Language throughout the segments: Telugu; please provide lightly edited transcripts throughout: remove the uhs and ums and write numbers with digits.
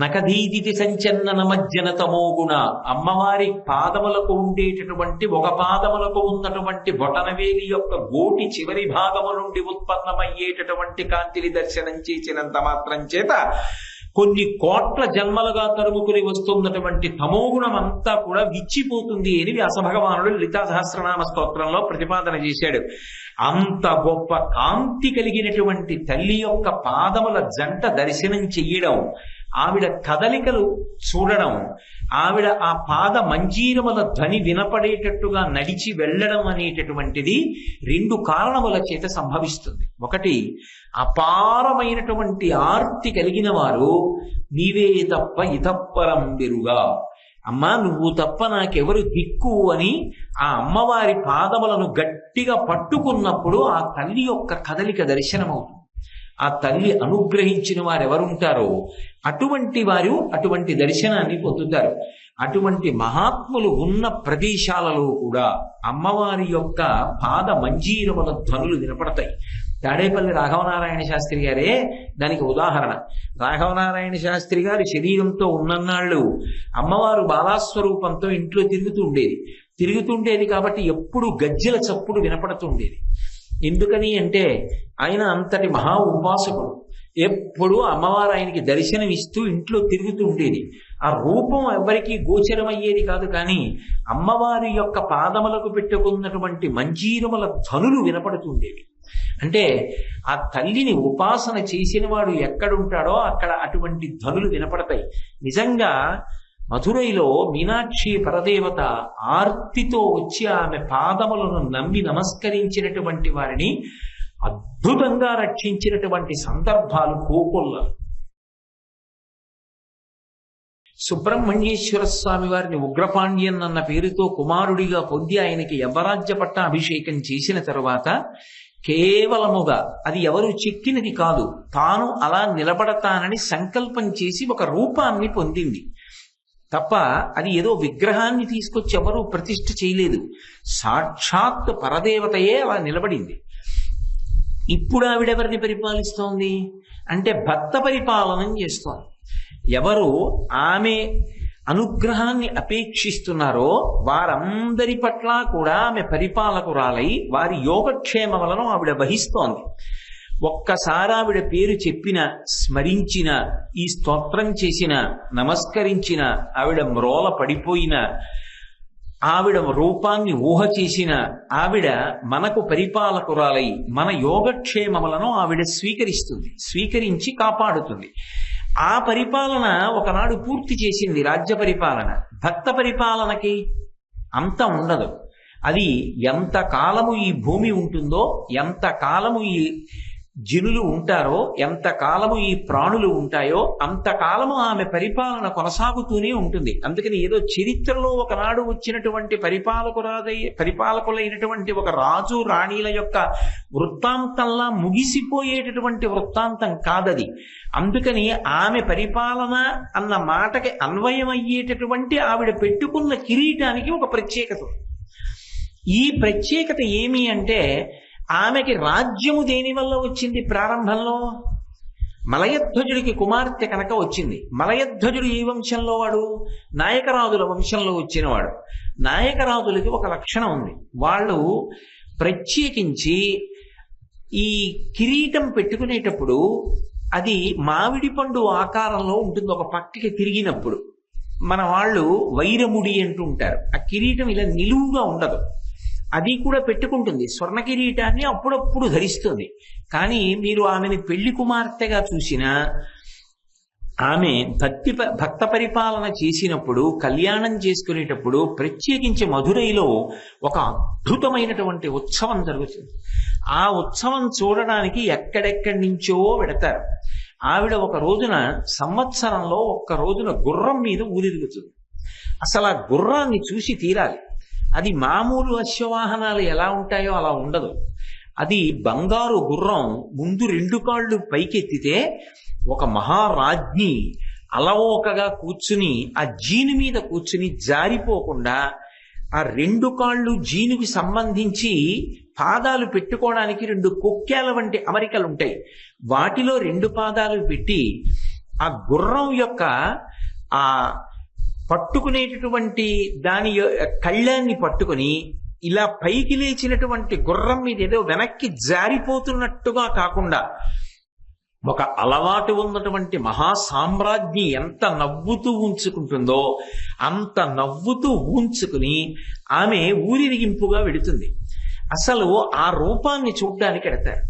నకధీదితి సంచన్నన మజ్జన తమోగుణ. అమ్మవారి పాదములకు ఉండేటటువంటి ఒక పాదములకు ఉన్నటువంటి బొటనవేలి యొక్క గోటి చివరి భాగము నుండి ఉత్పన్నమయ్యేటటువంటి కాంతిని దర్శనం చేసినంత మాత్రం చేత కొన్ని కోట్ల జన్మలుగా తరుముకుని వస్తున్నటువంటి తమోగుణం అంతా కూడా విచ్చిపోతుంది అని వ్యాసభగవానుడు లలితా సహస్రనామ స్తోత్రంలో ప్రతిపాదన చేశాడు. అంత గొప్ప కాంతి కలిగినటువంటి తల్లి యొక్క పాదముల జంట దర్శనం చెయ్యడం, ఆవిడ కదలికలు చూడడం, ఆవిడ ఆ పాద మంజీరముల ధ్వని వినపడేటట్టుగా నడిచి వెళ్ళడం అనేటటువంటిది రెండు కారణముల చేత సంభవిస్తుంది. ఒకటి, అపారమైనటువంటి ఆర్తి కలిగిన వారు నీవే తప్ప ఇతప్పరం బెరుగా, అమ్మా నువ్వు తప్ప నాకెవరు దిక్కు అని ఆ అమ్మవారి పాదములను గట్టిగా పట్టుకున్నప్పుడు ఆ తల్లి యొక్క కదలిక దర్శనమవుతుంది. ఆ తల్లి అనుగ్రహించిన వారు ఎవరుంటారో అటువంటి వారు అటువంటి దర్శనాన్ని పొందుతారు. అటువంటి మహాత్ములు ఉన్న ప్రదేశాలలో కూడా అమ్మవారి యొక్క పాద మంజీరముల ధ్వనులు వినపడతాయి. తాడేపల్లి రాఘవనారాయణ శాస్త్రి గారే దానికి ఉదాహరణ. రాఘవనారాయణ శాస్త్రి గారి శరీరంతో ఉన్నన్నాళ్ళు అమ్మవారు బాలాస్వరూపంతో ఇంట్లో తిరుగుతుండేది కాబట్టి ఎప్పుడు గజ్జెల చప్పుడు వినపడుతుండేది. ఎందుకని అంటే ఆయన అంతటి మహా ఉపాసకుడు. ఎప్పుడు అమ్మవారు ఆయనకి దర్శనం ఇస్తూ ఇంట్లో తిరుగుతూ ఉండేది. ఆ రూపం ఎవరికీ గోచరమయ్యేది కాదు, కానీ అమ్మవారి యొక్క పాదములకు పెట్టుకున్నటువంటి మంజీరముల ధ్వనులు వినపడుతుండేవి. అంటే ఆ తల్లిని ఉపాసన చేసిన వాడు ఎక్కడుంటాడో అక్కడ అటువంటి ధ్వనులు వినపడతాయి. నిజంగా మధురైలో మీనాక్షి పరదేవత ఆర్తితో వచ్చి ఆమె పాదములను నమ్మి నమస్కరించినటువంటి వారిని అద్భుతంగా రక్షించినటువంటి సందర్భాలు కోకొల్ల. సుబ్రహ్మణ్యేశ్వర స్వామి వారిని ఉగ్రపాండ్యన్ అన్న పేరుతో కుమారుడిగా పొంది ఆయనకి యవరాజ్య పట్టాభిషేకం చేసిన తరువాత కేవలముగా అది ఎవరు చెక్కినది కాదు, తాను అలా నిలబడతానని సంకల్పం చేసి ఒక రూపాన్ని పొందింది తప్ప అది ఏదో విగ్రహాన్ని తీసుకొచ్చి ఎవరూ ప్రతిష్ఠ చేయలేదు. సాక్షాత్ పరదేవతయే అలా నిలబడింది. ఇప్పుడు ఆవిడెవరిని పరిపాలిస్తోంది అంటే భక్త పరిపాలనం చేస్తోంది. ఎవరు ఆమె అనుగ్రహాన్ని అపేక్షిస్తున్నారో వారందరి పట్ల కూడా ఆమె పరిపాలకురాలై వారి యోగక్షేమములను ఆవిడ వహిస్తోంది. ఒక్కసారి ఆవిడ పేరు చెప్పిన, స్మరించిన, ఈ స్తోత్రం చేసిన, నమస్కరించిన, ఆవిడ మ్రోల పడిపోయిన, ఆవిడ రూపాన్ని ఊహ చేసిన ఆవిడ మనకు పరిపాలకురాలై మన యోగక్షేమములను ఆవిడ స్వీకరించి కాపాడుతుంది. ఆ పరిపాలన ఒకనాడు పూర్తి చేసింది. రాజ్య పరిపాలన. భక్త పరిపాలనకి అంత ఉండదు. అది ఎంత కాలము ఈ భూమి ఉంటుందో, ఎంత కాలము ఈ జనులు ఉంటారో, ఎంత కాలము ఈ ప్రాణులు ఉంటాయో అంతకాలము ఆమె పరిపాలన కొనసాగుతూనే ఉంటుంది. అందుకని ఏదో చరిత్రలో ఒకనాడు వచ్చినటువంటి పరిపాలకులైనటువంటి ఒక రాజు రాణిల యొక్క వృత్తాంతంలా ముగిసిపోయేటటువంటి వృత్తాంతం కాదది. అందుకని ఆమె పరిపాలన అన్న మాటకి అన్వయమయ్యేటటువంటి ఆవిడ పెట్టుకున్న కిరీటానికి ఒక ప్రత్యేకత. ఈ ప్రత్యేకత ఏమి అంటే ఆమెకి రాజ్యము దేని వల్ల వచ్చింది? ప్రారంభంలో మలయధ్వజుడికి కుమార్తె కనుక వచ్చింది. మలయధ్వజుడు ఏ వంశంలో వాడు? నాయకరాజుల వంశంలో వచ్చినవాడు. నాయకరాజులకి ఒక లక్షణం ఉంది. వాళ్ళు ప్రత్యేకించి ఈ కిరీటం పెట్టుకునేటప్పుడు అది మామిడి పండు ఆకారంలో ఉంటుంది. ఒక పక్కకి తిరిగినప్పుడు మన వాళ్ళు వైరముడి అంటుంటారు. ఆ కిరీటం ఇలా నిలువుగా ఉండదు. అది కూడా పెట్టుకుంటుంది. స్వర్ణ కిరీటాన్ని అప్పుడప్పుడు ధరిస్తుంది. కానీ మీరు ఆమెని పెళ్లి కుమార్తెగా చూసినా, ఆమె భక్త పరిపాలన చేసినప్పుడు, కళ్యాణం చేసుకునేటప్పుడు ప్రత్యేకించి మధురైలో ఒక అద్భుతమైనటువంటి ఉత్సవం జరుగుతుంది. ఆ ఉత్సవం చూడడానికి ఎక్కడెక్కడి నుంచో పెడతారు. ఆవిడ ఒక రోజున, సంవత్సరంలో ఒక్క రోజున గుర్రం మీద ఊరిరుగుతుంది. అసలు ఆ గుర్రాన్ని చూసి తీరాలి. అది మామూలు అశ్వవాహనాలు ఎలా ఉంటాయో అలా ఉండదు. అది బంగారు గుర్రం. ముందు 2 కాళ్ళు పైకెత్తితే ఒక మహారాజ్ఞి అలవోకగా కూర్చుని ఆ జీను మీద కూర్చుని జారిపోకుండా ఆ 2 కాళ్ళు జీనుకి సంబంధించి పాదాలు పెట్టుకోవడానికి 2 కొక్కేల వంటి అమరికలు ఉంటాయి. వాటిలో 2 పాదాలు పెట్టి ఆ గుర్రం యొక్క ఆ పట్టుకునేటటువంటి కళ్ళాన్ని పట్టుకుని ఇలా పైకి లేచినటువంటి గుర్రం మీద ఏదో వెనక్కి జారిపోతున్నట్టుగా కాకుండా ఒక అలవాటు ఉన్నటువంటి మహాసామ్రాజ్ఞి ఎంత నవ్వుతూ ఉంచుకుంటుందో అంత నవ్వుతూ ఉంచుకుని ఆమె ఊరిరిగింపుగా వెడుతుంది. అసలు ఆ రూపాన్ని చూడ్డానికి ఎడతారు.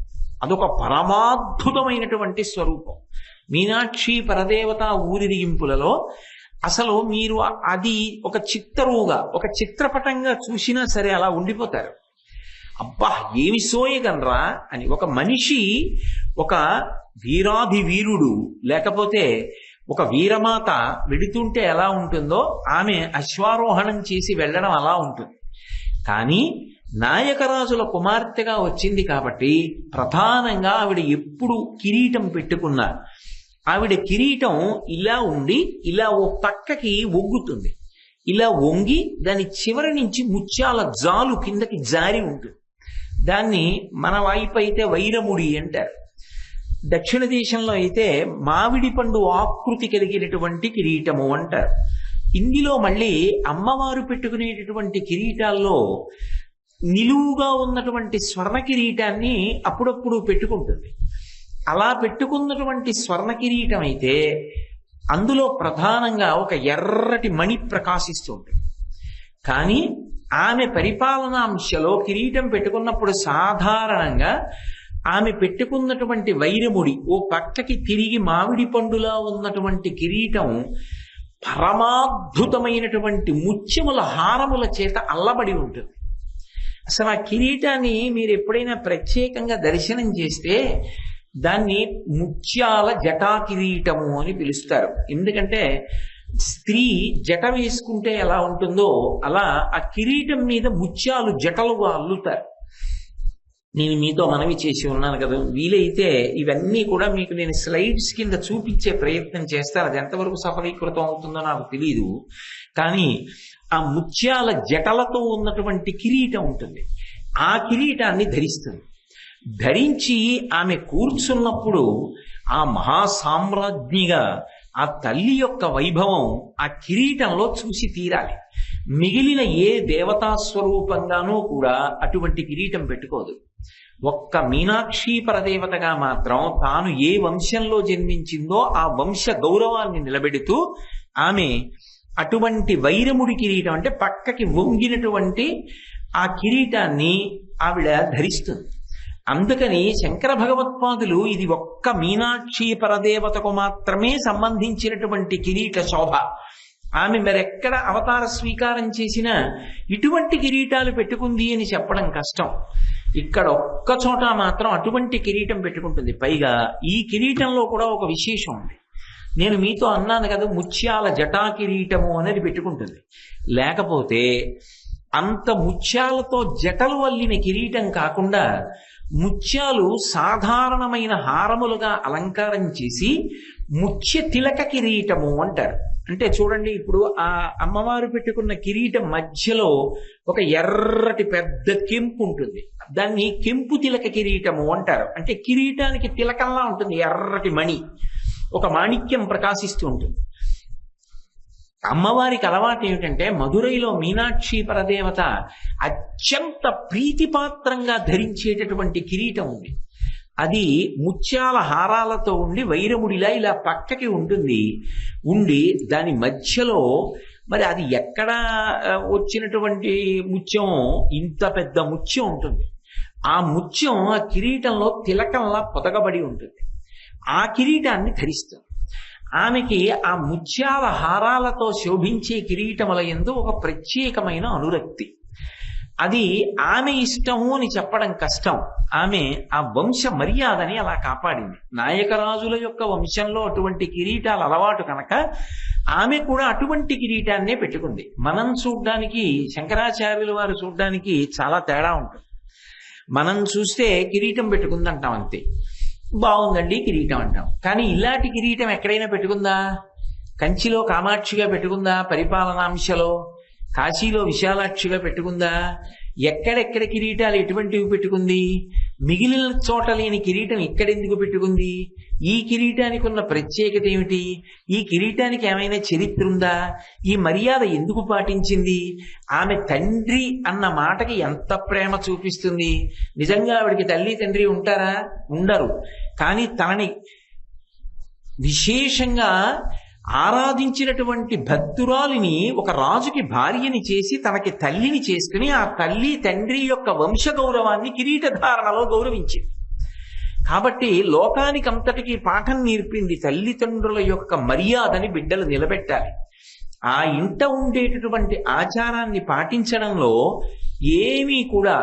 అదొక పరమాద్భుతమైనటువంటి స్వరూపం. మీనాక్షి పరదేవత ఊరిరిగింపులలో అసలు మీరు అది ఒక చిత్తరువుగా, ఒక చిత్రపటంగా చూసినా సరే అలా ఉండిపోతారు. అబ్బా ఏమి సోయగనరా అని. ఒక మనిషి ఒక వీరాధి వీరుడు లేకపోతే ఒక వీరమాత వెడుతుంటే ఎలా ఉంటుందో ఆమె అశ్వారోహణం చేసి వెళ్ళడం అలా ఉంటుంది. కానీ నాయకరాజుల కుమార్తెగా వచ్చింది కాబట్టి ప్రధానంగా ఆవిడ ఎప్పుడు కిరీటం పెట్టుకున్నా ఆవిడ కిరీటం ఇలా ఉండి ఇలా ఓ పక్కకి ఒగ్గుతుంది. ఇలా వంగి దాని చివరి నుంచి ముత్యాల జాలు కిందకి జారి ఉంటుంది. దాన్ని మన వైపు అయితే వైరముడి అంటారు. దక్షిణ దేశంలో అయితే మామిడి పండు ఆకృతి కలిగినటువంటి కిరీటము అంటారు. ఇందులో మళ్ళీ అమ్మవారు పెట్టుకునేటటువంటి కిరీటాల్లో నిలువుగా ఉన్నటువంటి స్వర్ణ కిరీటాన్ని అప్పుడప్పుడు పెట్టుకుంటుంది. అలా పెట్టుకున్నటువంటి స్వర్ణ కిరీటం అయితే అందులో ప్రధానంగా ఒక ఎర్రటి మణి ప్రకాశిస్తూ ఉంటుంది. కానీ ఆమె పరిపాలనాంశలో కిరీటం పెట్టుకున్నప్పుడు సాధారణంగా ఆమె పెట్టుకున్నటువంటి వైరముడి ఓ పక్కకి తిరిగి మామిడి పండులా ఉన్నటువంటి కిరీటం పరమాద్భుతమైనటువంటి ముత్యముల హారముల చేత అల్లబడి ఉంటుంది. అసలు ఆ కిరీటాన్ని మీరు ఎప్పుడైనా ప్రత్యేకంగా దర్శనం చేస్తే దాన్ని ముత్యాల జటా కిరీటము అని పిలుస్తారు. ఎందుకంటే స్త్రీ జట వేసుకుంటే ఎలా ఉంటుందో అలా ఆ కిరీటం మీద ముత్యాలు జటలుగా అల్లుతారు. నేను మీతో మనవి చేసి ఉన్నాను కదా, వీలైతే ఇవన్నీ కూడా మీకు నేను స్లైడ్స్ కింద చూపించే ప్రయత్నం చేస్తాను. అది ఎంతవరకు సఫలీకృతం అవుతుందో నాకు తెలియదు. కానీ ఆ ముత్యాల జటలతో ఉన్నటువంటి కిరీటం ఉంటుంది. ఆ కిరీటాన్ని ధరిస్తుంది. ధరించి ఆమె కూర్చున్నప్పుడు ఆ మహాసామ్రాజ్ఞిగా ఆ తల్లి యొక్క వైభవం ఆ కిరీటంలో చూసి తీరాలి. మిగిలిన ఏ దేవతా స్వరూపంగానూ కూడా అటువంటి కిరీటం పెట్టుకోదు. ఒక్క మీనాక్షి పరదేవతగా మాత్రం తాను ఏ వంశంలో జన్మించిందో ఆ వంశ గౌరవాన్ని నిలబెడుతూ ఆమె అటువంటి వైరముడి కిరీటం అంటే పక్కకి వంగినటువంటి ఆ కిరీటాన్ని ఆవిడ ధరిస్తుంది. అందుకని శంకర భగవత్పాదులు ఇది ఒక్క మీనాక్షి పరదేవతకు మాత్రమే సంబంధించినటువంటి కిరీట శోభ. ఆమె మరెక్కడ అవతార స్వీకారం చేసినా ఇటువంటి కిరీటాలు పెట్టుకుంది అని చెప్పడం కష్టం. ఇక్కడ ఒక్క చోట మాత్రం అటువంటి కిరీటం పెట్టుకుంటుంది. పైగా ఈ కిరీటంలో కూడా ఒక విశేషం ఉంది. నేను మీతో అన్నాను కదా, ముత్యాల జటా కిరీటము అనేది పెట్టుకుంటుంది. లేకపోతే అంత ముత్యాలతో జటలు వల్లిన కిరీటం కాకుండా ముత్యాలు సాధారణమైన హారములుగా అలంకారం చేసి ముత్య తిలక కిరీటము అంటారు. అంటే చూడండి, ఇప్పుడు ఆ అమ్మవారు పెట్టుకున్న కిరీటం మధ్యలో ఒక ఎర్రటి పెద్ద కెంపు ఉంటుంది. దాన్ని కెంపు తిలక కిరీటము అంటారు. అంటే కిరీటానికి తిలకంలా ఉంటుంది, ఎర్రటి మణి, ఒక మాణిక్యం ప్రకాశిస్తూ ఉంటుంది. అమ్మవారికి అలవాటు ఏమిటంటే మధురైలో మీనాక్షి పరదేవత అత్యంత ప్రీతిపాత్రంగా ధరించేటటువంటి కిరీటం ఉంది. అది ముత్యాల హారాలతో ఉండి వైరముడిలా ఇలా పక్కకి ఉంటుంది. ఉండి దాని మధ్యలో మరి అది ఎక్కడ వచ్చినటువంటి ముత్యం, ఇంత పెద్ద ముత్యం ఉంటుంది. ఆ ముత్యం ఆ కిరీటంలో తిలకంలా పొదగబడి ఉంటుంది. ఆ కిరీటాన్ని ధరిస్తుంది. ఆమెకి ఆ ముత్యాల హారాలతో శోభించే కిరీటముల యందు ఒక ప్రత్యేకమైన అనురక్తి. అది ఆమె ఇష్టము అని చెప్పడం కష్టం. ఆమె ఆ వంశ మర్యాదని అలా కాపాడింది. నాయకరాజుల యొక్క వంశంలో అటువంటి కిరీటాలు అలవాటు కనుక ఆమె కూడా అటువంటి కిరీటాన్నే పెట్టుకుంది. మనం చూడ్డానికి, శంకరాచార్యుల వారు చూడ్డానికి చాలా తేడా ఉంటుంది. మనం చూస్తే కిరీటం పెట్టుకుందంటాం, అంతే, బాగుందండి కిరీటం అంటాం. కానీ ఇలాంటి కిరీటం ఎక్కడైనా పెట్టుకుందా? కంచిలో కామాక్షిగా పెట్టుకుందా? పరిపాలనాంశలో కాశీలో విశాలాక్షిగా పెట్టుకుందా? ఎక్కడెక్కడ కిరీటాలు ఎటువంటివి పెట్టుకుంది? మిగిలిన చోట లేని కిరీటం ఇక్కడెందుకు పెట్టుకుంది? ఈ కిరీటానికి ఉన్న ప్రత్యేకత ఏమిటి? ఈ కిరీటానికి ఏమైనా చరిత్ర ఉందా? ఈ మర్యాద ఎందుకు పాటించింది? ఆమె తండ్రి అన్న మాటకి ఎంత ప్రేమ చూపిస్తుంది. నిజంగా ఆవిడికి తల్లి తండ్రి ఉంటారా? ఉండరు. కానీ తనని విశేషంగా ఆరాధించినటువంటి భక్తురాలిని ఒక రాజుకి భార్యని చేసి తనకి తల్లిని చేసుకుని ఆ తల్లి తండ్రి యొక్క వంశ గౌరవాన్ని కిరీటధారణలో గౌరవించింది. కాబట్టి లోకానికి అంతటికీ పాఠం నేర్పింది. తల్లిదండ్రుల యొక్క మర్యాదని బిడ్డలు నిలబెట్టాలి. ఆ ఇంట ఉండేటటువంటి ఆచారాన్ని పాటించడంలో ఏమీ కూడా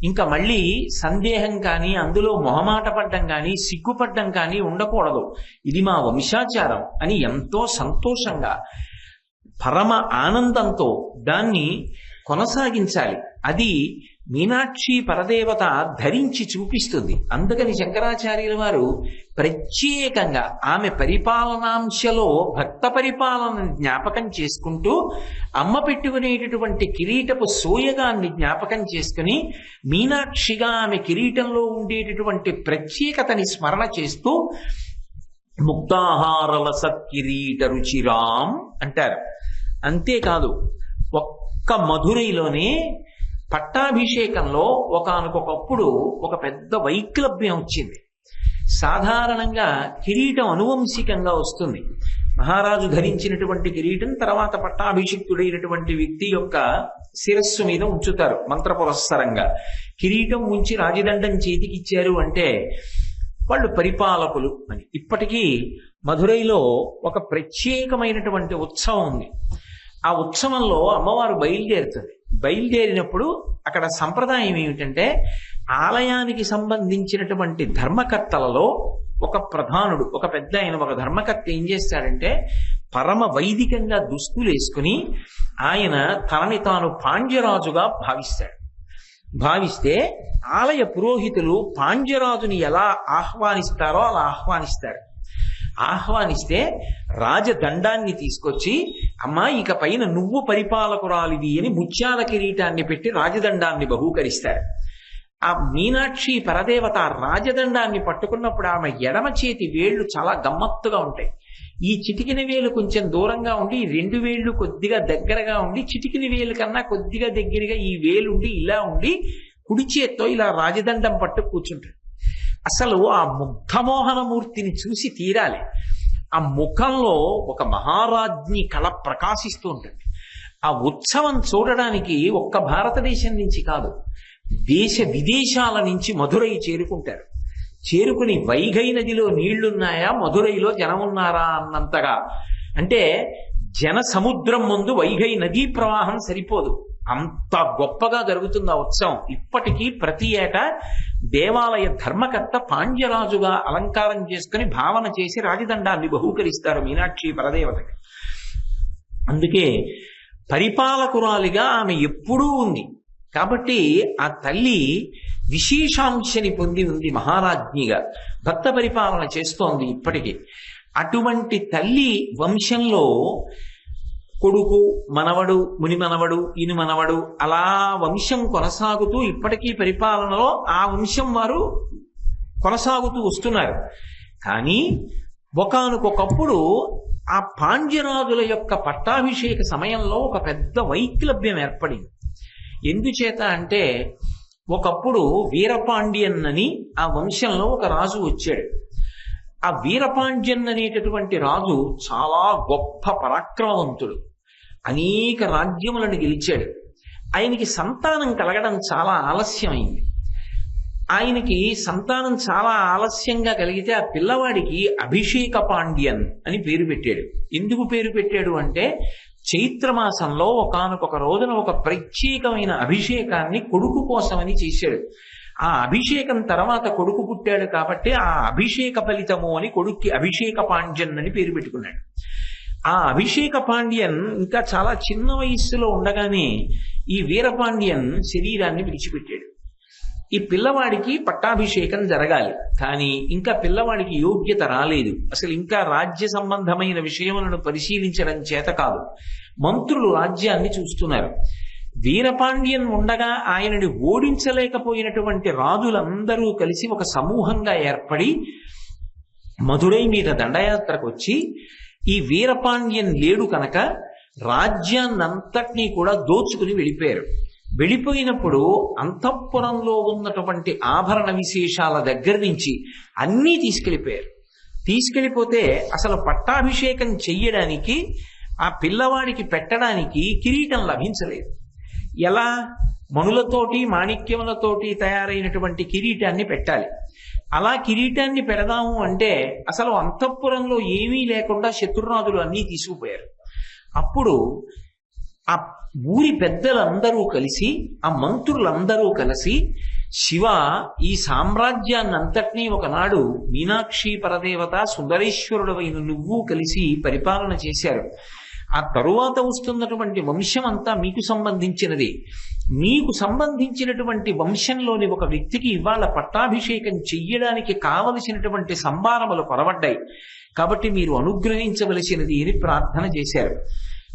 ఇంకా మళ్ళీ సందేహం కానీ, అందులో మొహమాట పడ్డం కానీ, సిగ్గుపడ్డం కానీ ఉండకూడదు. ఇది మా వంశాచారం అని ఎంతో సంతోషంగా, పరమ ఆనందంతో దాన్ని కొనసాగించాలి. అది మీనాక్షి పరదేవత ధరించి చూపిస్తుంది. అందుకని శంకరాచార్యుల వారు ప్రత్యేకంగా ఆమె పరిపాలనాంశలో భక్త పరిపాలనని జ్ఞాపకం చేసుకుంటూ అమ్మ పెట్టుకునేటటువంటి కిరీటపు సోయగాన్ని జ్ఞాపకం చేసుకుని మీనాక్షిగా ఆమె కిరీటంలో ఉండేటటువంటి ప్రత్యేకతని స్మరణ చేస్తూ ముక్తాహారల సత్కిరీట రుచిరాం అంటారు. అంతేకాదు, ఒక్క మధురైలోనే పట్టాభిషేకంలో ఒకానొకప్పుడు ఒక పెద్ద వైక్లభ్యం వచ్చింది. సాధారణంగా కిరీటం అనువంశికంగా వస్తుంది. మహారాజు ధరించినటువంటి కిరీటం తర్వాత పట్టాభిషిక్తుడైనటువంటి వ్యక్తి యొక్క శిరస్సు మీద ఉంచుతారు మంత్రపురస్సరంగా. కిరీటం ఉంచి రాజదండం చేతికి ఇచ్చారు అంటే వాళ్ళు పరిపాలకులు అని. ఇప్పటికీ మధురైలో ఒక ప్రత్యేకమైనటువంటి ఉత్సవం ఉంది. ఆ ఉత్సవంలో అమ్మవారు బయలుదేరుతుంది. బయలుదేరినప్పుడు అక్కడ సంప్రదాయం ఏమిటంటే, ఆలయానికి సంబంధించినటువంటి ధర్మకర్తలలో ఒక ప్రధానుడు, ఒక పెద్ద ఆయన, ఒక ధర్మకర్త ఏం చేస్తాడంటే, పరమ వైదికంగా దుస్తులు వేసుకుని ఆయన తనని తాను పాండ్యరాజుగా భావిస్తే ఆలయ పురోహితులు పాండ్యరాజుని ఎలా ఆహ్వానిస్తారో అలా ఆహ్వానిస్తే రాజదండాన్ని తీసుకొచ్చి, అమ్మా ఇక పైన నువ్వు పరిపాలకురాలివి అని ముత్యాల కిరీటాన్ని పెట్టి రాజదండాన్ని బహూకరిస్తారు. ఆ మీనాక్షి పరదేవత రాజదండాన్ని పట్టుకున్నప్పుడు ఆమె ఎడమ చేతి వేళ్లు చాలా గమ్మత్తుగా ఉంటాయి. ఈ చిటికిన వేలు కొంచెం దూరంగా ఉండి, ఈ 2 వేళ్లు కొద్దిగా దగ్గరగా ఉండి, చిటికిన వేలు కన్నా కొద్దిగా దగ్గరగా ఈ వేలుండి ఇలా ఉండి కుడి చేత్తో ఇలా రాజదండం పట్టు కూర్చుంటాడు. అసలు ఆ ముగ్ధమోహనమూర్తిని చూసి తీరాలి. ఆ ముఖంలో ఒక మహారాజ్ఞి కళ ప్రకాశిస్తూ ఉంటుంది. ఆ ఉత్సవం చూడడానికి ఒక్క భారతదేశం నుంచి కాదు, దేశ విదేశాల నుంచి మధురై చేరుకుంటారు. చేరుకుని వైగై నదిలో నీళ్లున్నాయా, మధురైలో జనం ఉన్నారా అన్నంతగా, అంటే జన సముద్రం ముందు వైగై నదీ ప్రవాహం సరిపోదు, అంత గొప్పగా జరుగుతుంది ఆ ఉత్సవం. ఇప్పటికీ ప్రతి ఏటా దేవాలయ ధర్మకర్త పాండ్యరాజుగా అలంకారం చేసుకుని భావన చేసి రాజదండాన్ని బహూకరిస్తారు మీనాక్షి పరదేవతకి. అందుకే పరిపాలకురాలిగా ఆమె ఎప్పుడూ ఉంది. కాబట్టి ఆ తల్లి విశేషాంశని పొంది ఉంది. మహారాజ్ఞిగా భక్త పరిపాలన చేస్తోంది ఇప్పటికీ. అటువంటి తల్లి వంశంలో కొడుకు, మనవడు, ముని మనవడు, ఇను మనవడు, అలా వంశం కొనసాగుతూ ఇప్పటికీ పరిపాలనలో ఆ వంశం వారు కొనసాగుతూ వస్తున్నారు. కానీ ఒకానొకప్పుడు ఆ పాండ్యరాజుల యొక్క పట్టాభిషేక సమయంలో ఒక పెద్ద వైక్లభ్యం ఏర్పడింది. ఎందుచేత అంటే, ఒకప్పుడు వీరపాండ్యన్ అని ఆ వంశంలో ఒక రాజు వచ్చాడు. ఆ వీరపాండ్యన్ అనేటటువంటి రాజు చాలా గొప్ప పరాక్రమవంతుడు, అనేక రాజ్యములను గెలిచాడు. ఆయనకి సంతానం కలగడం చాలా ఆలస్యమైంది. ఆయనకి సంతానం చాలా ఆలస్యంగా కలిగితే ఆ పిల్లవాడికి అభిషేక పాండ్యన్ అని పేరు పెట్టాడు. ఎందుకు పేరు పెట్టాడు అంటే, చైత్రమాసంలో ఒకానొక రోజున ఒక ప్రత్యేకమైన అభిషేకాన్ని కొడుకు కోసమని చేశాడు. ఆ అభిషేకం తర్వాత కొడుకు పుట్టాడు కాబట్టి ఆ అభిషేక ఫలితము అని కొడుక్కి అభిషేక పాండ్యన్ అని పేరు పెట్టుకున్నాడు. ఆ అభిషేక పాండ్యన్ ఇంకా చాలా చిన్న వయస్సులో ఉండగానే ఈ వీరపాండ్యన్ శరీరాన్ని విడిచిపెట్టాడు. ఈ పిల్లవాడికి పట్టాభిషేకం జరగాలి, కానీ ఇంకా పిల్లవాడికి యోగ్యత రాలేదు. అసలు ఇంకా రాజ్య సంబంధమైన విషయములను పరిశీలించడం చేత కాదు. మంత్రులు రాజ్యాన్ని చూస్తున్నారు. వీరపాండ్యన్ ఉండగా ఆయనని ఓడించలేకపోయినటువంటి రాజులందరూ కలిసి ఒక సమూహంగా ఏర్పడి మధురై మీద దండయాత్రకు వచ్చి ఈ వీరపాండ్యన్ లేడు కనుక రాజ్యాన్నంతటినీ కూడా దోచుకుని వెళ్ళిపోయారు. వెళ్ళిపోయినప్పుడు అంతఃపురంలో ఉన్నటువంటి ఆభరణ విశేషాల దగ్గర నుంచి అన్నీ తీసుకెళ్ళిపోయారు. తీసుకెళ్ళిపోతే అసలు పట్టాభిషేకం చెయ్యడానికి ఆ పిల్లవాడికి పెట్టడానికి కిరీటం లభించలేదు. ఎలా? మణులతోటి మాణిక్యములతోటి తయారైనటువంటి కిరీటాన్ని పెట్టాలి. అలా కిరీటాన్ని పెడదాము అంటే అసలు అంతఃపురంలో ఏమీ లేకుండా శత్రురాజులు అన్నీ తీసుకుపోయారు. అప్పుడు ఆ ఊరి పెద్దలందరూ కలిసి, ఆ మంత్రులందరూ కలిసి, శివ, ఈ సామ్రాజ్యాన్నంతటినీ ఒకనాడు మీనాక్షి పరదేవత సుందరేశ్వరుడవైన నువ్వు కలిసి పరిపాలన చేశారు. ఆ తరువాత వస్తున్నటువంటి వంశం అంతా మీకు సంబంధించినది. మీకు సంబంధించినటువంటి వంశంలోని ఒక వ్యక్తికి ఇవాళ పట్టాభిషేకం చెయ్యడానికి కావలసినటువంటి సంభారములు కొరవడ్డాయి. కాబట్టి మీరు అనుగ్రహించవలసినది అని ప్రార్థన చేశారు.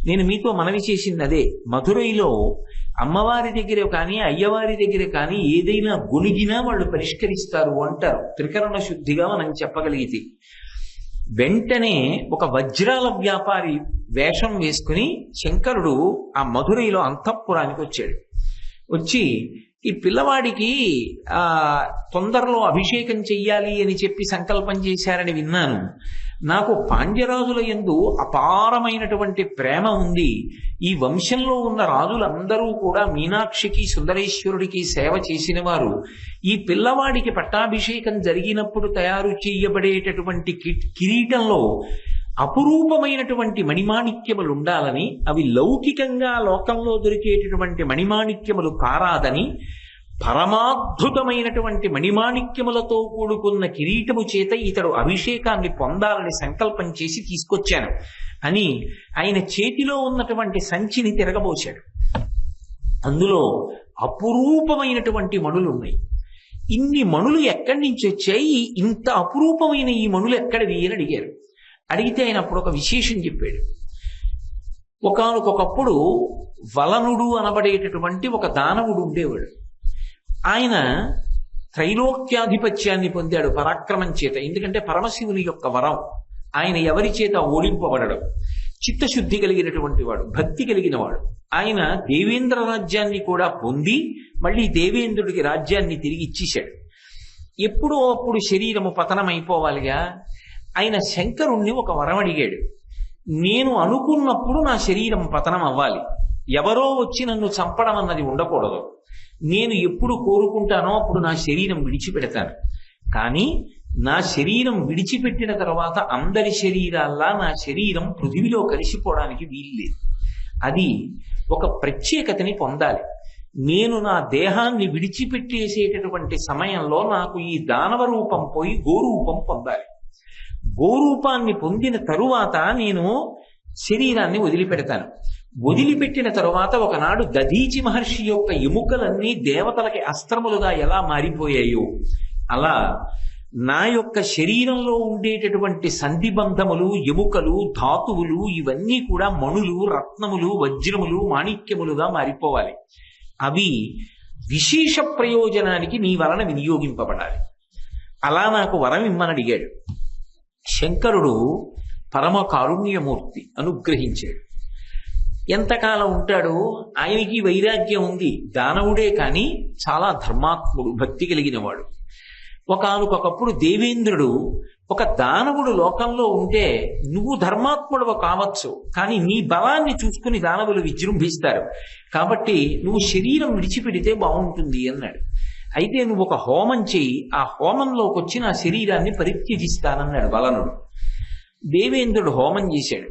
నేను మీతో మనవి చేసింది అదే. మధురైలో అమ్మవారి దగ్గర కానీ అయ్యవారి దగ్గర కానీ ఏదైనా గొనిగినా వాళ్ళు పరిష్కరిస్తారు అంటారు. త్రికరణ శుద్ధిగా మనం చెప్పగలిగితే వెంటనే ఒక వజ్రాల వ్యాపారి వేషం వేసుకుని శంకరుడు ఆ మధురైలో అంతఃపురానికి వచ్చాడు. వచ్చి ఈ పిల్లవాడికి తొందరలో అభిషేకం చెయ్యాలి అని చెప్పి సంకల్పం చేశారని విన్నాను. నాకు పాండ్యరాజుల యందు అపారమైనటువంటి ప్రేమ ఉంది. ఈ వంశంలో ఉన్న రాజులందరూ కూడా మీనాక్షికి సుందరేశ్వరుడికి సేవ చేసిన వారు. ఈ పిల్లవాడికి పట్టాభిషేకం జరిగినప్పుడు తయారు చేయబడేటటువంటి కిరీటంలో అపురూపమైనటువంటి మణిమాణిక్యములు ఉండాలని, అవి లౌకికంగా లోకంలో దొరికేటటువంటి మణిమాణిక్యములు కారాదని, పరమాద్భుతమైనటువంటి మణిమాణిక్యములతో కూడుకున్న కిరీటము చేత ఇతడు అభిషేకాన్ని పొందాలని సంకల్పం చేసి తీసుకొచ్చాను అని ఆయన చేతిలో ఉన్నటువంటి సంచిని తిరగబోశాడు. అందులో అపురూపమైనటువంటి మణులు ఉన్నాయి. ఇన్ని మణులు ఎక్కడి నుంచి వచ్చాయి? ఇంత అపురూపమైన ఈ మణులు ఎక్కడివి అని అడిగారు. అడిగితే ఆయన అప్పుడు ఒక విశేషం చెప్పాడు. ఒకానొకప్పుడు వలనుడు అనబడేటటువంటి ఒక దానవుడు ఉండేవాడు. ఆయన త్రైలోక్యాధిపత్యాన్ని పొందాడు పరాక్రమం చేత. ఎందుకంటే పరమశివుని యొక్క వరం. ఆయన ఎవరి చేత ఓడింపబడడం. చిత్తశుద్ధి కలిగినటువంటి వాడు, భక్తి కలిగిన వాడు. ఆయన దేవేంద్ర రాజ్యాన్ని కూడా పొంది మళ్ళీ దేవేంద్రుడికి రాజ్యాన్ని తిరిగి ఇచ్చేశాడు. ఎప్పుడో అప్పుడు శరీరము పతనమైపోవాలిగా. ఆయన శంకరుణ్ణి ఒక వరం అడిగాడు. నేను అనుకున్నప్పుడు నా శరీరం పతనం అవ్వాలి. ఎవరో వచ్చి నన్ను చంపడం అన్నది ఉండకూడదు. నేను ఎప్పుడు కోరుకుంటానో అప్పుడు నా శరీరం విడిచిపెడతాను. కానీ నా శరీరం విడిచిపెట్టిన తర్వాత అందరి శరీరాల్లా నా శరీరం పృథివిలో కలిసిపోవడానికి వీల్లేదు. అది ఒక ప్రత్యేకతని పొందాలి. నేను నా దేహాన్ని విడిచిపెట్టేసేటటువంటి సమయంలో నాకు ఈ దానవ రూపం పోయి గోరూపం పొందాలి. గోరూపాన్ని పొందిన తరువాత నేను శరీరాన్ని వదిలిపెడతాను. వదిలిపెట్టిన తరువాత ఒకనాడు దధీచి మహర్షి యొక్క ఎముకలన్నీ దేవతలకి అస్త్రములుగా ఎలా మారిపోయాయో అలా నా యొక్క శరీరంలో ఉండేటటువంటి సంధిబంధములు, ఎముకలు, ధాతువులు ఇవన్నీ కూడా మణులు, రత్నములు, వజ్రములు, మాణిక్యములుగా మారిపోవాలి. అవి విశేష ప్రయోజనానికి నీ వలన వినియోగింపబడాలి. అలా నాకు వరం ఇమ్మని అడిగాడు. శంకరుడు పరమ కారుణ్యమూర్తి, అనుగ్రహించాడు. ఎంతకాలం ఉంటాడు? ఆయనకి వైరాగ్యం ఉంది. దానవుడే కానీ చాలా ధర్మాత్ముడు, భక్తి కలిగిన వాడు. ఒకానొకప్పుడు దేవేంద్రుడు, ఒక దానవుడు లోకంలో ఉంటే నువ్వు ధర్మాత్ముడు కావచ్చు, కానీ నీ బలాన్ని చూసుకుని దానవులు విజృంభిస్తారు. కాబట్టి నువ్వు శరీరం విడిచిపెడితే బాగుంటుంది అన్నాడు. అయితే నువ్వు ఒక హోమం చెయ్యి, ఆ హోమంలోకి వచ్చి నా శరీరాన్ని పరిత్యజిస్తానన్నాడు వలనుడు. దేవేంద్రుడు హోమం చేశాడు.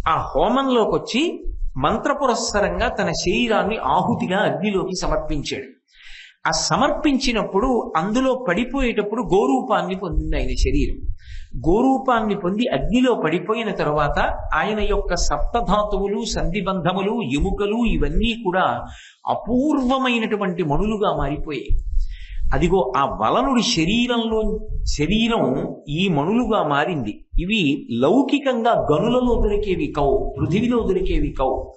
ఆ హోమంలోకి వచ్చి మంత్రపురస్సరంగా తన శరీరాన్ని ఆహుతిగా అగ్నిలోకి సమర్పించాడు. ఆ సమర్పించినప్పుడు అందులో పడిపోయేటప్పుడు గోరూపాన్ని పొందింది ఆయన శరీరం. గోరూపాన్ని పొంది అగ్నిలో పడిపోయిన తరువాత ఆయన యొక్క సప్తధాతువులు, సంధిబంధములు, ఎముకలు ఇవన్నీ కూడా అపూర్వమైనటువంటి మణులుగా మారిపోయాయి. అదిగో ఆ వలనుడి శరీరం ఈ మణులుగా మారింది. ఇవి లౌకికంగా గనులలో దొరికేవి కవు, పృథివిలో దొరికేవి కవు.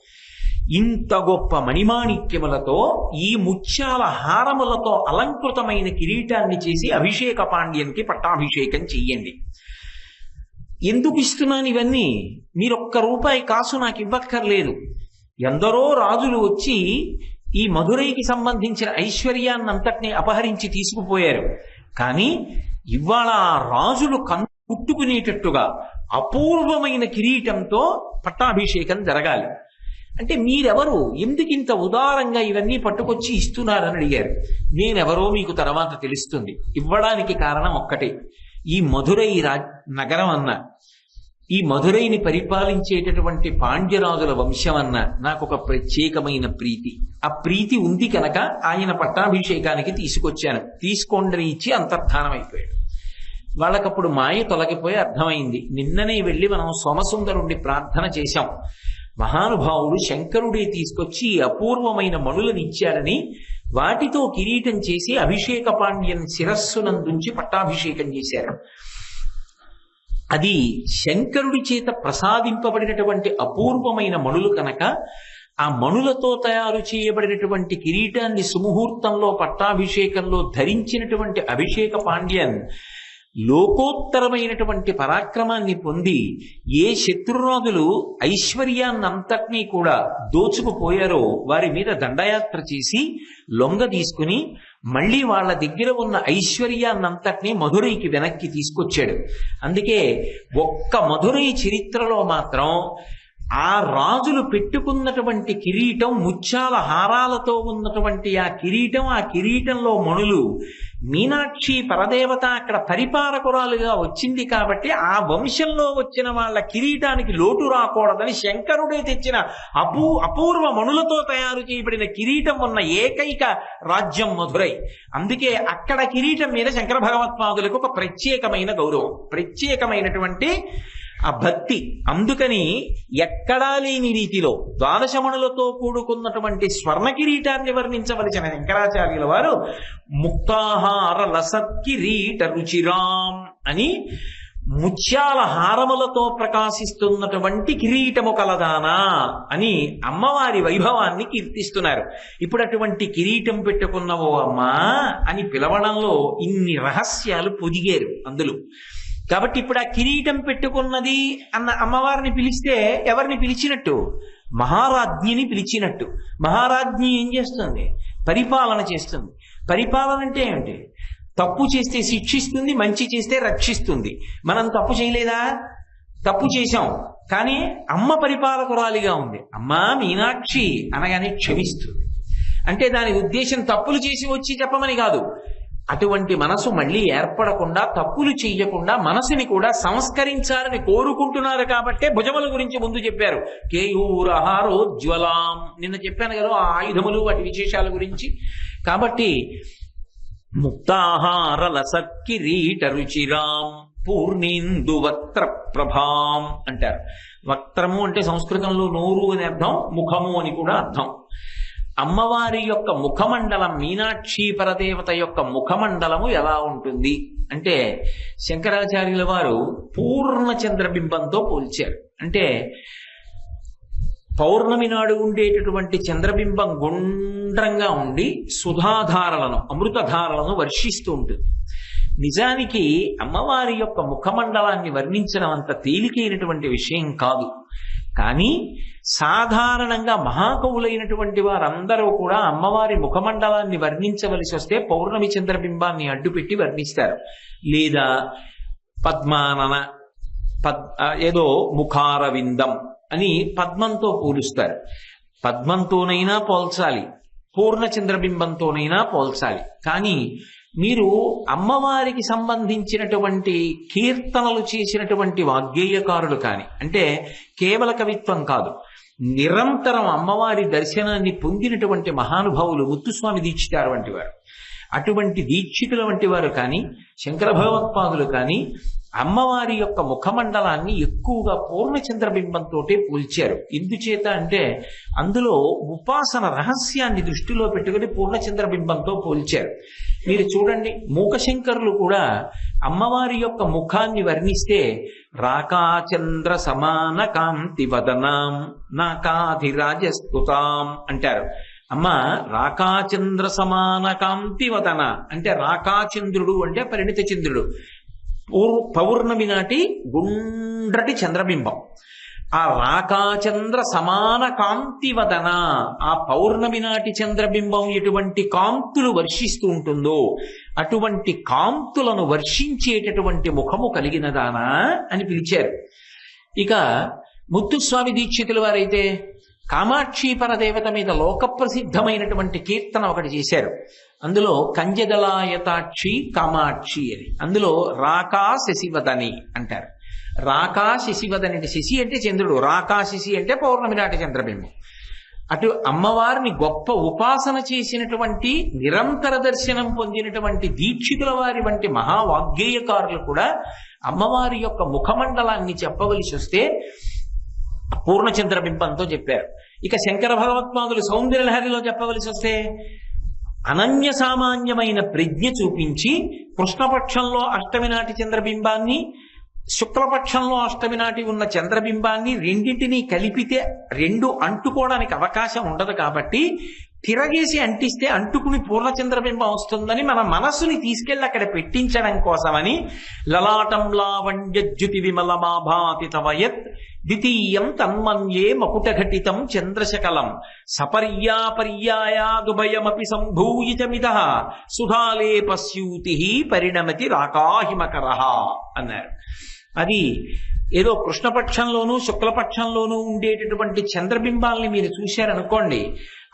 ఇంత గొప్ప మణిమాణిక్యములతో ఈ ముత్యాల హారములతో అలంకృతమైన కిరీటాన్ని చేసి అభిషేక పాండ్యానికి పట్టాభిషేకం చెయ్యండి. ఎందుకు ఇస్తున్నాను ఇవన్నీ? మీరు ₹1 కాసు నాకు ఇవ్వక్కర్లేదు. ఎందరో రాజులు వచ్చి ఈ మధురైకి సంబంధించిన ఐశ్వర్యాన్నంతటినీ అపహరించి తీసుకుపోయారు. కానీ ఇవాళ ఆ రాజులు కన్ను పుట్టుకునేటట్టుగా అపూర్వమైన కిరీటంతో పట్టాభిషేకం జరగాలి. అంటే మీరెవరు, ఎందుకింత ఉదారంగా ఇవన్నీ పట్టుకొచ్చి ఇస్తున్నారని అడిగారు. నేనెవరో మీకు తర్వాత తెలుస్తుంది. ఇవ్వడానికి కారణం ఒక్కటే, ఈ మధురై నగరం అన్న, ఈ మధురైని పరిపాలించేటటువంటి పాండ్యరాజుల వంశం అన్న నాకు ఒక ప్రత్యేకమైన ప్రీతి. ఆ ప్రీతి ఉంది కనుక ఆయన పట్టాభిషేకానికి తీసుకొచ్చాను. తీసుకోండి ఇచ్చి అంతర్ధానం అయిపోయాడు. వాళ్ళకప్పుడు మాయ తొలగిపోయి అర్థమైంది. నిన్ననే వెళ్ళి మనం సోమసుందరుణ్ణి ప్రార్థన చేశాం. మహానుభావుడు శంకరుడే తీసుకొచ్చి అపూర్వమైన మణులను ఇచ్చాడని వాటితో కిరీటం చేసి అభిషేక పాండ్యం శిరస్సునందుంచి పట్టాభిషేకం చేశారు. అది శంకరుడి చేత ప్రసాదింపబడినటువంటి అపూర్వమైన మణులు కనుక ఆ మణులతో తయారు చేయబడినటువంటి కిరీటాన్ని సుముహూర్తంలో పట్టాభిషేకంలో ధరించినటువంటి అభిషేక పాండ్యన్ లోకోత్తరమైనటువంటి పరాక్రమాన్ని పొంది ఏ శత్రురాజులు ఐశ్వర్యాన్నంతటినీ కూడా దోచుకుపోయారో వారి మీద దండయాత్ర చేసి లొంగ తీసుకుని మళ్ళీ వాళ్ళ దగ్గర ఉన్న ఐశ్వర్యాన్నంతటినీ మధురైకి వెనక్కి తీసుకొచ్చాడు. అందుకే ఒక్క మధురై చరిత్రలో మాత్రం ఆ రాజులు పెట్టుకున్నటువంటి కిరీటం, ముత్యాల హారాలతో ఉన్నటువంటి ఆ కిరీటంలో మణులు, మీనాక్షి పరదేవత అక్కడ పరిపాలకురాలుగా వచ్చింది కాబట్టి ఆ వంశంలో వచ్చిన వాళ్ళ కిరీటానికి లోటు రాకూడదని శంకరుడే తెచ్చిన అపూర్వ మణులతో తయారు చేయబడిన కిరీటం ఉన్న ఏకైక రాజ్యం మధురై. అందుకే అక్కడ కిరీటం మీద శంకర భగవత్పాదులకు ఒక ప్రత్యేకమైన గౌరవం, ప్రత్యేకమైనటువంటి ఆ భక్తి. అందుకని ఎక్కడా లేని రీతిలో ద్వాదశమణులతో కూడుకున్నటువంటి స్వర్ణ కిరీటాన్ని వర్ణించవలసిన శంకరాచార్యుల వారు ముక్తాహార లసత్కిరీట రుచిరాం అని ముత్యాల హారములతో ప్రకాశిస్తున్నటువంటి కిరీటము కలదానా అని అమ్మవారి వైభవాన్ని కీర్తిస్తున్నారు. ఇప్పుడు అటువంటి కిరీటం పెట్టుకున్నవో అమ్మా అని పిలవడంలో ఇన్ని రహస్యాలు పొదిగారు అందులో. కాబట్టి ఇప్పుడు ఆ కిరీటం పెట్టుకున్నది అన్న అమ్మవారిని పిలిస్తే ఎవరిని పిలిచినట్టు? మహారాజ్ఞిని పిలిచినట్టు. మహారాజ్ఞి ఏం చేస్తుంది? పరిపాలన చేస్తుంది. పరిపాలన అంటే ఏమిటి? తప్పు చేస్తే శిక్షిస్తుంది, మంచి చేస్తే రక్షిస్తుంది. మనం తప్పు చేయలేదా? తప్పు చేశాం, కానీ అమ్మ పరిపాలకురాలిగా ఉంది. అమ్మా మీనాక్షి అనగానే క్షమిస్తుంది. అంటే దాని ఉద్దేశం తప్పులు చేసి వచ్చి చెప్పమని కాదు. అటువంటి మనసు మళ్ళీ ఏర్పడకుండా, తప్పులు చెయ్యకుండా మనసుని కూడా సంస్కరించాలని కోరుకుంటున్నారు. కాబట్టే భుజముల గురించి ముందు చెప్పారు. కేయూరహారోజ్వలాం, నిన్న చెప్పాను కదా ఆ ఆయుధములు వాటి విశేషాల గురించి. కాబట్టి ముక్తాహార లసత్కిరీట రుచిరాం పూర్ణేందు వక్త్ర ప్రభాం అంటారు. వక్త్రము అంటే సంస్కృతంలో నోరు అని అర్థం, ముఖము అని కూడా అర్థం. అమ్మవారి యొక్క ముఖమండలం, మీనాక్షి పరదేవత యొక్క ముఖమండలము ఎలా ఉంటుంది అంటే శంకరాచార్యుల వారు పూర్ణ చంద్రబింబంతో పోల్చారు. అంటే పౌర్ణమి నాడు ఉండేటటువంటి చంద్రబింబం గుండ్రంగా ఉండి సుధాధారలను, అమృతధారలను వర్షిస్తూ ఉంటుంది. నిజానికి అమ్మవారి యొక్క ముఖమండలాన్ని వర్ణించడం అంత తేలికైనటువంటి విషయం కాదు. కానీ సాధారణంగా మహాకవులైనటువంటి వారందరూ కూడా అమ్మవారి ముఖమండలాన్ని వర్ణించవలసి వస్తే పౌర్ణమి చంద్రబింబాన్ని అడ్డుపెట్టి వర్ణిస్తారు. లేదా పద్మానన ఏదో ముఖారవిందం అని పద్మంతో పోలుస్తారు. పద్మంతోనైనా పోల్చాలి, పూర్ణ చంద్రబింబంతోనైనా పోల్చాలి. కానీ మీరు అమ్మవారికి సంబంధించినటువంటి కీర్తనలు చేసినటువంటి వాగ్గేయకారులు కానీ, అంటే కేవల కవిత్వం కాదు, నిరంతరం అమ్మవారి దర్శనాన్ని పొందినటువంటి మహానుభావులు ముత్తుస్వామి దీక్షితారు వంటి వారు, అటువంటి దీక్షితుల వంటి వారు కానీ, శంకర భగవత్పాదులు కానీ అమ్మవారి యొక్క ముఖమండలాన్ని ఎక్కువగా పూర్ణచంద్రబింబంతో పోల్చారు. ఎందుచేత అంటే అందులో ఉపాసన రహస్యాన్ని దృష్టిలో పెట్టుకుని పూర్ణచంద్రబింబంతో పోల్చారు. మీరు చూడండి, మూకశంకరులు కూడా అమ్మవారి యొక్క ముఖాన్ని వర్ణిస్తే రాకాచంద్ర సమాన కాంతి వదనాం నాకాధిరాజస్తుతాం అంటారు. అమ్మ రాకాచంద్ర సమాన కాంతి వదన అంటే రాకాచంద్రుడు అంటే పరిణిత చంద్రుడు, పౌర్ణమి నాటి గుండ్రటి చంద్రబింబం. ఆ రాకాచంద్ర సమాన కాంతి వదన, ఆ పౌర్ణమి నాటి చంద్రబింబం ఎటువంటి కాంతులు వర్షిస్తూ ఉంటుందో అటువంటి కాంతులను వర్షించేటటువంటి ముఖము కలిగినదానా అని పిలిచారు. ఇక ముత్తుస్వామి దీక్షితుల వారైతే కామాక్షి పరదేవత మీద లోకప్రసిద్ధమైనటువంటి కీర్తన ఒకటి చేశారు. అందులో కంజదలాయతాక్షి కామాక్షి అని, అందులో రాకా శశివదని అంటారు. రాకా శశివదని అంటే శశి అంటే చంద్రుడు, రాకా శశి అంటే పౌర్ణమి నాటి చంద్రబింబం. అటు అమ్మవారిని గొప్ప ఉపాసన చేసినటువంటి నిరంతర దర్శనం పొందినటువంటి దీక్షితుల వారి వంటి మహావాగ్గేయకారులు కూడా అమ్మవారి యొక్క ముఖమండలాన్ని చెప్పవలసి వస్తే పూర్ణచంద్రబింబంతో చెప్పారు. ఇక శంకర భగవత్పాదులు సౌందర్యలహరిలో చెప్పవలసి వస్తే అనన్య సామాన్యమైన ప్రజ్ఞ చూపించి కృష్ణపక్షంలో అష్టమి నాటి చంద్రబింబాన్ని, శుక్లపక్షంలో అష్టమి నాటి ఉన్న చంద్రబింబాన్ని రెండింటినీ కలిపితే రెండు అంటుకోవడానికి అవకాశం ఉండదు కాబట్టి తిరగేసి అంటిస్తే అంటుకుని పూర్ణచంద్రబింబం వస్తుందని మన మనస్సుని తీసుకెళ్లి అక్కడ పెట్టించడం కోసమని లలాటం లావణ్యజ్యుతి విమలమాభాతి తవయత్ ద్వితీయం తన్మన్యే మకుటఘటితం చంద్రశకలం సపర్యాపర్యాయాదుభయమపి సంభూయితమిదః సుధాలేపస్యూతి పరిణమతి రాకాహిమకరః అన్నారు. అది ఏదో కృష్ణపక్షంలోనూ శుక్లపక్షంలోనూ ఉండేటటువంటి చంద్రబింబాల్ని మీరు చూశారనుకోండి,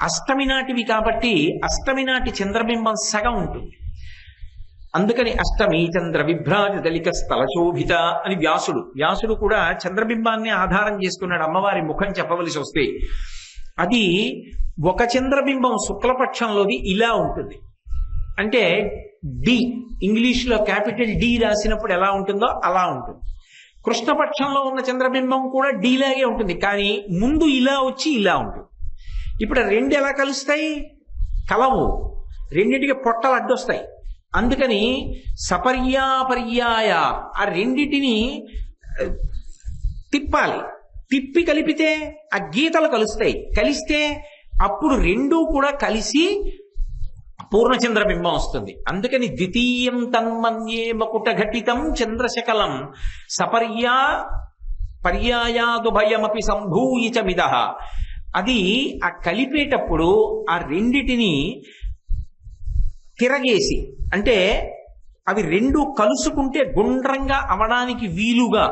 అష్టమి నాటివి కాబట్టి అష్టమి నాటి చంద్రబింబం సగం ఉంటుంది. అందుకని అష్టమి చంద్ర విభ్రాజ దళిక స్థలశోభిత అని వ్యాసుడు కూడా చంద్రబింబాన్ని ఆధారం చేసుకున్నాడు అమ్మవారి ముఖం చెప్పవలసి వస్తే. అది ఒక చంద్రబింబం శుక్లపక్షంలోది ఇలా ఉంటుంది. అంటే డి, ఇంగ్లీష్లో క్యాపిటల్ డి రాసినప్పుడు ఎలా ఉంటుందో అలా ఉంటుంది. కృష్ణపక్షంలో ఉన్న చంద్రబింబం కూడా డీలాగే ఉంటుంది, కానీ ముందు ఇలా వచ్చి ఇలా ఉంటుంది. ఇప్పుడు రెండు ఎలా కలుస్తాయి? కలవు, రెండింటికి పొట్టలు అడ్డొస్తాయి. అందుకని సపర్యాపర్యాయ ఆ రెండింటిని తిప్పాలి. తిప్పి కలిపితే ఆ గీతలు కలుస్తాయి. కలిస్తే అప్పుడు రెండూ కూడా కలిసి పూర్ణచంద్రబింబం వస్తుంది. అందుకని ద్వితీయం తన్మన్యే మకుటఘటితం చంద్రశకలం పర్యాయాదుభయమపి సంభూయిచమిదః. అది ఆ కలిపేటప్పుడు ఆ రెండిటిని తిరగేసి, అంటే అవి రెండు కలుసుకుంటే గుండ్రంగా అవడానికి వీలుగా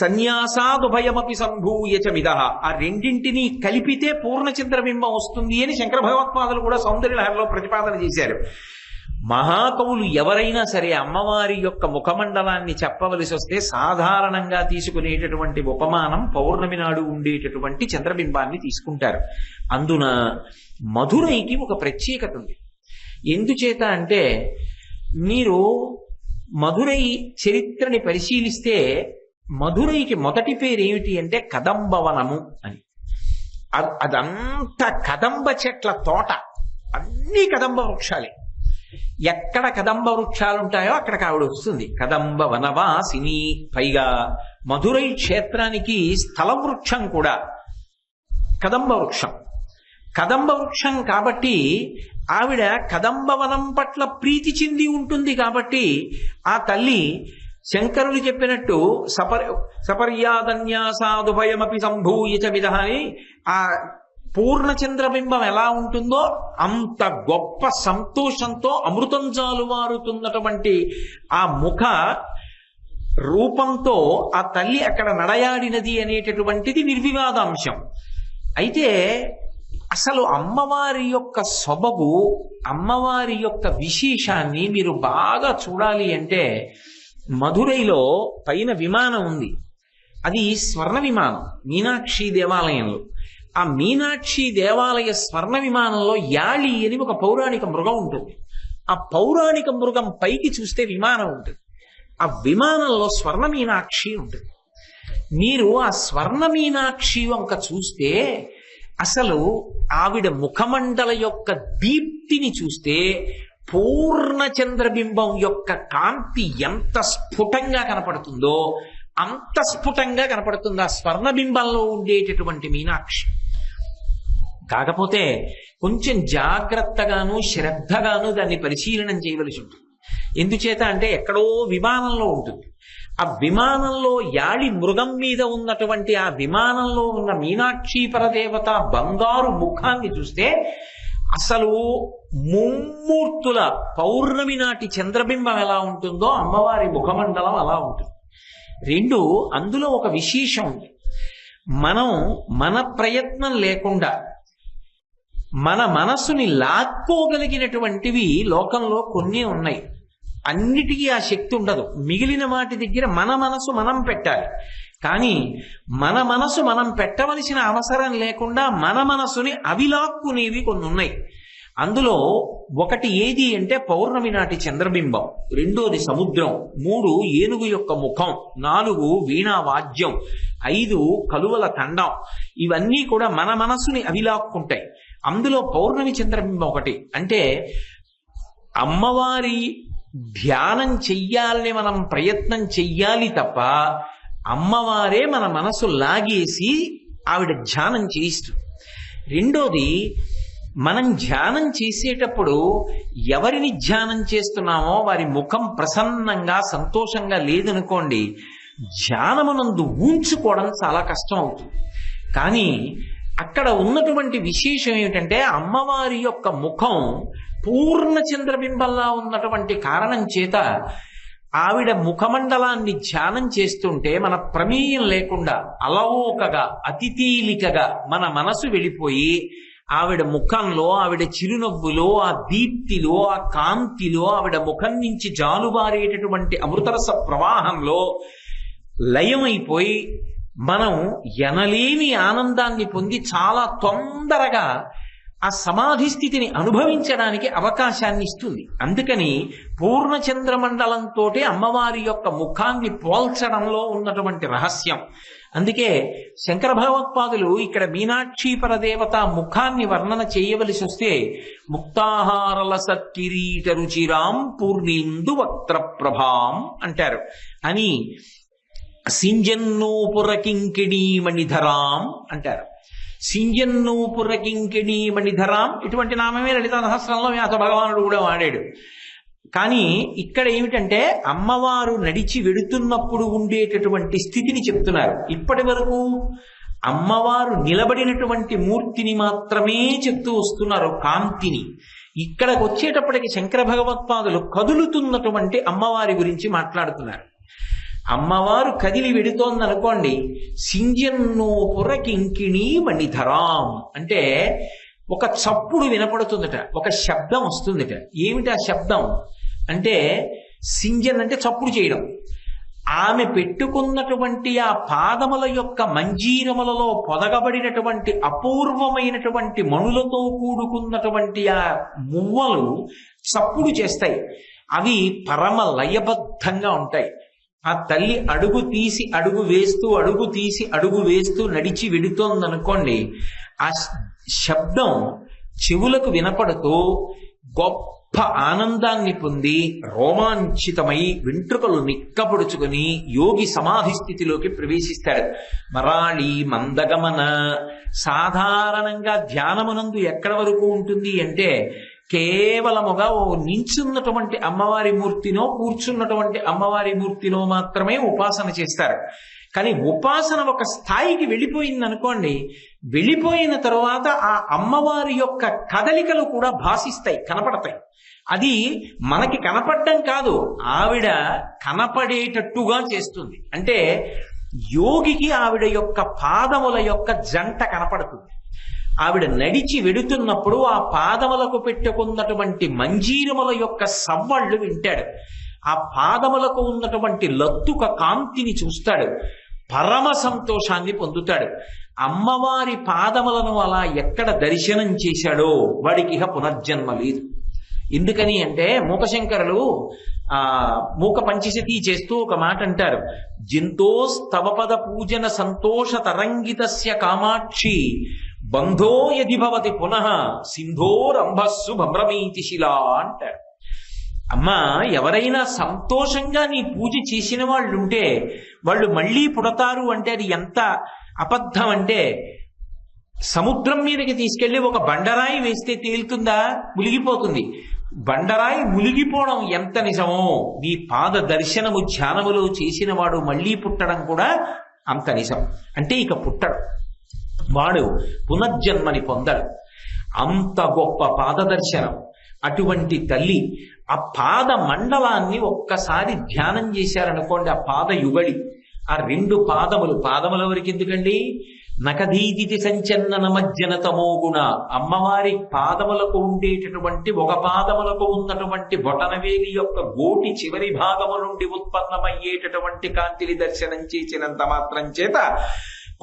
సన్యాసాదుభయమపి సంభూయచమిదః, ఆ రెండింటినీ కలిపితే పూర్ణచంద్రబింబం వస్తుంది అని శంకర భగవత్పాదులు కూడా సౌందర్యలహరిలో ప్రతిపాదన చేశారు. మహాకవులు ఎవరైనా సరే అమ్మవారి యొక్క ముఖమండలాన్ని చెప్పవలసి వస్తే సాధారణంగా తీసుకునేటటువంటి ఉపమానం పౌర్ణమి నాడు ఉండేటటువంటి చంద్రబింబాన్ని తీసుకుంటారు. అందున మధురైకి ఒక ప్రత్యేకత ఉంది. ఎందుచేత అంటే మీరు మధురై చరిత్రని పరిశీలిస్తే మధురైకి మొదటి పేరు ఏమిటి అంటే కదంబవనము అని. అదంతా కదంబ చెట్ల తోట, అన్ని కదంబ వృక్షాలే. ఎక్కడ కదంబ వృక్షాలు ఉంటాయో అక్కడికి ఆవిడ వస్తుంది. కదంబ వనవాసిని. పైగా మధురై క్షేత్రానికి స్థల వృక్షం కూడా కదంబ వృక్షం. కదంబ వృక్షం కాబట్టి ఆవిడ కదంబవనం పట్ల ప్రీతి చెంది ఉంటుంది. కాబట్టి ఆ తల్లి శంకరులు చెప్పినట్టు సపర్యాదన్యాసాదుభయమపి సంభూయచమిదః అని ఆ పూర్ణచంద్రబింబం ఎలా ఉంటుందో అంత గొప్ప సంతోషంతో అమృతం జాలువారుతున్నటువంటి ఆ ముఖ రూపంతో ఆ తల్లి అక్కడ నడయాడినది అనేటటువంటిది నిర్వివాదాంశం. అయితే అసలు అమ్మవారి యొక్క సొబగు, అమ్మవారి యొక్క విశేషాన్ని మీరు బాగా చూడాలి అంటే మధురైలో పైన విమానం ఉంది. అది స్వర్ణ విమానం మీనాక్షి దేవాలయంలో. ఆ మీనాక్షి దేవాలయ స్వర్ణ విమానంలో యాళి అని ఒక పౌరాణిక మృగం ఉంటుంది. ఆ పౌరాణిక మృగం పైకి చూస్తే విమానం ఉంటుంది. ఆ విమానంలో స్వర్ణ మీనాక్షి ఉంటుంది. మీరు ఆ స్వర్ణ మీనాక్షి వంక చూస్తే అసలు ఆవిడ ముఖమండల యొక్క దీప్తిని చూస్తే పూర్ణ చంద్రబింబం యొక్క కాంతి ఎంత స్ఫుటంగా కనపడుతుందో అంత స్ఫుటంగా కనపడుతుంది ఆ స్వర్ణబింబంలో ఉండేటటువంటి మీనాక్షి. కాకపోతే కొంచెం జాగ్రత్తగాను శ్రద్ధగాను దాన్ని పరిశీలనం చేయవలసి ఉంటుంది. ఎందుచేత అంటే ఎక్కడో విమానంలో ఉంటుంది. ఆ విమానంలో యాళి మృగం మీద ఉన్నటువంటి ఆ విమానంలో ఉన్న మీనాక్షి పరదేవత బంగారు ముఖాన్ని చూస్తే అసలు ముమ్మూర్తుల పౌర్ణమి నాటి చంద్రబింబం ఎలా ఉంటుందో అమ్మవారి ముఖమండలం అలా ఉంటుంది. రెండు, అందులో ఒక విశేషం ఉంది. మనం మన ప్రయత్నం లేకుండా మన మనస్సుని లాక్కోగలిగినటువంటివి లోకంలో కొన్ని ఉన్నాయి. అన్నిటికీ ఆ శక్తి ఉండదు. మిగిలిన వాటి దగ్గర మన మనసు మనం పెట్టాలి. కానీ మన మనసు మనం పెట్టవలసిన అవసరం లేకుండా మన మనసుని అవి లాక్కునేవి కొన్ని ఉన్నాయి. అందులో ఒకటి ఏది అంటే పౌర్ణమి నాటి చంద్రబింబం, రెండోది సముద్రం, 3 ఏనుగు యొక్క ముఖం, 4 వీణా వాద్యం, 5 కలువల తండం. ఇవన్నీ కూడా మన మనసుని అవిలాక్కుంటాయి. అందులో పౌర్ణమి చంద్రబింబం ఒకటి. అంటే అమ్మవారి ధ్యానం చెయ్యాలని మనం ప్రయత్నం చెయ్యాలి తప్ప అమ్మవారే మన మనసు లాగేసి ఆవిడ ధ్యానం చేయిస్తుంది. రెండోది, మనం ధ్యానం చేసేటప్పుడు ఎవరిని ధ్యానం చేస్తున్నామో వారి ముఖం ప్రసన్నంగా సంతోషంగా లేదనుకోండి, ధ్యానమునందు ఊంచుకోవడం చాలా కష్టం అవుతుంది. కానీ అక్కడ ఉన్నటువంటి విశేషం ఏమిటంటే అమ్మవారి యొక్క ముఖం పూర్ణ చంద్రబింబంలా ఉన్నటువంటి కారణం చేత ఆవిడ ముఖమండలాన్ని ధ్యానం చేస్తుంటే మన ప్రమేయం లేకుండా అలవోకగా అతి తేలికగా మన మనసు వెళ్ళిపోయి ఆవిడ ముఖంలో, ఆవిడ చిరునవ్వులో, ఆ దీప్తిలో, ఆ కాంతిలో, ఆవిడ ముఖం నుంచి జాలుబారేటటువంటి అమృతరస ప్రవాహంలో లయమైపోయి మనం ఎనలేని ఆనందాన్ని పొంది చాలా తొందరగా ఆ సమాధి స్థితిని అనుభవించడానికి అవకాశాన్ని ఇస్తుంది. అందుకని పూర్ణచంద్రమండలంతో అమ్మవారి యొక్క ముఖాన్ని పోల్చడంలో ఉన్నటువంటి రహస్యం. అందుకే శంకర భగవత్పాదులు ఇక్కడ మీనాక్షి పరదేవత ముఖాన్ని వర్ణన చేయవలసి వస్తే ముక్తాహారలస కిరీట రుచిరాం పూర్ణిందు వక్త్ర ప్రభాం అంటారు. అని సింజన్నూపుర కింకిణీ మణిధరాం అంటారు. సింజన్నూపుర కింకిణీ మణిధరాం ఇటువంటి నామమే లలితా సహస్రంలో వ్యాస భగవానుడు కూడా వాడాడు. కానీ ఇక్కడ ఏమిటంటే అమ్మవారు నడిచి వెడుతున్నప్పుడు ఉండేటటువంటి స్థితిని చెప్తున్నారు. ఇప్పటి వరకు అమ్మవారు నిలబడినటువంటి మూర్తిని మాత్రమే చెప్తూ వస్తున్నారు, కాంతిని. ఇక్కడికి వచ్చేటప్పటికి శంకర భగవత్పాదులు కదులుతున్నటువంటి అమ్మవారి గురించి మాట్లాడుతున్నారు. అమ్మవారు కదిలి వెడుతోందనుకోండి, సింజన్నోపుర కింకిణీ మణిధరాం అంటే ఒక చప్పుడు వినపడుతుందట, ఒక శబ్దం వస్తుందట. ఏమిటి ఆ శబ్దం అంటే సింజన్ అంటే చప్పుడు చేయడం. ఆమె పెట్టుకున్నటువంటి ఆ పాదముల యొక్క మంజీరములలో పొదగబడినటువంటి అపూర్వమైనటువంటి మణులతో కూడుకున్నటువంటి ఆ మువ్వలు చప్పుడు చేస్తాయి. అవి పరమ లయబద్ధంగా ఉంటాయి. ఆ తల్లి అడుగు తీసి అడుగు వేస్తూ, అడుగు తీసి అడుగు వేస్తూ నడిచి వెడుతోందనుకోండి, ఆ శబ్దం చెవులకు వినపడుతూ గొప్ప ఆనందాన్ని పొంది రోమాంచితమై వెంట్రుకలు నిక్కపొడుచుకుని యోగి సమాధి స్థితిలోకి ప్రవేశిస్తాడు. మరాళి మందగమన. సాధారణంగా ధ్యానమునందు ఎక్కడ వరకు ఉంటుంది అంటే కేవలముగా ఓ నించున్నటువంటి అమ్మవారి మూర్తినో కూర్చున్నటువంటి అమ్మవారి మూర్తినో మాత్రమే ఉపాసన చేస్తారు. కానీ ఉపాసన ఒక స్థాయికి వెళ్ళిపోయింది అనుకోండి, వెళ్ళిపోయిన తరువాత ఆ అమ్మవారి యొక్క కదలికలు కూడా భాసిస్తాయి, కనపడతాయి. అది మనకి కనపడడం కాదు, ఆవిడ కనపడేటట్టుగా చేస్తుంది. అంటే యోగికి ఆవిడ యొక్క పాదముల యొక్క జంట కనపడుతుంది. ఆవిడ నడిచి వెడుతున్నప్పుడు ఆ పాదములకు పెట్టుకున్నటువంటి మంజీరముల యొక్క సవ్వళ్ళు వింటాడు. ఆ పాదములకు ఉన్నటువంటి లత్తుక కాంతిని చూస్తాడు, పరమ సంతోషాన్ని పొందుతాడు. అమ్మవారి పాదములను అలా ఎక్కడ దర్శనం చేశాడో వాడికి ఇహ పునర్జన్మ లేదు. ఎందుకని అంటే మూకశంకరులు మూక పంచశతి చేస్తూ ఒక మాట అంటారు, జింతోస్తవపద పూజన సంతోష తరంగితస్య కామాక్షి బంధో యది భవతి పునః సింధోరంభస్సు భ్రమీతి శిలా అంటారు. అమ్మా, ఎవరైనా సంతోషంగా నీ పూజ చేసిన వాళ్ళు ఉంటే వాళ్ళు మళ్ళీ పుడతారు అంటే అది ఎంత అబద్ధం అంటే, సముద్రం మీదకి తీసుకెళ్లి ఒక బండరాయి వేస్తే తేలుతుందా? మునిగిపోతుంది. బండరాయి మునిగిపోవడం ఎంత నిజమో నీ పాద దర్శనము ధ్యానములో చేసిన వాడు మళ్ళీ పుట్టడం కూడా అంత నిజం. అంటే ఇక పుట్టడు, వాడు పునర్జన్మని పొందడు. అంత గొప్ప పాద దర్శనం. అటువంటి తల్లి ఆ పాద మండలాన్ని ఒక్కసారి ధ్యానం చేశారనుకోండి, ఆ పాద యుగళి, ఆ రెండు పాదముల వరకు ఎందుకండి, నకదీదితి సంచన్నన మజ్జనతమోగుణ, అమ్మవారి పాదములకు ఉండేటటువంటి ఒక పాదములకు ఉన్నటువంటి బొటనవేలి యొక్క గోటి చివరి భాగము నుండి ఉత్పన్నమయ్యేటటువంటి కాంతిని దర్శనం చేసినంత మాత్రం చేత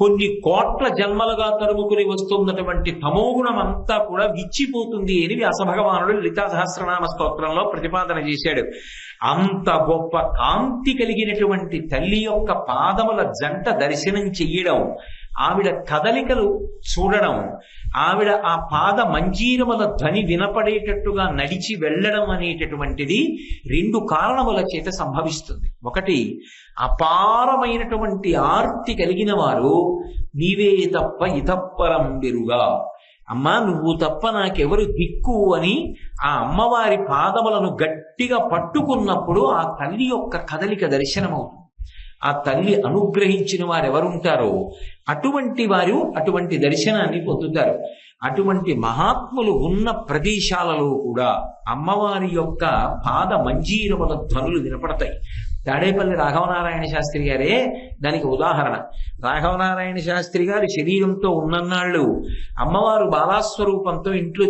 కొన్ని కోట్ల జన్మలుగా తరుముకుని వస్తున్నటువంటి తమోగుణం అంతా కూడా విచ్చిపోతుంది అని వ్యాసభగవానుడు లలితా సహస్రనామ స్తోత్రంలో ప్రతిపాదన చేశాడు. అంత గొప్ప కాంతి కలిగినటువంటి తల్లి యొక్క పాదముల జంట దర్శనం చెయ్యడం, ఆవిడ కదలికలు చూడడం, ఆవిడ ఆ పాద మంజీరముల ధ్వని వినపడేటట్టుగా నడిచి వెళ్ళడం అనేటటువంటిది రెండు కారణముల చేత సంభవిస్తుంది. ఒకటి, అపారమైనటువంటి ఆర్తి కలిగిన వారు నీవే తప్ప ఇతప్పరముండిరుగా, అమ్మా నువ్వు తప్ప నాకెవరు దిక్కు అని ఆ అమ్మవారి పాదములను గట్టిగా పట్టుకున్నప్పుడు ఆ తల్లి యొక్క కదలిక దర్శనమవుతుంది. ఆ తల్లి అనుగ్రహించిన వారు ఎవరుంటారో అటువంటి వారు అటువంటి దర్శనాన్ని పొందుతారు. అటువంటి మహాత్ములు ఉన్న ప్రదేశాలలో కూడా అమ్మవారి యొక్క పాద మంజీరముల ధ్వనులు వినపడతాయి. తాడేపల్లి రాఘవనారాయణ శాస్త్రి గారే దానికి ఉదాహరణ. రాఘవనారాయణ శాస్త్రి గారి శరీరంతో ఉన్నన్నాళ్ళు అమ్మవారు బాలాస్వరూపంతో ఇంట్లో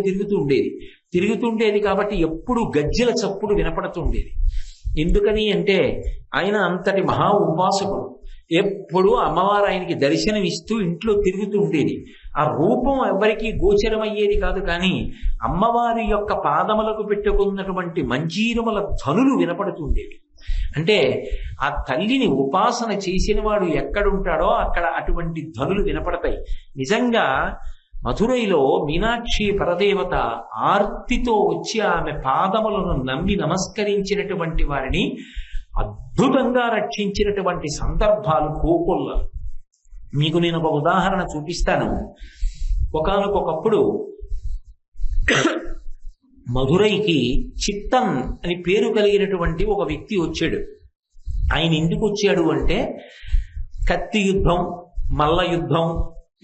తిరుగుతుండేది కాబట్టి ఎప్పుడు గజ్జెల చప్పుడు వినపడుతుండేది. ఎందుకని అంటే ఆయన అంతటి మహా ఉపాసకుడు. ఎప్పుడు అమ్మవారు ఆయనకి దర్శనం ఇస్తూ ఇంట్లో తిరుగుతూ ఉండేది. ఆ రూపం ఎవరికీ గోచరమయ్యేది కాదు, కానీ అమ్మవారి యొక్క పాదములకు పెట్టుకున్నటువంటి మంజీరముల ధ్వనులు వినపడుతుండేవి. అంటే ఆ తల్లిని ఉపాసన చేసిన వాడు ఎక్కడుంటాడో అక్కడ అటువంటి ధ్వనులు వినపడతాయి. నిజంగా మధురైలో మీనాక్షి పరదేవత ఆర్తితో వచ్చి ఆమె పాదములను నమ్మి నమస్కరించినటువంటి వారిని అద్భుతంగా రక్షించినటువంటి సందర్భాలు కోకొల్ల. మీకు నేను ఒక ఉదాహరణ చూపిస్తాను. ఒకానొకప్పుడు మధురైకి చిత్తన్ అని పేరు కలిగినటువంటి ఒక వ్యక్తి వచ్చాడు. ఆయన ఎందుకు వచ్చాడు అంటే కత్తి యుద్ధం, మల్ల యుద్ధం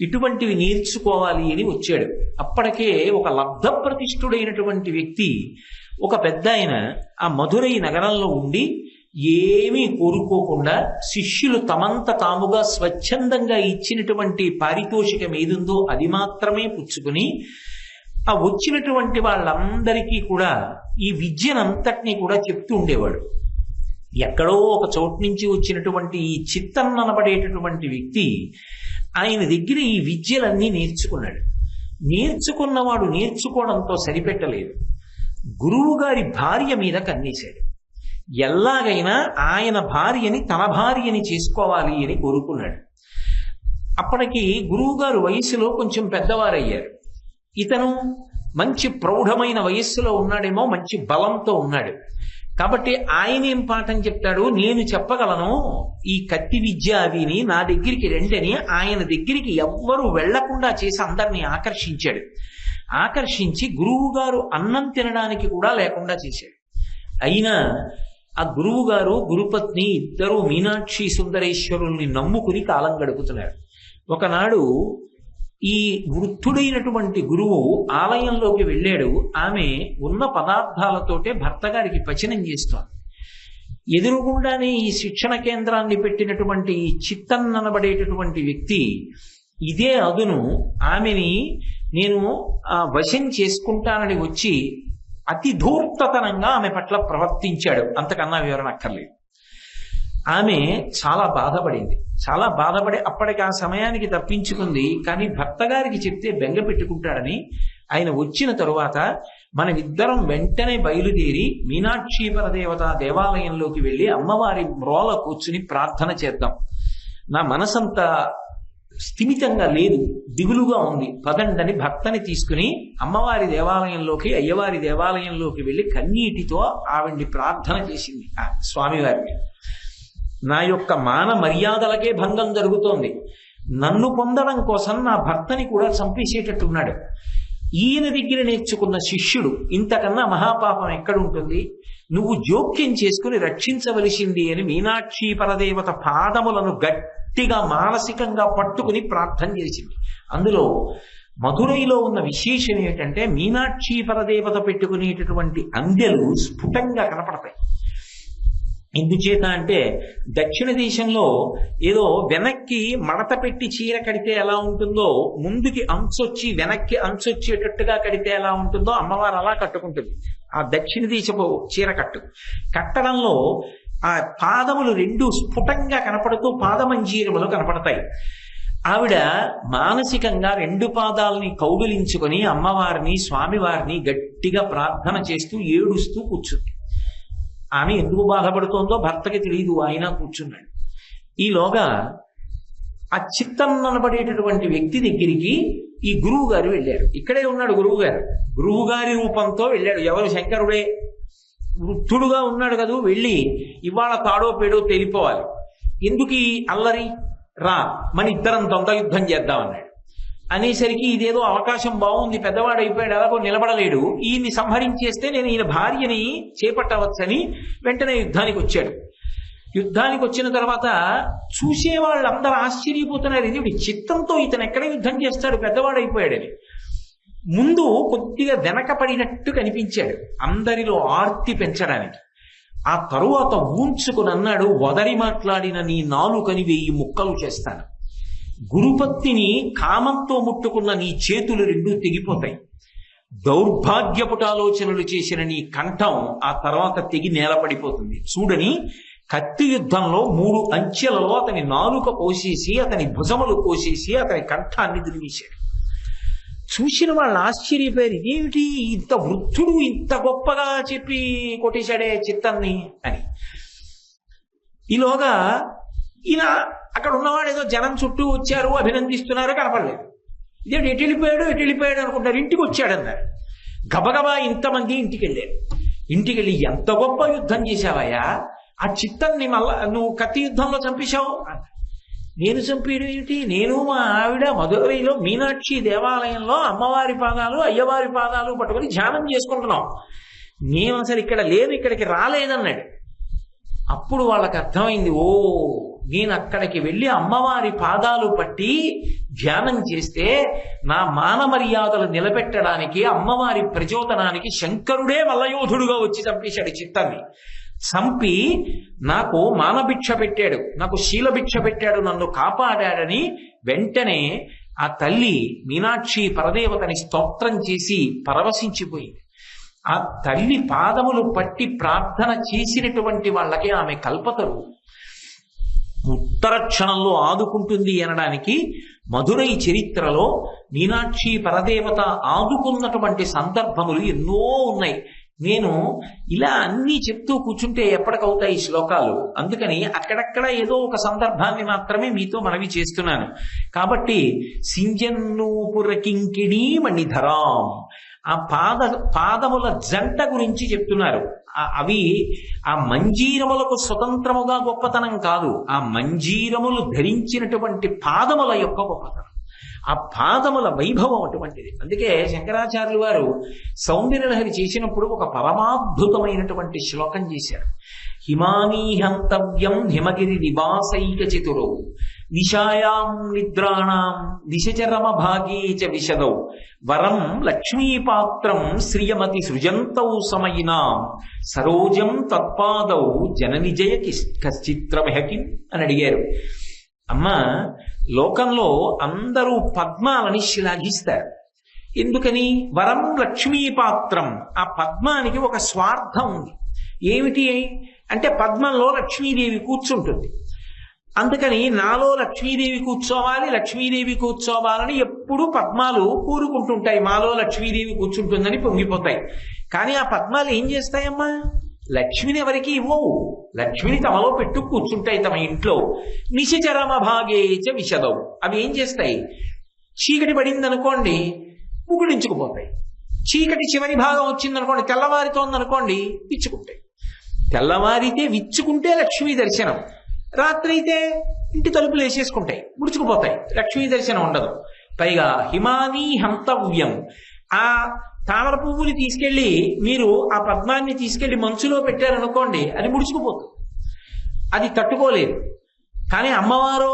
ఇటువంటివి నేర్చుకోవాలి అని వచ్చాడు. అప్పటికే ఒక లబ్ధ ప్రతిష్ఠుడైనటువంటి వ్యక్తి, ఒక పెద్ద ఆయన ఆ మధురై నగరంలో ఉండి ఏమీ కోరుకోకుండా శిష్యులు తమంత తాముగా స్వచ్ఛందంగా ఇచ్చినటువంటి పారితోషికం ఏదుందో అది మాత్రమే పుచ్చుకుని ఆ వచ్చినటువంటి వాళ్ళందరికీ కూడా ఈ విద్యనంతటినీ కూడా చెప్తూ ఉండేవాడు. ఎక్కడో ఒక చోటు నుంచి వచ్చినటువంటి ఈ చిత్తన్ అనబడేటటువంటి వ్యక్తి ఆయన దగ్గర ఈ విద్యలన్నీ నేర్చుకున్నాడు. నేర్చుకున్నవాడు నేర్చుకోవడంతో సరిపెట్టలేదు, గురువు గారి భార్య మీద కన్నేశాడు. ఎలాగైనా ఆయన భార్యని తన భార్యని చేసుకోవాలి అని కోరుకున్నాడు. అప్పటికి గురువుగారు వయస్సులో కొంచెం పెద్దవారయ్యారు. ఇతను మంచి ప్రౌఢమైన వయస్సులో ఉన్నాడేమో, మంచి బలంతో ఉన్నాడు. కాబట్టి ఆయన ఏం పాఠం చెప్తాడు, నేను చెప్పగలను ఈ కత్తి విద్య అవిని, నా దగ్గరికి రండని ఆయన దగ్గరికి ఎవ్వరూ వెళ్లకుండా చేసి అందరినీ ఆకర్షించాడు. ఆకర్షించి గురువు గారు అన్నం తినడానికి కూడా లేకుండా చేశాడు. అయినా ఆ గురువు గారు గురుపత్ని ఇద్దరు మీనాక్షి సుందరేశ్వరుల్ని నమ్ముకుని కాలం గడుపుతున్నారు. ఒకనాడు ఈ వృద్ధుడైనటువంటి గురువు ఆలయంలోకి వెళ్ళాడు. ఆమె ఉన్న పదార్థాలతోటే భర్త గారికి పచనం చేస్తోంది. ఎదురుగుండానే ఈ శిక్షణ కేంద్రాన్ని పెట్టినటువంటి చిత్తన్ అనబడేటటువంటి వ్యక్తి ఇదే అదును ఆమెని నేను వశం చేసుకుంటానని వచ్చి అతి ధూర్తతనంగా ఆమె పట్ల ప్రవర్తించాడు. అంతకన్నా వివరణ అక్కర్లేదు. ఆమె చాలా బాధపడి అప్పటికి ఆ సమయానికి తప్పించుకుంది. కానీ భర్త గారికి చెప్తే బెంగ పెట్టుకుంటాడని ఆయన వచ్చిన తరువాత మనమిద్దరం వెంటనే బయలుదేరి మీనాక్షి పరదేవత దేవాలయంలోకి వెళ్ళి అమ్మవారి మ్రోల కూర్చుని ప్రార్థన చేద్దాం. నా మనసంతా స్థిమితంగా లేదు, దిగులుగా ఉంది. పదండని భర్తని తీసుకుని అమ్మవారి దేవాలయంలోకి, అయ్యవారి దేవాలయంలోకి వెళ్ళి కన్నీటితో ఆవిడ్ని ప్రార్థన చేసింది ఆ స్వామివారిని. నా యొక్క మాన మర్యాదలకే భంగం జరుగుతోంది, నన్ను పొందడం కోసం నా భర్తని కూడా చంపేసేటట్టున్నాడు. ఈయన దగ్గర నేర్చుకున్న శిష్యుడు, ఇంతకన్నా మహాపాపం ఎక్కడుంటుంది? నువ్వు జోక్యం చేసుకుని రక్షించవలసింది అని మీనాక్షి పరదేవత పాదములను గట్టిగా మానసికంగా పట్టుకుని ప్రార్థన చేసింది. అందులో మధురైలో ఉన్న విశేషం ఏంటంటే మీనాక్షి పరదేవత పెట్టుకునేటటువంటి అందెలు స్ఫుటంగా కనపడతాయి. ఎందుచేత అంటే దక్షిణ దేశంలో ఏదో వెనక్కి మడత పెట్టి చీర కడితే ఎలా ఉంటుందో, ముందుకి అంచొచ్చి వెనక్కి అంచొచ్చేటట్టుగా కడితే ఎలా ఉంటుందో అమ్మవారు అలా కట్టుకుంటుంది. ఆ దక్షిణ దేశపు చీర కట్టడంలో ఆ పాదములు రెండు స్ఫుటంగా కనపడుతూ పాదమంజీరములు కనపడతాయి. ఆవిడ మానసికంగా రెండు పాదాలని కౌగిలించుకొని అమ్మవారిని స్వామివారిని గట్టిగా ప్రార్థన చేస్తూ ఏడుస్తూ కూర్చుంది. ఆమె ఎందుకు బాధపడుతోందో భర్తకి తెలియదు, ఆయన కూర్చున్నాడు. ఈలోగా ఆ చిత్తం అనబడేటటువంటి వ్యక్తి దగ్గరికి ఈ గురువు గారు వెళ్ళారు. ఇక్కడే ఉన్నాడు గురువు గారు, గురువు గారి రూపంతో వెళ్ళాడు. ఎవరు? శంకరుడే, వృద్ధుడుగా ఉన్నాడు కదా. వెళ్ళి ఇవాళ తాడో పేడో తేలిపోవాలి, ఎందుకు ఈ అల్లరి, రా మన ఇద్దరం ద్వంద్వ యుద్ధం చేద్దామన్నాడు. అనేసరికి ఇదేదో అవకాశం బాగుంది, పెద్దవాడు అయిపోయాడు, అలాగో నిలబడలేడు, ఈయన్ని సంహరించేస్తే నేను ఈయన భార్యని చేపట్టవచ్చని వెంటనే యుద్ధానికి వచ్చాడు. యుద్ధానికి వచ్చిన తర్వాత చూసే వాళ్ళందరూ ఆశ్చర్యపోతున్నారు, ఇది చిత్తంతో ఇతను ఎక్కడ యుద్ధం చేస్తాడు, పెద్దవాడు అయిపోయాడని. ముందు కొద్దిగా వెనకపడినట్టు కనిపించాడు అందరిలో ఆర్తి పెంచడానికి. ఆ తరువాత ఊంచుకుని అన్నాడు, వదరి మాట్లాడిన నీ నాలుకని 1000 ముక్కలు చేస్తాను. గురుపత్తిని కామంతో ముట్టుకున్న నీ చేతులు రెండూ తెగిపోతాయి. దౌర్భాగ్యపుటాలోచనలు చేసిన నీ కంఠం ఆ తర్వాత తెగి నేలపడిపోతుంది. చూడని కత్తి యుద్ధంలో 3 అంచెలలో అతని నాలుక కోసేసి, అతని భుజములు కోసేసి, అతని కంఠాన్ని దిరివేశాడు. చూసిన వాళ్ళు ఆశ్చర్యపోయారు, ఇదేమిటి ఇంత వృద్ధుడు ఇంత గొప్పగా చెప్పి కొట్టేశాడే చిత్తాన్ని అని. ఈలోగా ఈయన అక్కడ ఉన్నవాడు ఏదో జనం చుట్టూ వచ్చారు, అభినందిస్తున్నారు, కనపడలేదు. ఇదేంటి ఎటు వెళ్ళిపోయాడు అనుకుంటారు. ఇంటికి వచ్చాడన్నారు. గబగబా ఇంతమంది ఇంటికి వెళ్ళారు. ఇంటికి వెళ్ళి ఎంత గొప్ప యుద్ధం చేశావయ్యా, ఆ చిత్తాన్ని మళ్ళా నువ్వు కత్తి యుద్ధంలో చంపేశావు అన్నారు. నేను చంపేయడం ఏమిటి, నేను మా ఆవిడ మధురైలో మీనాక్షి దేవాలయంలో అమ్మవారి పాదాలు అయ్యవారి పాదాలు పట్టుకొని ధ్యానం చేసుకుంటున్నాం, నేను అసలు ఇక్కడ లేదు, ఇక్కడికి రాలేదన్నాడు. అప్పుడు వాళ్ళకి అర్థమైంది, ఓ నేను అక్కడికి వెళ్ళి అమ్మవారి పాదాలు పట్టి ధ్యానం చేస్తే నా మాన మర్యాదలు నిలబెట్టడానికి, అమ్మవారి ప్రచోదనానికి శంకరుడే మల్లయోధుడుగా వచ్చి చంపేశాడు చిత్తాన్ని. చంపి నాకు మానభిక్ష పెట్టాడు, నాకు శీలభిక్ష పెట్టాడు, నన్ను కాపాడాడని వెంటనే ఆ తల్లి మీనాక్షి పరదేవతని స్తోత్రం చేసి పరవశించిపోయింది. ఆ తల్లి పాదములు పట్టి ప్రార్థన చేసినటువంటి వాళ్ళకి ఆమె కల్పతరు. ఉత్తర క్షణంలో ఆదుకుంటుంది అనడానికి మధురై చరిత్రలో మీనాక్షి పరదేవత ఆదుకున్నటువంటి సందర్భములు ఎన్నో ఉన్నాయి. నేను ఇలా అన్నీ చెప్తూ కూర్చుంటే ఎప్పటికవుతాయి శ్లోకాలు, అందుకని అక్కడక్కడ ఏదో ఒక సందర్భాన్ని మాత్రమే మీతో మనవి చేస్తున్నాను. కాబట్టి సింజన్నూపుర కింకిణీ మణిధరాం, ఆ పాదముల జంట గురించి చెప్తున్నారు. అవి ఆ మంజీరములకు స్వతంత్రముగా గొప్పతనం కాదు, ఆ మంజీరములు ధరించినటువంటి పాదముల యొక్క గొప్పతనం, ఆ పాదముల వైభవం అటువంటిది. అందుకే శంకరాచార్యులు వారు సౌందర్యలహరి చేసినప్పుడు ఒక పరమాద్భుతమైనటువంటి శ్లోకం చేశారు. హిమానీహంతవ్యం హిమగిరి నివాసైక చతురౌ నిశాయాం నిద్రాణాం నిశచరమ భాగే చ విశదౌ వరం లక్ష్మీపాత్రం శ్రియమతి సృజంతౌ సమయినాం సరోజం తత్పాదౌ జననిజయ కశ్చిత్రమహకిం అని అడిగారు. అమ్మ, లోకంలో అందరూ పద్మాలని శ్లాఘిస్తారు. ఎందుకని? వరం లక్ష్మీపాత్రం, ఆ పద్మానికి ఒక స్వార్థం ఉంది. ఏమిటి అంటే పద్మంలో లక్ష్మీదేవి కూర్చుంటుంది. అందుకని నాలో లక్ష్మీదేవి కూర్చోవాలి, లక్ష్మీదేవి కూర్చోవాలని ఎప్పుడూ పద్మాలు కోరుకుంటుంటాయి. మాలో లక్ష్మీదేవి కూర్చుంటుందని పొంగిపోతాయి. కానీ ఆ పద్మాలు ఏం చేస్తాయమ్మా? లక్ష్మిని ఎవరికి ఇవ్వవు. లక్ష్మిని తమలో పెట్టు కూర్చుంటాయి తమ ఇంట్లో. నిశిచరమ భాగేచ విశదవు. అవి ఏం చేస్తాయి? చీకటి పడింది అనుకోండి, ముగుడించుకుపోతాయి. చీకటి చివరి భాగం వచ్చిందనుకోండి, తెల్లవారితోందనుకోండి, విచ్చుకుంటాయి. తెల్లవారితే విచ్చుకుంటే లక్ష్మీ దర్శనం, రాత్రి అయితే ఇంటి తలుపులు వేసేసుకుంటాయి, ముడుచుకుపోతాయి, లక్ష్మీ దర్శనం ఉండదు. పైగా హిమానీ హంతవ్యం. ఆ తామర పువ్వుని తీసుకెళ్లి మీరు ఆ పద్మాన్ని తీసుకెళ్లి మంచులో పెట్టారనుకోండి, అది ముడుచుకుపోతుంది, అది తట్టుకోలేదు. కానీ అమ్మవారు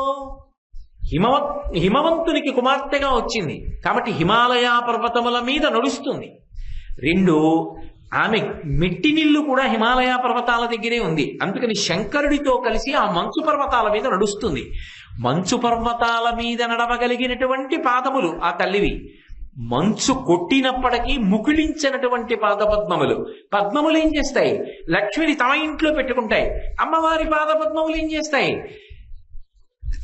హిమవంతునికి కుమార్తెగా వచ్చింది కాబట్టి హిమాలయ పర్వతముల మీద నడుస్తుంది. రెండు, ఆమె మెట్టినిల్లు కూడా హిమాలయ పర్వతాల దగ్గరే ఉంది. అందుకని శంకరుడితో కలిసి ఆ మంచు పర్వతాల మీద నడుస్తుంది. మంచు పర్వతాల మీద నడవగలిగినటువంటి పాదములు ఆ తల్లివి. మంచు కొట్టినప్పటికీ ముకుళించినటువంటి పాదపద్మములు. పద్మములు ఏం చేస్తాయి? లక్ష్మిని తమ ఇంట్లో పెట్టుకుంటాయి. అమ్మవారి పాదపద్మములు ఏం చేస్తాయి?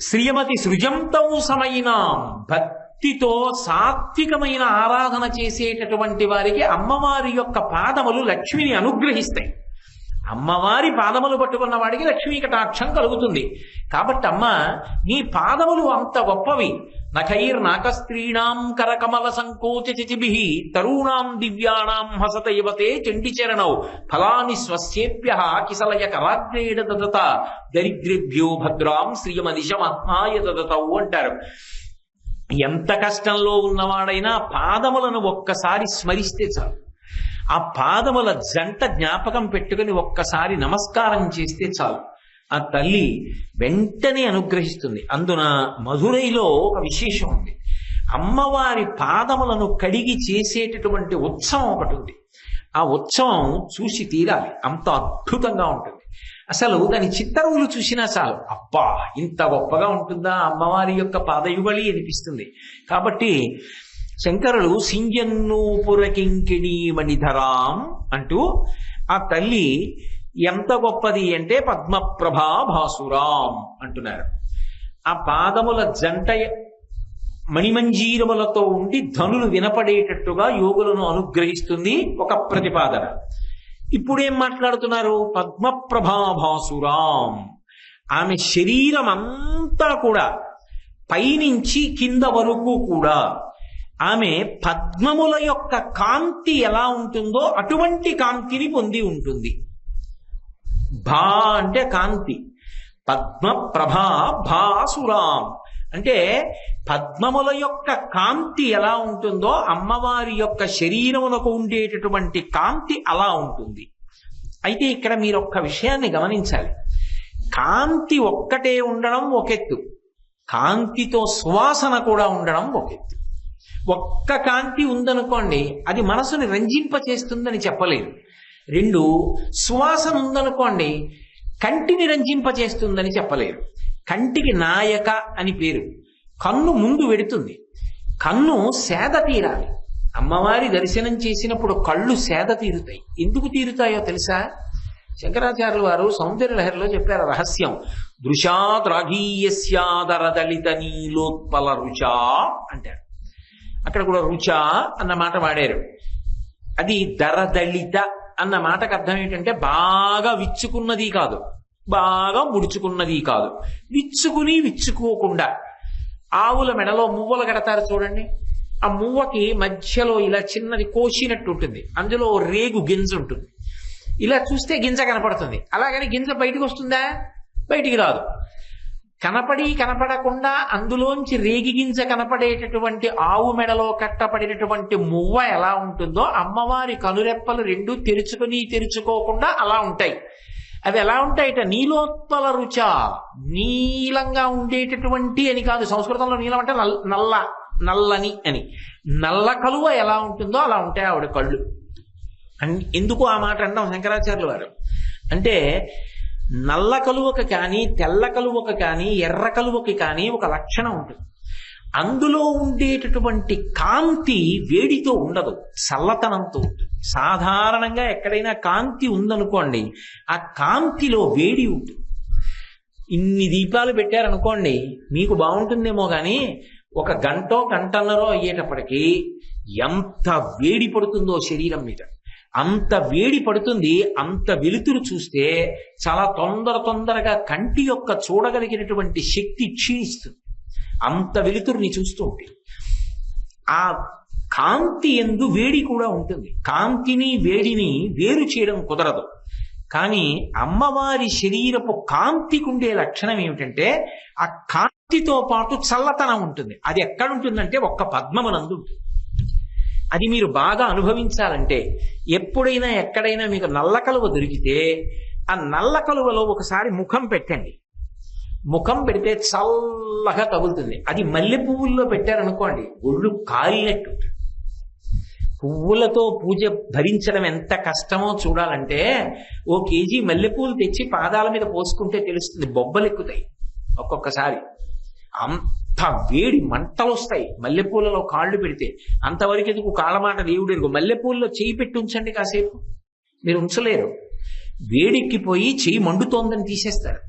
శ్రీమతి సృజంతం సమయిన భక్తితో సాత్వికమైన ఆరాధన చేసేటటువంటి వారికి అమ్మవారి యొక్క పాదములు లక్ష్మిని అనుగ్రహిస్తాయి. అమ్మవారి పాదములు పట్టుకున్న వాడికి లక్ష్మీ కటాక్షం కలుగుతుంది. కాబట్టి అమ్మ, నీ పాదములు అంత గొప్పవి. నఖైర్నాకస్త్రీణాం కరకమల సంకోచ చచిభిః తరూణాం దివ్యానాం హసత యువతే చండిచరణౌ ఫలాని స్వస్యేభ్యః కిసలయ కరాగ్రేణ దదత దరిద్రేభ్యో భద్రాం శ్రియమనిశమాత్మాయ దదతౌ అంటారు. ఎంత కష్టంలో ఉన్నవాడైనా పాదములను ఒక్కసారి స్మరిస్తే చాలు. ఆ పాదముల జంట జ్ఞాపకం పెట్టుకుని ఒక్కసారి నమస్కారం చేస్తే చాలు, ఆ తల్లి వెంటనే అనుగ్రహిస్తుంది. అందున మధురైలో ఒక విశేషం ఉంది. అమ్మవారి పాదములను కడిగి చేసేటటువంటి ఉత్సవం ఒకటి ఉంది. ఆ ఉత్సవం చూసి తీరాలి, అంత అద్భుతంగా ఉంటుంది. అసలు దాని చిత్తరువులు చూసినా చాలు, అబ్బా ఇంత గొప్పగా ఉంటుందా అమ్మవారి యొక్క పాదయుగళి అనిపిస్తుంది. కాబట్టి శంకరులు సింజన్నూపురకింకిణీ మణిధరాం అంటూ ఆ తల్లి ఎంత గొప్పది అంటే పద్మప్రభా భాసురాం అంటున్నారు. ఆ పాదముల జంట మణిమంజీరములతో ఉండి ధనులు వినపడేటట్టుగా యోగులను అనుగ్రహిస్తుంది ఒక ప్రతిపాదన. ఇప్పుడేం మాట్లాడుతున్నారు? పద్మప్రభా భాసురాం. ఆమె శరీరం అంతా కూడా పైనుంచి కింద వరకు కూడా ఆమె పద్మముల యొక్క కాంతి ఎలా ఉంటుందో అటువంటి కాంతిని పొంది ఉంటుంది. భా అంటే కాంతి, పద్మప్రభా భాసురాం అంటే పద్మముల యొక్క కాంతి ఎలా ఉంటుందో అమ్మవారి యొక్క శరీరమునకు ఉండేటటువంటి కాంతి అలా ఉంటుంది. అయితే ఇక్కడ మీరు ఒక్క విషయాన్ని గమనించాలి. కాంతి ఒక్కటే ఉండడం ఒకెత్తు, కాంతితో సువాసన కూడా ఉండడం ఒకెత్తు. ఒక్క కాంతి ఉందనుకోండి, అది మనసుని రంజింపచేస్తుందని చెప్పలేదు. రెండు, సువాసన ఉందనుకోండి, కంటిని రంజింపచేస్తుందని చెప్పలేరు. కంటికి నాయక అని పేరు. కన్ను ముందు వెడుతుంది, కన్ను సేద తీరాలి. అమ్మవారి దర్శనం చేసినప్పుడు కళ్ళు సేద తీరుతాయి. ఎందుకు తీరుతాయో తెలుసా? శంకరాచార్యుల వారు సౌందర్యలహరిలో చెప్పారు రహస్యం. దృశాద్రాఘీయస్యాదరదళిత నీలోత్పల రుచా అంటారు. అక్కడ కూడా రుచా అన్న మాట వాడారు. అది దరదళిత అన్న మాటకు అర్థం ఏంటంటే బాగా విచ్చుకున్నది కాదు, బాగా ముడుచుకున్నది కాదు. విచ్చుకోకుండా ఆవుల మెడలో మువ్వలు కడతారు చూడండి. ఆ మువ్వకి మధ్యలో ఇలా చిన్నది కోసినట్టు ఉంటుంది, అందులో రేగు గింజ ఉంటుంది. ఇలా చూస్తే గింజ కనపడుతుంది, అలాగని గింజ బయటకు వస్తుందా? బయటికి రాదు. కనపడకుండా అందులోంచి రేగి గింజ కనపడేటటువంటి ఆవు మెడలో కట్టపడినటువంటి మువ్వ ఎలా ఉంటుందో అమ్మవారి కనురెప్పలు రెండు తెరుచుకోకుండా అలా ఉంటాయి. అవి ఎలా ఉంటాయిట? నీలోత్పల రుచ, నీలంగా ఉండేటటువంటి అని కాదు. సంస్కృతంలో నీలం అంటే నల్లని అని. నల్ల కలువ ఎలా ఉంటుందో అలా ఉంటాయి ఆవిడ కళ్ళు. ఎందుకు ఆ మాట అంటాం శంకరాచార్యుల వారు అంటే, నల్ల కలువకు కానీ తెల్ల కలువకు కానీ ఎర్ర కలువకి కానీ ఒక లక్షణం ఉంటుంది. అందులో ఉండేటటువంటి కాంతి వేడితో ఉండదు, చల్లతనంతో ఉంటుంది. సాధారణంగా ఎక్కడైనా కాంతి ఉందనుకోండి, ఆ కాంతిలో వేడి ఉంటుంది. ఇన్ని దీపాలు పెట్టారనుకోండి, మీకు బాగుంటుందేమో కానీ ఒక గంటో గంటన్నరో అయ్యేటప్పటికీ ఎంత వేడి పడుతుందో శరీరం మీద, అంత వేడి పడుతుంది. అంత వెలుతురు చూస్తే చాలా తొందరగా కంటి యొక్క చూడగలిగినటువంటి శక్తి క్షీణిస్తుంది. అంత వెలుతురుని చూస్తూ ఉంటే ఆ కాంతి యందు వేడి కూడా ఉంటుంది. కాంతిని వేడిని వేరు చేయడం కుదరదు. కానీ అమ్మవారి శరీరపు కాంతికి ఉండే లక్షణం ఏమిటంటే ఆ కాంతితో పాటు చల్లతనం ఉంటుంది. అది ఎక్కడుంటుందంటే ఒక్క పద్మమునందు ఉంటుంది. అది మీరు బాగా అనుభవించాలంటే ఎప్పుడైనా ఎక్కడైనా మీకు నల్ల కలువ దొరికితే ఆ నల్ల కలువలో ఒకసారి ముఖం పెట్టండి. ముఖం పెడితే చల్లగా తగులుతుంది. అది మల్లె పువ్వుల్లో పెట్టారనుకోండి, ఒళ్ళు కాలినట్టు. పువ్వులతో పూజ భరించడం ఎంత కష్టమో చూడాలంటే ఓ కేజీ మల్లెపూలు తెచ్చి పాదాల మీద పోసుకుంటే తెలుస్తుంది. బొబ్బలు ఎక్కుతాయి ఒక్కొక్కసారి. అంత వేడి మంటలు వస్తాయి మల్లెపూలలో కాళ్ళు పెడితే. అంతవరకు ఎందుకు కాళ్ళమాట దేవుడు ఎరుగు. మల్లెపూలలో చేయి పెట్టి ఉంచండి కాసేపు, మీరు ఉంచలేరు. వేడెక్కిపోయి చెయ్యి మండుతోందని తీసేస్తారు.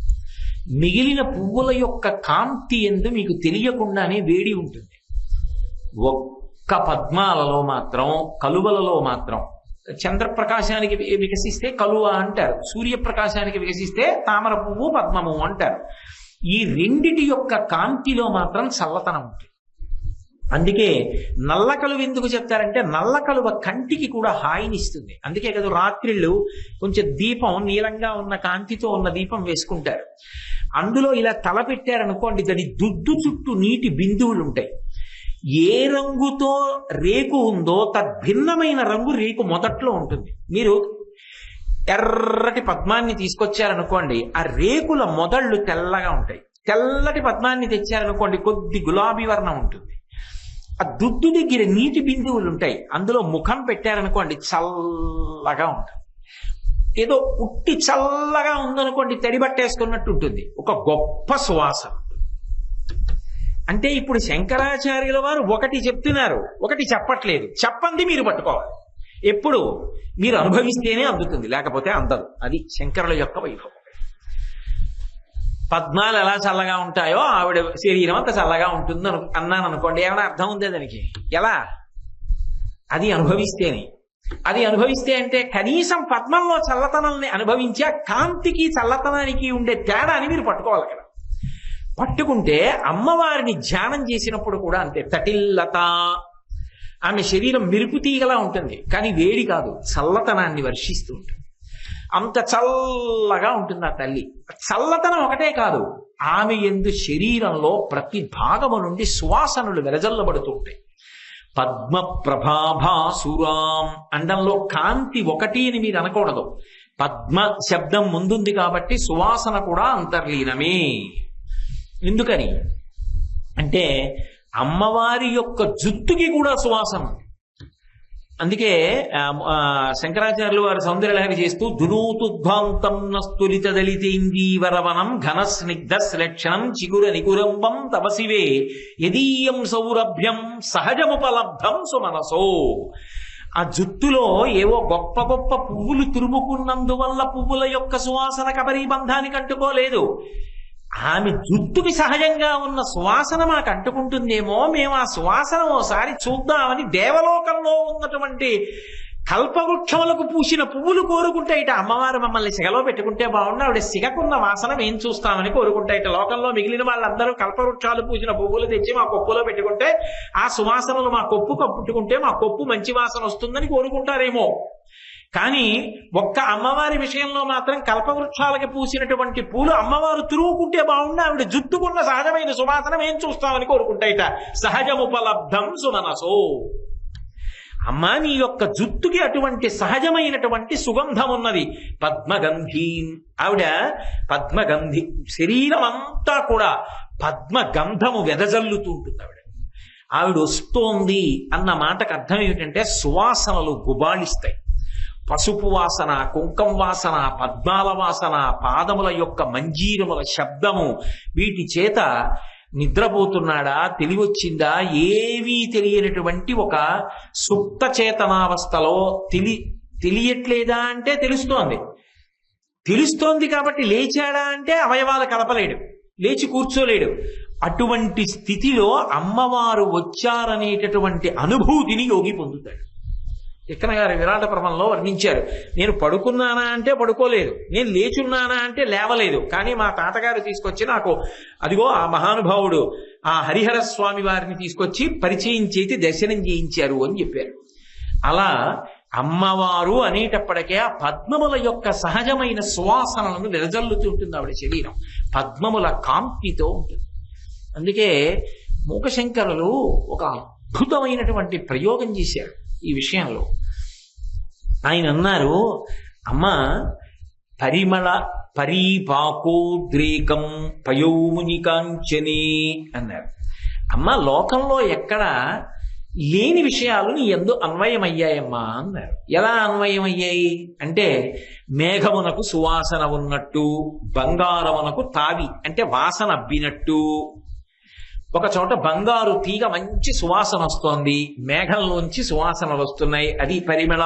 మిగిలిన పువ్వుల యొక్క కాంతి యందు మీకు తెలియకుండానే వేడి ఉంటుంది. ఒక్క పద్మాలలో మాత్రం, కలువలలో మాత్రం చంద్రప్రకాశానికి వికసిస్తే కలువ అంటారు, సూర్యప్రకాశానికి వికసిస్తే తామర పువ్వు పద్మము అంటారు. ఈ రెండిటి యొక్క కాంతిలో మాత్రం చల్లతనం ఉంటుంది. అందుకే నల్ల కలువ ఎందుకు చెప్తారంటే నల్ల కలువ కంటికి కూడా హాయినిస్తుంది. అందుకే కదా రాత్రిళ్ళు కొంచెం దీపం, నీలంగా ఉన్న కాంతితో ఉన్న దీపం వేసుకుంటారు. అందులో ఇలా తల పెట్టారనుకోండి, దాని దుద్దు చుట్టూ నీటి బిందువులు ఉంటాయి. ఏ రంగుతో రేకు ఉందో తద్భిన్నమైన రంగు రేకు మొదట్లో ఉంటుంది. మీరు ఎర్రటి పద్మాన్ని తీసుకొచ్చారనుకోండి, ఆ రేకుల మొదళ్ళు తెల్లగా ఉంటాయి. తెల్లటి పద్మాన్ని తెచ్చారనుకోండి, కొద్ది గులాబీ వర్ణం ఉంటుంది. ఆ దుద్దు దగ్గర నీటి బిందువులు ఉంటాయి. అందులో ముఖం పెట్టారనుకోండి, చల్లగా ఉంటుంది. ఏదో ఉట్టి చల్లగా ఉందనుకోండి, తడి బట్టేసుకున్నట్టు ఉంటుంది. ఒక గొప్ప సువాసన. అంటే ఇప్పుడు శంకరాచార్యుల వారు ఒకటి చెప్తున్నారు, ఒకటి చెప్పట్లేదు. చెప్పండి మీరు పట్టుకోవాలి. ఎప్పుడు మీరు అనుభవిస్తేనే అందుతుంది, లేకపోతే అందదు. అది శంకరుల యొక్క వైభవం. పద్మాలు ఎలా చల్లగా ఉంటాయో ఆవిడ శరీరం అంత చల్లగా ఉంటుంది అన్నాను అనుకోండి, ఏమైనా అర్థం ఉందే దానికి? ఎలా? అది అనుభవిస్తేనే. అది అనుభవిస్తే అంటే కనీసం పద్మంలో చల్లతనాన్ని అనుభవించి ఆ కాంతికి చల్లతనానికి ఉండే తేడాని మీరు పట్టుకోవాలి కదా. పట్టుకుంటే అమ్మవారిని ధ్యానం చేసినప్పుడు కూడా అంతే. తటిల్లత, ఆమె శరీరం మెరుపు తీగలా ఉంటుంది, కానీ వేడి కాదు, చల్లతనాన్ని వర్షిస్తూ ఉంటుంది. అంత చల్లగా ఉంటుంది ఆ తల్లి. చల్లతనం ఒకటే కాదు, ఆమె యందు శరీరంలో ప్రతి భాగము నుండి సువాసనలు వెదజల్లబడుతూ ఉంటాయి. పద్మ ప్రభాభాసురాం అండంలో కాంతి ఒకటి అని మీరు అనకూడదు. పద్మ శబ్దం ముందుంది కాబట్టి సువాసన కూడా అంతర్లీనమే. ఎందుకని అంటే అమ్మవారి యొక్క జుత్తుకి కూడా సువాసన ఉంది. అందుకే శంకరాచార్యులు వారు సౌందర్యలహరి చేస్తూ దునూతుద్భాంతం నస్తులిత దళితేందీవరవనం ఘన స్నిగ్ధ శ్లక్షణం చిగుర నికురంబం తపసివే యదీయం సౌరభ్యం సహజముపలబ్ధం సుమనసో. ఆ జుత్తులో ఏవో గొప్ప గొప్ప పువ్వులు తురుముకున్నందువల్ల పువ్వుల యొక్క సువాసన కబరీబంధానికి అంటుకోలేదు. ఆమె జుత్తుకి సహజంగా ఉన్న సువాసన మాకు అంటుకుంటుందేమో, మేము ఆ సువాసన ఓసారి చూద్దామని దేవలోకంలో ఉన్నటువంటి కల్పవృక్షములకు పూసిన పువ్వులు కోరుకుంటాయిట. అమ్మవారు మమ్మల్ని సిగలో పెట్టుకుంటే బాగుండు, ఆవిడ సిగకున్న వాసన మేము చూస్తామని కోరుకుంటాయిట. లోకంలో మిగిలిన వాళ్ళందరూ కల్పవృక్షాలు పూసిన పువ్వులు తెచ్చి మా కొప్పులో పెట్టుకుంటే ఆ సువాసనలు మా కొప్పు కప్పుట్టుకుంటే మా కొప్పు మంచి వాసన వస్తుందని కోరుకుంటారేమో. కానీ ఒక్క అమ్మవారి విషయంలో మాత్రం కల్పవృక్షాలకి పూసినటువంటి పూలు అమ్మవారు తిరుగుకుంటే బాగుండి, ఆవిడ జుట్టుకున్న సహజమైన సువాసన ఏం చూస్తామని కోరుకుంటాయిట. సహజముపలబ్ధం సుమనసో. అమ్మా, నీ యొక్క జుట్టుకి అటువంటి సహజమైనటువంటి సుగంధం ఉన్నది. పద్మగంధీం, ఆవిడ పద్మగంధి, శరీరం అంతా కూడా పద్మగంధము వెదజల్లుతూ ఉంటుంది. ఆవిడ వస్తోంది అన్న మాటకు అర్థం ఏమిటంటే సువాసనలు గుబాళిస్తాయి. పసుపు వాసన, కుంకం వాసన, పద్మాల వాసన, పాదముల యొక్క మంజీరముల శబ్దము, వీటి చేత నిద్రపోతున్నాడా, తెలివొచ్చిందా, ఏవీ తెలియనటువంటి ఒక సుప్త చేతనావస్థలో తెలియట్లేదా అంటే తెలుస్తోంది. తెలుస్తోంది కాబట్టి లేచాడా అంటే అవయవాలు కలపలేడు, లేచి కూర్చోలేడు. అటువంటి స్థితిలో అమ్మవారు వచ్చారనేటటువంటి అనుభూతిని యోగి పొందుతాడు. తిక్కన గారి విరాట పర్వంలో వర్ణించారు. నేను పడుకున్నానా అంటే పడుకోలేదు, నేను లేచున్నానా అంటే లేవలేదు, కానీ మా తాతగారు తీసుకొచ్చి నాకు అదిగో ఆ మహానుభావుడు ఆ హరిహర స్వామి వారిని తీసుకొచ్చి పరిచయం చేసి దర్శనం చేయించారు అని చెప్పారు. అలా అమ్మవారు అనేటప్పటికే ఆ పద్మముల యొక్క సహజమైన సువాసనలను వెదజల్లుతూ ఉంటుంది ఆవిడ శరీరం, పద్మముల కాంతితో ఉంటుంది. అందుకే మూకశంకరులు ఒక అద్భుతమైనటువంటి ప్రయోగం చేశారు ఈ విషయంలో. ఆయన అన్నారు, అమ్మ పరిమళ పరీపాకోద్రేకం పయోముని కాంచనే అన్నారు. అమ్మ లోకంలో ఎక్కడ లేని విషయాలు నీ యందు అన్వయమయ్యాయమ్మా అన్నారు. ఎలా అన్వయమయ్యాయి అంటే, మేఘమునకు సువాసన ఉన్నట్టు, బంగారమునకు తావి అంటే వాసన అబ్బినట్టు. ఒక చోట బంగారు తీగ మంచి సువాసన వస్తోంది, మేఘంలోంచి సువాసనలు వస్తున్నాయి, అది పరిమళ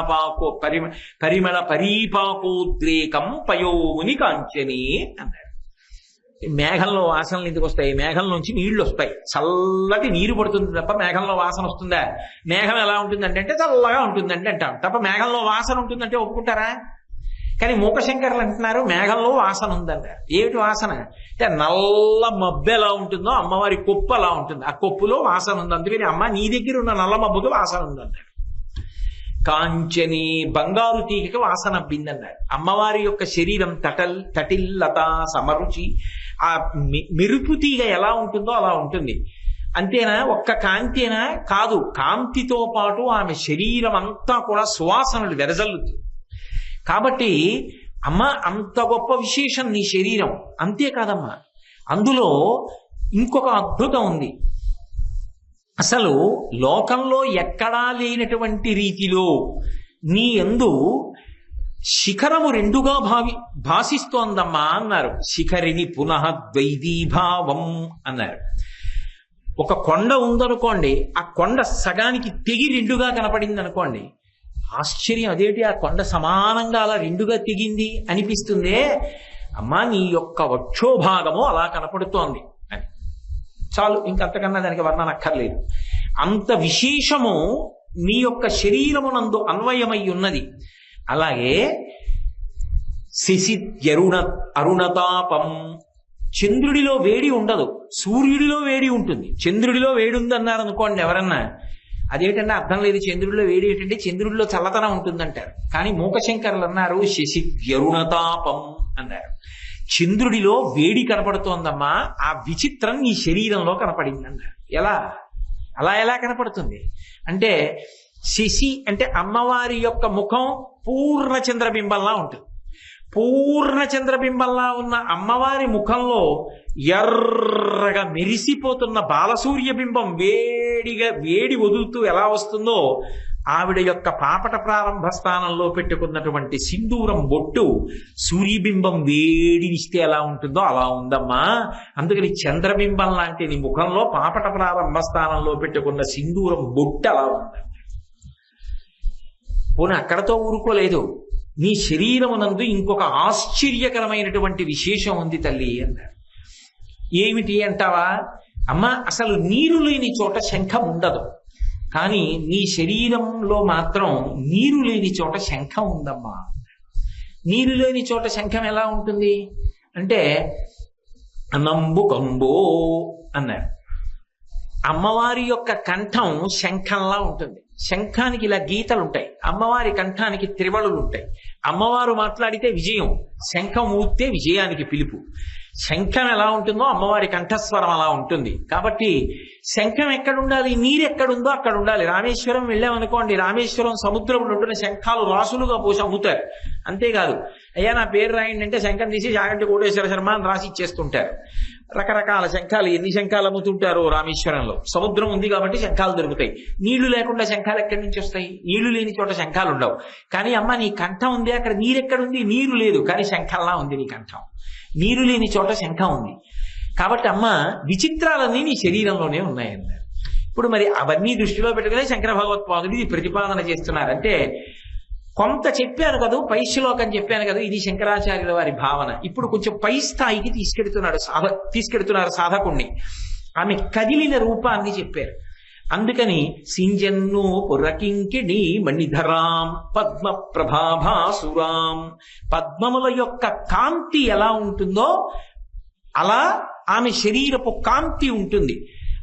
పరీపాకోద్రేకం పయోముని కాంచని అన్నారు. మేఘంలో వాసనలు ఎందుకు వస్తాయి? మేఘంలోంచి నీళ్లు వస్తాయి, చల్లటి నీరు పడుతుంది తప్ప మేఘంలో వాసన వస్తుందా? మేఘం ఎలా ఉంటుందంటే చల్లగా ఉంటుందంటే అంటాం తప్ప మేఘంలో వాసన ఉంటుందంటే ఒప్పుకుంటారా? కానీ మూకశంకరులు అంటున్నారు మేఘంలో వాసన ఉందన్నారు. ఏమిటి వాసన అంటే, నల్ల మబ్బు ఎలా ఉంటుందో అమ్మవారి కొప్పు అలా ఉంటుంది, ఆ కొప్పులో వాసన ఉంది, అందుకని అమ్మ నీ దగ్గర ఉన్న నల్ల మబ్బుకి వాసన ఉందన్నారు. కాంచని బంగారు తీగకి వాసన అబ్బిందన్నారు. అమ్మవారి యొక్క శరీరం తటిల్లత సమరుచి, ఆ మెరుపు తీగ ఎలా ఉంటుందో అలా ఉంటుంది. అంతేనా? ఒక్క కాంతేనా? కాదు, కాంతితో పాటు ఆమె శరీరం అంతా కూడా సువాసనలు వెదజల్లుతుంది. కాబట్టి అమ్మ అంత గొప్ప విశేషం నీ శరీరం. అంతేకాదమ్మా, అందులో ఇంకొక అద్భుతం ఉంది. అసలు లోకంలో ఎక్కడా లేనటువంటి రీతిలో నీ యందు శిఖరము రెండుగా భాసిస్తోందమ్మా అన్నారు. శిఖరిని పునః ద్వైదీభావం అన్నారు. ఒక కొండ ఉందనుకోండి, ఆ కొండ సగానికి తెగి రెండుగా కనపడింది అనుకోండి, ఆశ్చర్యం, అదేంటి ఆ కొండ సమానంగా అలా రెండుగా తెగింది అనిపిస్తుందే, అమ్మా నీ యొక్క వక్షోభాగము అలా కనపడుతోంది అని. చాలు, ఇంకంతకన్నా దానికి వర్ణన అక్కర్లేదు. అంత విశేషము నీ యొక్క శరీరమునందు అన్వయమై ఉన్నది. అలాగే అరుణతాపం, చంద్రుడిలో వేడి ఉండదు, సూర్యుడిలో వేడి ఉంటుంది. చంద్రుడిలో వేడి ఉందన్నారు అనుకోండి ఎవరన్నా, అదేంటంటే అర్థం లేదు, చంద్రుడిలో వేడి ఏంటంటే చంద్రుడిలో చల్లతనం ఉంటుందంటారు. కానీ మూకశంకరులు అన్నారు శశిద్యరుణతాపం అన్నారు. చంద్రుడిలో వేడి కనపడుతోందమ్మా, ఆ విచిత్రం నీ శరీరంలో కనపడింది అన్నారు. ఎలా కనపడుతుంది అంటే, శశి అంటే అమ్మవారి యొక్క ముఖం పూర్ణ చంద్రబింబంలా ఉంటుంది. పూర్ణ చంద్రబింబంలా ఉన్న అమ్మవారి ముఖంలో ఎర్రగా మెరిసిపోతున్న బాలసూర్యబింబం వేడి వదులుతూ ఎలా వస్తుందో, ఆవిడ యొక్క పాపట ప్రారంభ స్థానంలో పెట్టుకున్నటువంటి సింధూరం బొట్టు సూర్యబింబం వేడినిస్తే ఎలా ఉంటుందో అలా ఉందమ్మా. అందుకని చంద్రబింబం లాంటి నీ ముఖంలో పాపట ప్రారంభ స్థానంలో పెట్టుకున్న సింధూరం బొట్టు అలా ఉందమ్మా. పోనీ అక్కడతో ఊరుకోలేదు, నీ శరీరమునందు ఇంకొక ఆశ్చర్యకరమైనటువంటి విశేషం ఉంది తల్లి అన్నారు. ఏమిటి అంటావా? అమ్మ అసలు నీరు లేని చోట శంఖం ఉండదు, కానీ నీ శరీరంలో మాత్రం నీరు లేని చోట శంఖం ఉందమ్మా. నీరు లేని చోట శంఖం ఎలా ఉంటుంది అంటే, నంబుకంబో అన్నారు. అమ్మవారి యొక్క కంఠం శంఖంలా ఉంటుంది. శంఖానికి ఇలా గీతలు ఉంటాయి, అమ్మవారి కంఠానికి త్రివళులు ఉంటాయి. అమ్మవారు మాట్లాడితే విజయం, శంఖం ఊస్తే విజయానికి పిలుపు. శంఖం ఎలా ఉంటుందో అమ్మవారి కంఠస్వరం అలా ఉంటుంది. కాబట్టి శంఖం ఎక్కడుండాలి? నీరు ఎక్కడుందో అక్కడ ఉండాలి. రామేశ్వరం వెళ్ళామనుకోండి, రామేశ్వరం సముద్రంలో ఉంటున్న శంఖాలు రాసులుగా పోసి అమ్ముతారు. అంతేకాదు, అయ్యా నా పేరు రాయండి అంటే శంఖం తీసి జాగంటి కోటేశ్వర శర్మ అని రాసి ఇచ్చేస్తుంటారు. రకరకాల శంఖాలు, ఎన్ని శంఖాలు అమ్ముతుంటారో రామేశ్వరంలో. సముద్రం ఉంది కాబట్టి శంఖాలు దొరుకుతాయి. నీళ్లు లేకుండా శంఖాలు ఎక్కడి నుంచి వస్తాయి? నీళ్లు లేని చోట శంఖాలు ఉండవు. కానీ అమ్మ నీ కంఠం ఉంది, అక్కడ నీరెక్కడుంది? నీరు లేదు, కానీ శంఖంలా ఉంది నీ కంఠం. నీరు లేని చోట శంఖం ఉంది. కాబట్టి అమ్మ విచిత్రాలన్నీ నీ శరీరంలోనే ఉన్నాయన్నారు. ఇప్పుడు మరి అవన్నీ దృష్టిలో పెట్టుకునే శంకర భగవత్పాదులు ఇది ప్రతిపాదన చేస్తున్నారంటే, కొంత చెప్పాను కదా, పై శ్లోకం చెప్పాను కదా, ఇది శంకరాచార్యుల వారి భావన. ఇప్పుడు కొంచెం పై స్థాయికి తీసుకెడుతున్నారు సాధకుణ్ణి. ఆమె కదిలిన రూపాన్ని చెప్పారు. అందుకని సింజన్ను పురకింకిణి మణిధరాం పద్మ ప్రభాభాసురాం, పద్మముల యొక్క కాంతి ఎలా ఉంటుందో అలా ఆమె శరీరపు కాంతి ఉంటుంది.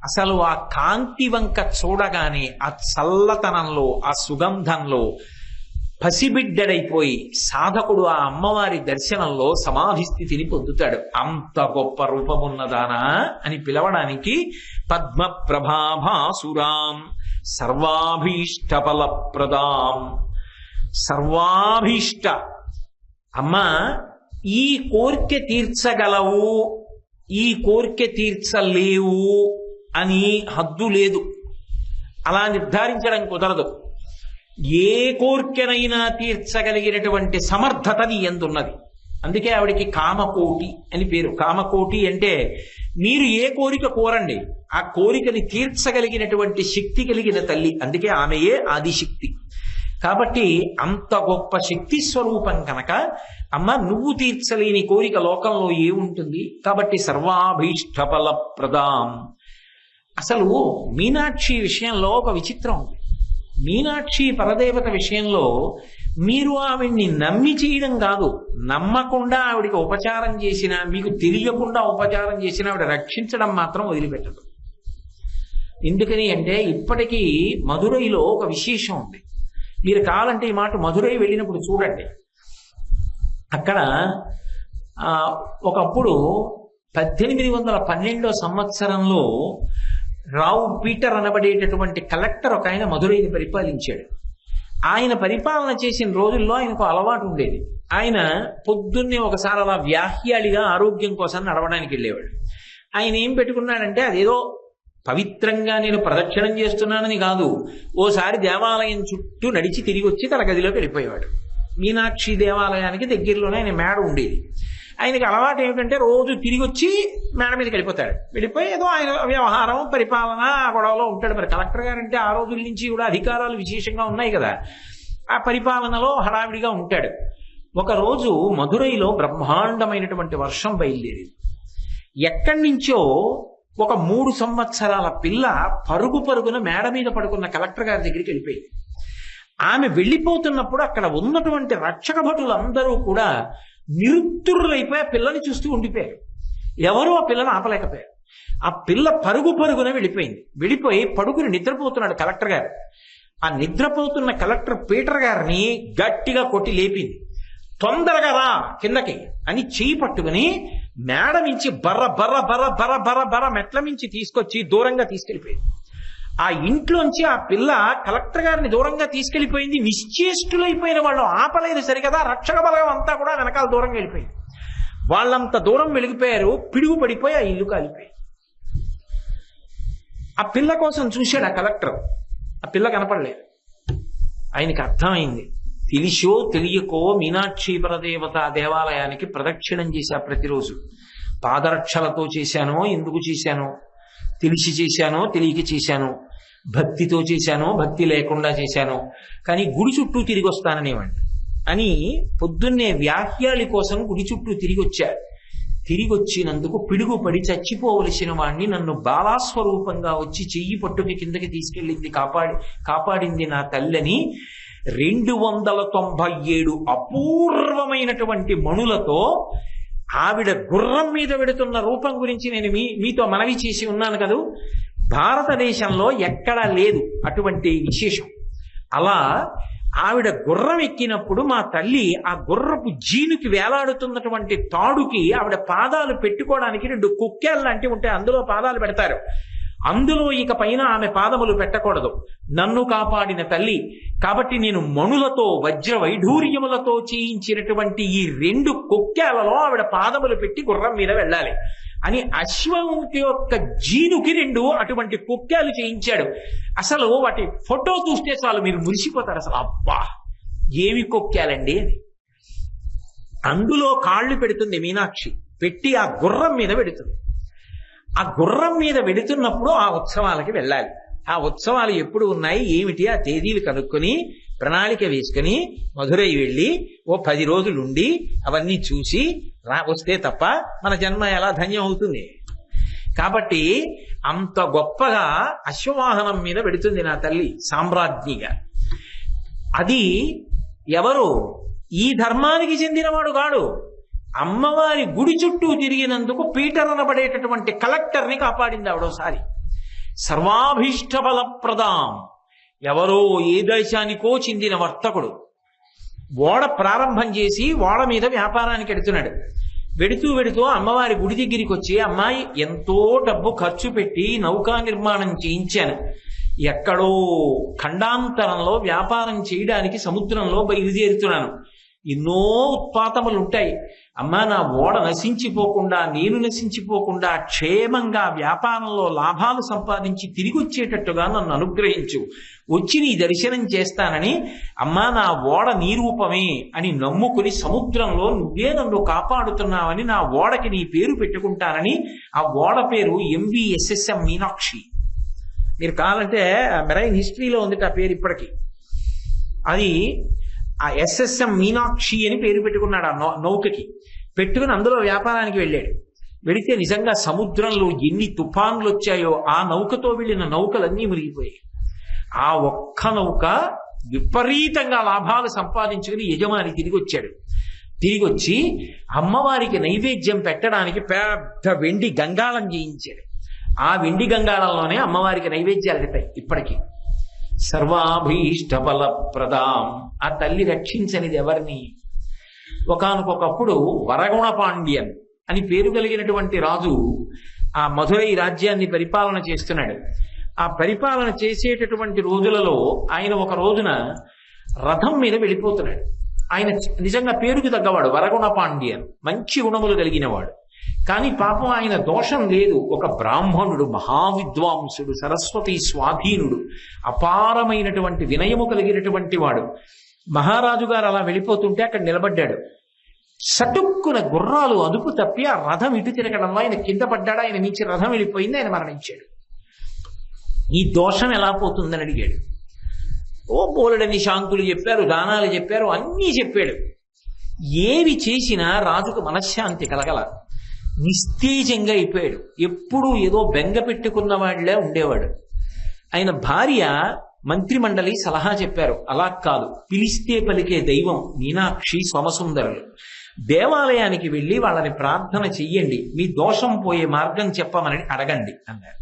అసలు ఆ కాంతి వంక చూడగానే ఆ చల్లతనంలో, ఆ సుగంధంలో పసిబిడ్డడైపోయి సాధకుడు ఆ అమ్మవారి దర్శనంలో సమాధి స్థితిని పొందుతాడు. అంత గొప్ప రూపమున్నదానా అని పిలవడానికి పద్మ ప్రభాభాసురాం సర్వాభీష్ట ఫలప్రదాం. సర్వాభీష్ట, అమ్మా ఈ కోరిక తీర్చగలవు, ఈ కోరిక తీర్చలేవు అని హద్దు లేదు. అలా నిర్ధారించడం కుదరదు. ఏ కోరికనైనా తీర్చగలిగినటువంటి సమర్థత నీ యందున్నది. అందుకే ఆవిడికి కామకోటి అని పేరు. కామకోటి అంటే మీరు ఏ కోరిక కోరండి, ఆ కోరికని తీర్చగలిగినటువంటి శక్తి కలిగిన తల్లి. అందుకే ఆమెయే ఆదిశక్తి. కాబట్టి అంత గొప్ప శక్తి స్వరూపం కనుక అమ్మ నువ్వు తీర్చలేని కోరిక లోకంలో ఏముంటుంది. కాబట్టి సర్వాభీష్ట ఫలప్రదాం. అసలు మీనాక్షి విషయంలో ఒక విచిత్రం ఉంది. మీనాక్షి పరదేవత విషయంలో మీరు ఆవిడ్ని నమ్మి చేయడం కాదు, నమ్మకుండా ఆవిడికి ఉపచారం చేసినా, మీకు తెలియకుండా ఉపచారం చేసినా ఆవిడ రక్షించడం మాత్రం వదిలిపెట్టదు. ఎందుకని అంటే ఇప్పటికీ మధురైలో ఒక విశేషం ఉంది. మీరు కావాలంటే ఈ మాట మధురై వెళ్ళినప్పుడు చూడండి. అక్కడ ఒకప్పుడు 1812 సంవత్సరంలో రావు పీటర్ అనబడేటటువంటి కలెక్టర్ ఒక ఆయన మధురైని పరిపాలించాడు. ఆయన పరిపాలన చేసిన రోజుల్లో ఆయనకు అలవాటు ఉండేది. ఆయన పొద్దున్నే ఒకసారి అలా వ్యాహ్యాళిగా ఆరోగ్యం కోసం నడవడానికి వెళ్ళేవాడు. ఆయన ఏం పెట్టుకున్నాడంటే అదేదో పవిత్రంగా నేను ప్రదక్షిణం చేస్తున్నానని కాదు, ఓసారి దేవాలయం చుట్టూ నడిచి తిరిగి వచ్చి తన గదిలోకి వెళ్ళిపోయేవాడు. మీనాక్షి దేవాలయానికి దగ్గరలోనే ఆయన మేడ ఉండేది. ఆయనకి అలవాటు ఏమిటంటే రోజు తిరిగి వచ్చి మేడ మీదకి వెళ్ళిపోతాడు. వెళ్ళిపోయి ఏదో ఆయన వ్యవహారం పరిపాలన గొడవలో ఉంటాడు. మరి కలెక్టర్ గారంటే ఆ రోజుల నుంచి కూడా అధికారాలు విశేషంగా ఉన్నాయి కదా, ఆ పరిపాలనలో హడావిడిగా ఉంటాడు. ఒకరోజు మధురైలో బ్రహ్మాండమైనటువంటి వర్షం బయలుదేరింది. ఎక్కడి నుంచో ఒక 3 సంవత్సరాల పిల్ల పరుగున మేడ మీద పడుకున్న కలెక్టర్ గారి దగ్గరికి వెళ్ళిపోయింది. ఆమె వెళ్ళిపోతున్నప్పుడు అక్కడ ఉన్నటువంటి రక్షక భటులందరూ కూడా నిరుత్తురులైపోయి ఆ పిల్లని చూస్తూ ఉండిపోయారు. ఎవరూ ఆ పిల్లని ఆపలేకపోయారు. ఆ పిల్ల పరుగున వెళ్ళిపోయింది. వెళ్ళిపోయి పడుకుని నిద్రపోతున్నాడు కలెక్టర్ గారు. ఆ నిద్రపోతున్న కలెక్టర్ పీటర్ గారిని గట్టిగా కొట్టి లేపింది. తొందరగా రా కిందకి అని చెయ్యి పట్టుకుని మేడ మించి బర్ర మెట్ల మించి తీసుకొచ్చి దూరంగా తీసుకెళ్ళిపోయింది. ఆ ఇంట్లోంచి ఆ పిల్ల కలెక్టర్ గారిని దూరంగా తీసుకెళ్లిపోయింది. నిశ్చేష్టులైపోయిన వాళ్ళు ఆపలేదు సరికదా, రక్షక బలగం అంతా కూడా వెనకాల దూరంగా వెళ్ళిపోయింది. వాళ్ళంత దూరం వెలిగిపోయారు, పిడుగు పడిపోయి ఆ ఇల్లు కాలిపోయి. ఆ పిల్ల కోసం చూశాడు ఆ కలెక్టర్. ఆ పిల్ల కనపడలేదు. ఆయనకి అర్థమైంది. తెలిసో తెలియకో మీనాక్షి పరదేవత దేవాలయానికి ప్రదక్షిణం చేశా. ప్రతిరోజు పాదరక్షలతో చేశానో, ఎందుకు చేశానో, తెలిసి చేశానో తెలియక చేశానో, భక్తితో చేశానో భక్తి లేకుండా చేశానో, కానీ గుడి చుట్టూ తిరిగి వస్తాననేవాడిని అని పొద్దున్నే వ్యాఖ్యాలి కోసం గుడి చుట్టూ తిరిగి వచ్చా. తిరిగి వచ్చినందుకు పిడుగుపడి చచ్చిపోవలసిన వాణ్ణి నన్ను బాలాస్వరూపంగా వచ్చి చెయ్యి పట్టుకి కిందకి తీసుకెళ్ళింది, కాపాడింది నా తల్లని 297 అపూర్వమైనటువంటి మణులతో ఆవిడ గుర్రం మీద వెడుతున్న రూపం గురించి నేను మీతో మనవి చేసి ఉన్నాను కదూ. భారతదేశంలో ఎక్కడా లేదు అటువంటి విశేషం. అలా ఆవిడ గుర్రం ఎక్కినప్పుడు మా తల్లి ఆ గుర్రపు జీనుకి వేలాడుతున్నటువంటి తాడుకి ఆవిడ పాదాలు పెట్టుకోవడానికి 2 కుక్కేలు లాంటివి ఉంటాయి, అందులో పాదాలు పెడతారు. అందులో ఇక పైన ఆమె పాదములు పెట్టకూడదు. నన్ను కాపాడిన తల్లి కాబట్టి నేను మణులతో వజ్ర వైఢూర్యములతో చేయించినటువంటి ఈ 2 కుక్కేలలో ఆవిడ పాదములు పెట్టి గుర్రం మీద వెళ్ళాలి అని అశ్వముఖి యొక్క జీనుకి 2 అటువంటి కుక్కేలు చేయించాడు. అసలు వాటి ఫోటో చూస్తే చాలు మీరు మురిసిపోతారు. అసలు అబ్బా ఏమి కుక్కేలండి అని. అందులో కాళ్ళు పెడుతుంది మీనాక్షి, పెట్టి ఆ గుర్రం మీద పెడుతుంది. ఆ గుర్రం మీద వెడుతున్నప్పుడు ఆ ఉత్సవాలకి వెళ్ళాలి. ఆ ఉత్సవాలు ఎప్పుడు ఉన్నాయి ఏమిటి ఆ తేదీలు కనుక్కొని ప్రణాళిక వేసుకుని మధురై వెళ్ళి ఓ 10 రోజులు ఉండి అవన్నీ చూసి వస్తే తప్ప మన జన్మ ఎలా ధన్యం అవుతుంది? కాబట్టి అంత గొప్పగా అశ్వవాహనం మీద పెడుతుంది నా తల్లి సామ్రాజ్ఞిగా. అది ఎవరు? ఈ ధర్మానికి చెందినవాడు కాడు. అమ్మవారి గుడి చుట్టూ తిరిగినందుకు పీటర్ అనబడేటటువంటి కలెక్టర్ని కాపాడింది ఆవిడోసారి. సర్వాభీష్ట ఫలప్రదాం. ఎవరో ఏ దేశానికో చెందిన వర్తకుడు ఓడ ప్రారంభం చేసి ఓడ మీద వ్యాపారానికి వెడుతున్నాడు. వెడుతూ అమ్మవారి గుడి దగ్గరికి వచ్చి, అమ్మాయి ఎంతో డబ్బు ఖర్చు పెట్టి నౌకా నిర్మాణం చేయించాను, ఎక్కడో ఖండాంతరంలో వ్యాపారం చేయడానికి సముద్రంలో బయలుదేరుతున్నాను, ఎన్నో ఉత్పాతములు ఉంటాయి, అమ్మా నా ఓడ నశించిపోకుండా నేను నశించిపోకుండా క్షేమంగా వ్యాపారంలో లాభాలు సంపాదించి తిరిగి వచ్చేటట్టుగా నన్ను అనుగ్రహించు, వచ్చి నీ దర్శనం చేస్తానని, అమ్మా నా ఓడ నీ రూపమే అని నమ్ముకుని సముద్రంలో నువ్వే నన్ను కాపాడుతున్నావని నా ఓడకి నీ పేరు పెట్టుకుంటానని ఆ ఓడ పేరు MVSSM మీనాక్షి. మీరు కావాలంటే మెరైన్ హిస్టరీలో ఉంది ఆ పేరు ఇప్పటికీ. అది ఆ SSM మీనాక్షి అని పేరు పెట్టుకున్నాడు ఆ నౌకకి. పెట్టుకుని అందులో వ్యాపారానికి వెళ్ళాడు. వెళితే నిజంగా సముద్రంలో ఎన్ని తుఫాన్లు వచ్చాయో ఆ నౌకతో వెళ్ళిన నౌకలన్నీ మునిగిపోయాయి. ఆ ఒక్క నౌక విపరీతంగా లాభాలు సంపాదించుకుని యజమాని తిరిగి వచ్చాడు. తిరిగి వచ్చి అమ్మవారికి నైవేద్యం పెట్టడానికి పెద్ద వెండి గంగాళం చేయించాడు. ఆ వెండి గంగాళంలోనే అమ్మవారికి నైవేద్యాలు పెడతాయి ఇప్పటికీ. సర్వాభీష్ట ఫలప్రదాం. ఆ తల్లి రక్షించనిది ఎవరిని? ఒకానొకప్పుడు వరగుణ పాండ్యన్ అని పేరు కలిగినటువంటి రాజు ఆ మధురై రాజ్యాన్ని పరిపాలన చేస్తున్నాడు. ఆ పరిపాలన చేసేటటువంటి రోజులలో ఆయన ఒక రోజున రథం మీద వెళ్ళిపోతున్నాడు. ఆయన నిజంగా పేరుకి తగ్గవాడు, వరగుణ పాండ్యన్, మంచి గుణములు కలిగినవాడు. కానీ పాపం ఆయన దోషం లేదు. ఒక బ్రాహ్మణుడు, మహావిద్వాంసుడు, సరస్వతి స్వాధీనుడు, అపారమైనటువంటి వినయము కలిగినటువంటి వాడు. మహారాజు గారు అలా వెళ్ళిపోతుంటే అక్కడ నిలబడ్డాడు. సటుక్కున గుర్రాలు అదుపు తప్పి ఆ రథం ఇటు తిరగడంలో ఆయన కింద పడ్డాడు. ఆయన మించి రథం వెళ్ళిపోయింది, ఆయన మరణించాడు. ఈ దోషం ఎలా పోతుందని అడిగాడు. ఓ బోలెడని శాంతులు చెప్పారు, దానాలు చెప్పారు, అన్నీ చెప్పాడు. ఏవి చేసినా రాజుకు మనశ్శాంతి కలగల. నిస్తేజంగా అయిపోయాడు. ఎప్పుడూ ఏదో బెంగ పెట్టుకున్న వాడిలా ఉండేవాడు. ఆయన భార్య మంత్రిమండలి సలహా చెప్పారు, అలా కాదు, పిలిస్తే పలికే దైవం మీనాక్షి సోమసుందరులు, దేవాలయానికి వెళ్ళి వాళ్ళని ప్రార్థన చెయ్యండి, మీ దోషం పోయే మార్గం చెప్పమని అడగండి అన్నారు.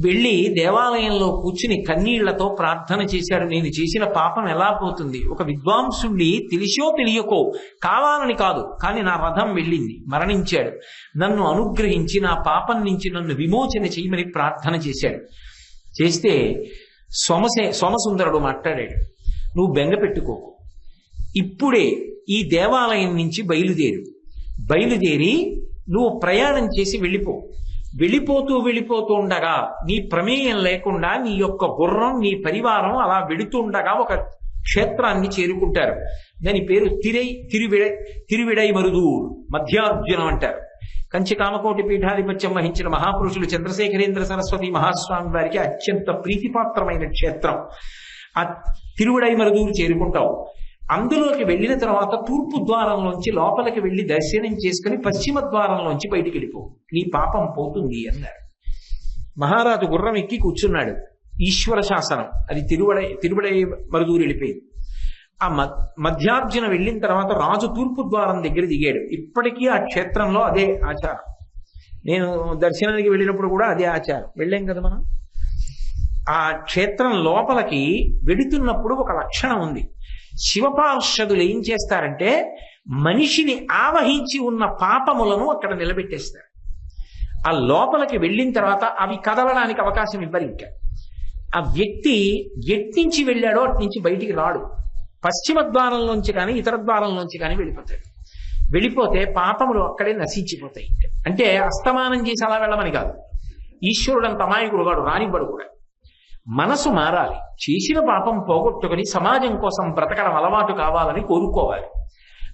వెళ్ళి దేవాలయంలో కూర్చుని కన్నీళ్లతో ప్రార్థన చేశాడు. నేను చేసిన పాపం ఎలా పోతుంది? ఒక విద్వాంసుణ్ణి తెలిసో తెలియకో, కావాలని కాదు, కానీ నా రథం వెళ్ళింది, మరణించాడు, నన్ను అనుగ్రహించి నా పాపం నుంచి నన్ను విమోచన చేయమని ప్రార్థన చేశాడు. చేస్తే సోమసుందరుడు మాట్లాడాడు, నువ్వు బెంగ పెట్టుకోకు, ఇప్పుడే ఈ దేవాలయం నుంచి బయలుదేరి నువ్వు ప్రయాణం చేసి వెళ్ళిపోతూ ఉండగా నీ ప్రమేయం లేకుండా నీ యొక్క గుర్రం, నీ పరివారం అలా వెడుతుండగా ఒక క్షేత్రాన్ని చేరుకుంటారు. దాని పేరు తిరువిడై మరుదూర్, మధ్యార్జునం అంటారు. కంచి కామకోటి పీఠాధిపత్యం వహించిన మహాపురుషులు చంద్రశేఖరేంద్ర సరస్వతి మహాస్వామి వారికి అత్యంత ప్రీతిపాత్రమైన క్షేత్రం. ఆ తిరువిడై మరుదూరు చేరుకుంటావు. అందులోకి వెళ్ళిన తర్వాత తూర్పు ద్వారంలోంచి లోపలికి వెళ్ళి దర్శనం చేసుకుని పశ్చిమ ద్వారంలోంచి బయటికి వెళ్ళిపో, నీ పాపం పోతుంది అన్నారు. మహారాజు గుర్రం ఎక్కి కూర్చున్నాడు. ఈశ్వర శాసనం అది తిరువిడై మరుదూరు వెళ్ళిపోయింది. ఆ మధ్యార్జున వెళ్ళిన తర్వాత రాజు తూర్పు ద్వారం దగ్గర దిగాడు. ఇప్పటికీ ఆ క్షేత్రంలో అదే ఆచారం. నేను దర్శనానికి వెళ్ళినప్పుడు కూడా అదే ఆచారం. వెళ్ళాం కదా మనం. ఆ క్షేత్రం లోపలికి వెడుతున్నప్పుడు ఒక లక్షణం ఉంది. శివపార్షదులు ఏం చేస్తారంటే మనిషిని ఆవహించి ఉన్న పాపములను అక్కడ నిలబెట్టేస్తారు. ఆ లోపలికి వెళ్ళిన తర్వాత అవి కదలడానికి అవకాశం ఇవ్వరు. ఇంకా ఆ వ్యక్తి ఎట్నుంచి వెళ్ళాడో అటు నుంచి బయటికి రాడు. పశ్చిమ ద్వారంలోంచి కానీ ఇతర ద్వారంలోంచి కానీ వెళ్ళిపోతాడు. వెళ్ళిపోతే పాపములు అక్కడే నశించిపోతాయి. అంటే అస్తమానం చేసి అలా వెళ్ళమని కాదు. ఈశ్వరుడు అంత అమాయకుడు కాడు, రానివ్వడు కూడా. మనసు మారాలి. చేసిన పాపం పోగొట్టుకుని సమాజం కోసం బ్రతకడం అలవాటు కావాలని కోరుకోవాలి.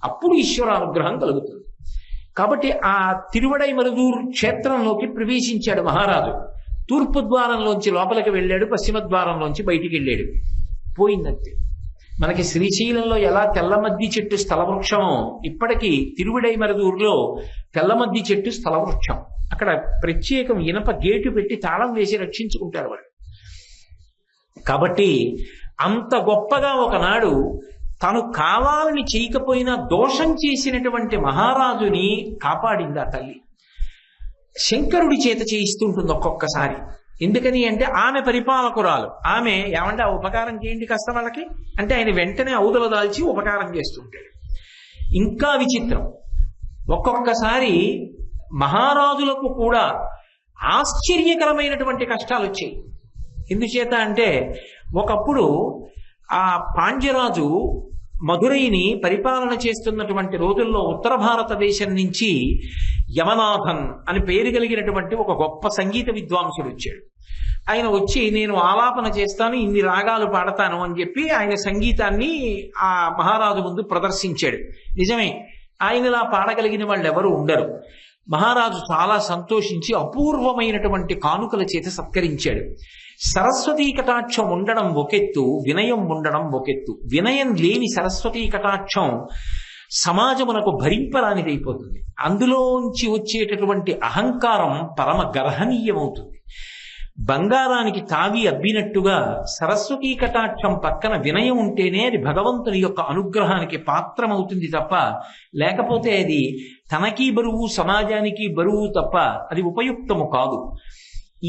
అప్పుడు ఈశ్వర అనుగ్రహం కలుగుతుంది. కాబట్టి ఆ తిరువడై మరుదూరు క్షేత్రంలోకి ప్రవేశించాడు మహారాజు. తూర్పు ద్వారంలోంచి లోపలికి వెళ్ళాడు, పశ్చిమ ద్వారంలోంచి బయటికి వెళ్ళాడు, పోయిందంతే. మనకి శ్రీశైలంలో ఎలా తెల్లమద్ది చెట్టు స్థలవృక్షమో ఇప్పటికీ తిరువిడైమరుదూరులో తెల్లమద్ది చెట్టు స్థలవృక్షం. అక్కడ ప్రత్యేకం ఇనప గేటు పెట్టి తాళం వేసి రక్షించుకుంటారు వాళ్ళు. కాబట్టి అంత గొప్పగా ఒకనాడు తను కావాలని చేయకపోయినా దోషం చేసినటువంటి మహారాజుని కాపాడింది ఆ తల్లి. శంకరుడి చేత చేయిస్తుంటుంది ఒక్కొక్కసారి. ఎందుకని అంటే ఆమె పరిపాలకురాలు. ఆమె ఏమంటే ఆ ఉపకారం చేయండి కాస్త వాళ్ళకి అంటే ఆయన వెంటనే ఔదల దాల్చి ఉపకారం చేస్తుంటాడు. ఇంకా విచిత్రం, ఒక్కొక్కసారి మహారాజులకు కూడా ఆశ్చర్యకరమైనటువంటి కష్టాలు వచ్చాయి. ఎందుచేత అంటే ఒకప్పుడు ఆ పాండ్యరాజు మధురైని పరిపాలన చేస్తున్నటువంటి రోజుల్లో ఉత్తర భారతదేశం నుంచి యమనాథన్ అని పేరు కలిగినటువంటి ఒక గొప్ప సంగీత విద్వాంసుడు వచ్చాడు. ఆయన వచ్చి నేను ఆలాపన చేస్తాను, ఇన్ని రాగాలు పాడతాను అని చెప్పి ఆయన సంగీతాన్ని ఆ మహారాజు ముందు ప్రదర్శించాడు. నిజమే, ఆయనలా పాడగలిగిన వాళ్ళు ఎవరు ఉండరు. మహారాజు చాలా సంతోషించి అపూర్వమైనటువంటి కానుకల చేత సత్కరించాడు. సరస్వతీ కటాక్షం ఉండడం ఒకెత్తు, వినయం ఉండడం ఒకెత్తు. వినయం లేని సరస్వతీ కటాక్షం సమాజమునకు భరింపరానిదైపోతుంది. అందులోంచి వచ్చేటటువంటి అహంకారం పరమ గర్హనీయమవుతుంది. బంగారానికి తావి అబ్బినట్టుగా సరస్వతీ కటాక్షం పక్కన వినయం ఉంటేనే అది భగవంతుని యొక్క అనుగ్రహానికి పాత్రమవుతుంది తప్ప, లేకపోతే అది తనకీ బరువు సమాజానికి బరువు తప్ప అది ఉపయుక్తము కాదు.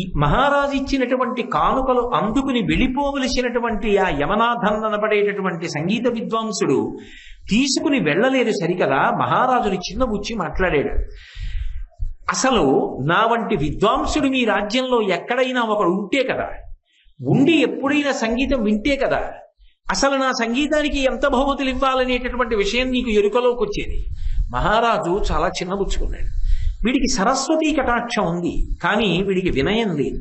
ఈ మహారాజు ఇచ్చినటువంటి కానుకలు అందుకుని వెళ్ళిపోవలసినటువంటి ఆ యమనాథన్ అనబడేటటువంటి సంగీత విద్వాంసుడు తీసుకుని వెళ్ళలేరు సరికదా. మహారాజుని చిన్నబుచ్చి మాట్లాడాడు. అసలు నా వంటి విద్వాంసుడు మీ రాజ్యంలో ఎక్కడైనా ఒకడు ఉంటే కదా, ఉండి ఎప్పుడైనా సంగీతం వింటే కదా అసలు నా సంగీతానికి ఎంత బహుమతులు ఇవ్వాలనేటటువంటి విషయం నీకు ఎరుకలోకి వచ్చేది. మహారాజు చాలా చిన్నబుచ్చుకున్నాడు. వీడికి సరస్వతీ కటాక్షం ఉంది, కానీ వీడికి వినయం లేదు.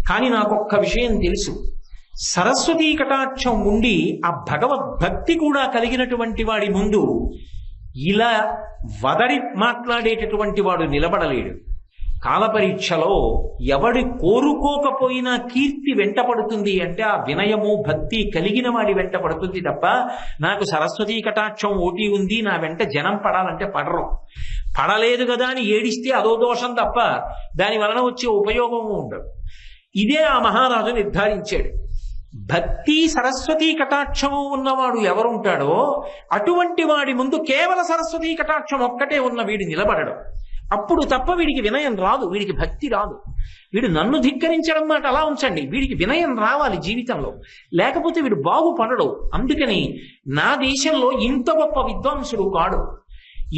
కానీ నాకొక్క విషయం తెలుసు, సరస్వతీ కటాక్షం ఉండి ఆ భగవద్భక్తి కూడా కలిగినటువంటి వాడి ముందు ఇలా వదడి మాట్లాడేటటువంటి వాడు నిలబడలేడు. కాలపరీక్షలో ఎవడి కోరుకోకపోయినా కీర్తి వెంటపడుతుంది అంటే ఆ వినయము భక్తి కలిగిన వాడి వెంట పడుతుంది తప్ప, నాకు సరస్వతీ కటాక్షం ఓటి ఉంది నా వెంట జనం పడాలంటే పడరు. పడలేదు కదా అని ఏడిస్తే అదో దోషం తప్ప దాని వలన వచ్చే ఉపయోగము ఉండదు. ఇదే ఆ మహారాజు నిర్ధారించాడు. భక్తి సరస్వతీ కటాక్షము ఉన్నవాడు ఎవరుంటాడో అటువంటి వాడి ముందు కేవల సరస్వతీ కటాక్షం ఒక్కటే ఉన్న వీడు నిలబడడం. అప్పుడు తప్ప వీడికి వినయం రాదు, వీడికి భక్తి రాదు. వీడు నన్ను ధిక్కరించడం మాట అలా ఉంచండి, వీడికి వినయం రావాలి జీవితంలో, లేకపోతే వీడు బాగుపడడు. అందుకని నా దేశంలో ఇంత గొప్ప విద్వాంసుడు కాడు.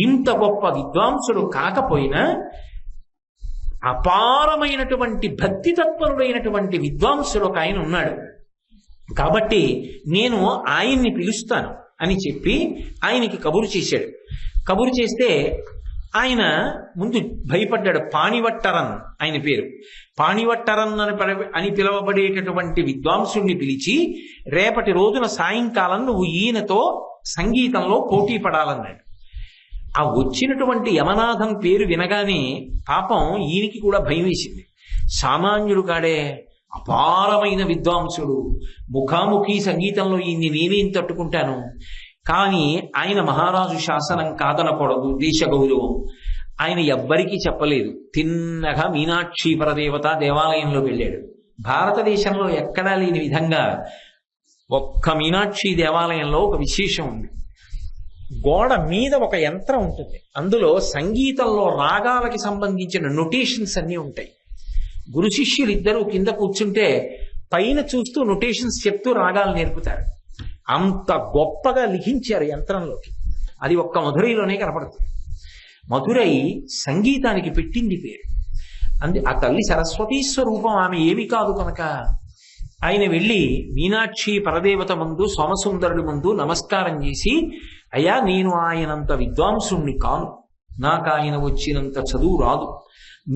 ఇంత గొప్ప విద్వాంసుడు కాకపోయినా అపారమైనటువంటి భక్తి తత్పరుడైనటువంటి విద్వాంసుడు ఒక ఆయన ఉన్నాడు. కాబట్టి నేను ఆయన్ని పిలుస్తాను అని చెప్పి ఆయనకి కబురు చేశాడు. కబురు చేస్తే ఆయన ముందు భయపడ్డాడు. పాణివట్టరన్ ఆయన పేరు. పాణివట్టరన్ అని పిలువబడేటటువంటి విద్వాంసుణ్ణి పిలిచి, రేపటి రోజున సాయంకాలం నువ్వు ఈయనతో సంగీతంలో పోటీ పడాలన్నాడు. ఆ వచ్చినటువంటి యమనాథం పేరు వినగానే పాపం ఈయనకి కూడా భయం వేసింది. సామాన్యుడు కాడే, అపారమైన విద్వాంసుడు, ముఖాముఖి సంగీతంలో ఈయన్ని నేనేం తట్టుకుంటాను. కానీ ఆయన మహారాజు శాసనం కాదనకూడదు, దేశ గౌరవం. ఆయన ఎవ్వరికీ చెప్పలేదు. తిన్నగా మీనాక్షి పరదేవత దేవాలయంలో వెళ్ళాడు. భారతదేశంలో ఎక్కడా లేని విధంగా ఒక్క మీనాక్షి దేవాలయంలో ఒక విశేషం ఉంది. గోడ మీద ఒక యంత్రం ఉంటుంది, అందులో సంగీతంలో రాగాలకి సంబంధించిన నొటేషన్స్ అన్నీ ఉంటాయి. గురు శిష్యులు ఇద్దరు కింద కూర్చుంటే పైన చూస్తూ నొటేషన్స్ చెప్తూ రాగాలు నేర్పుతారు. అంత గొప్పగా లిఖించారు యంత్రంలోకి. అది ఒక్క మధురైలోనే కనపడుతుంది. మధురై సంగీతానికి పెట్టింది పేరు. ఆ తల్లి సరస్వతీ స్వరూపం, ఆమె ఏమి కాదు కనుక. ఆయన వెళ్ళి మీనాక్షి పరదేవత ముందు, సోమసుందరుడి ముందు నమస్కారం చేసి, అయ్యా నేను ఆయనంత విద్వాంసుణ్ణి కాను, నాకు ఆయన వచ్చినంత చదువు రాదు,